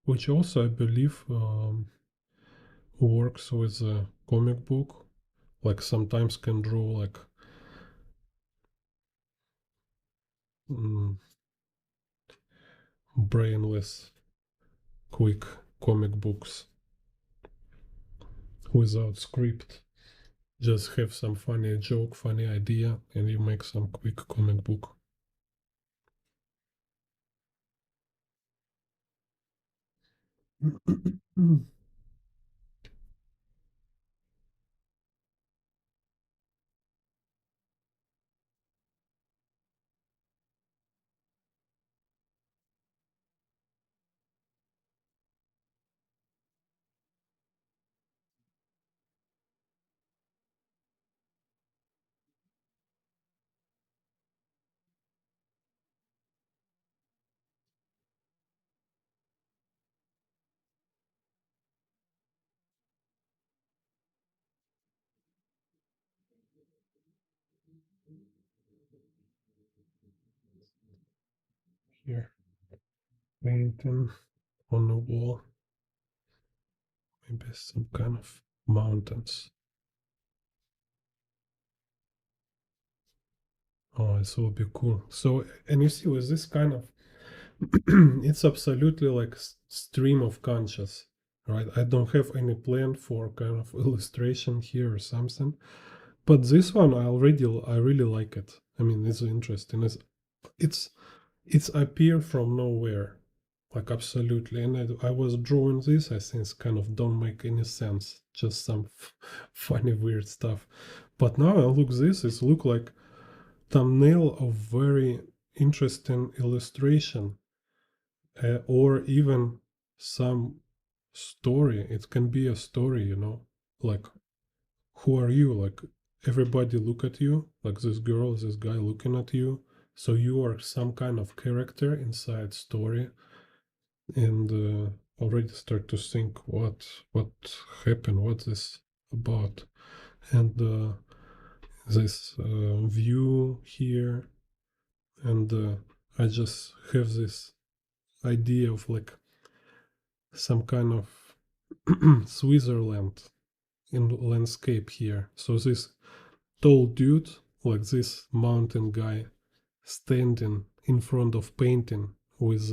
S1: Which also, I believe, works with a comic book. Like sometimes can draw like brainless, quick comic books without script. Just have some funny joke, funny idea, and you make some quick comic book. Here, painting on the wall, maybe some kind of mountains. Oh, this will be cool. So, and you see, with this kind of, it's absolutely like stream of conscious, right? I don't have any plan for kind of illustration here or something, but this one I really like it. I mean, it's interesting. It's appear from nowhere, like absolutely. And I was drawing this. I think it's kind of don't make any sense, just some funny weird stuff. But now I look this, it look like thumbnail of very interesting illustration, or even some story. It can be a story, you know, like who are you? Like everybody look at you, like this girl, this guy looking at you. So you are some kind of character inside story, and already start to think what happened, what this about, and this view here, and I just have this idea of like some kind of Switzerland in landscape here. So this tall dude, like this mountain guy, standing in front of painting with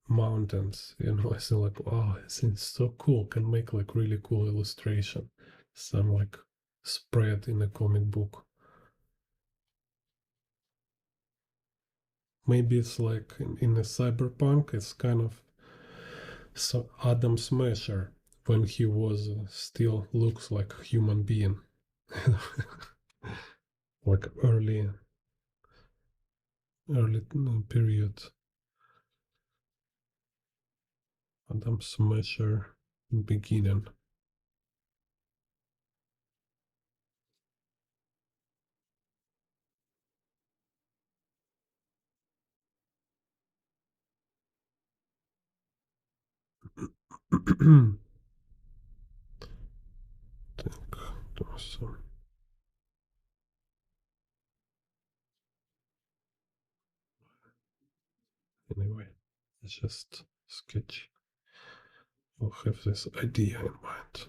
S1: mountains. You know, I feel like, wow, it seems so cool. Can make like really cool illustration, some like spread in a comic book. Maybe it's like in a cyberpunk, it's kind of so Adam Smasher when he was still looks like a human being. Like early period. Adam Smasher beginning. Так, awesome. Anyway, it's just sketch. I'll have this idea in mind.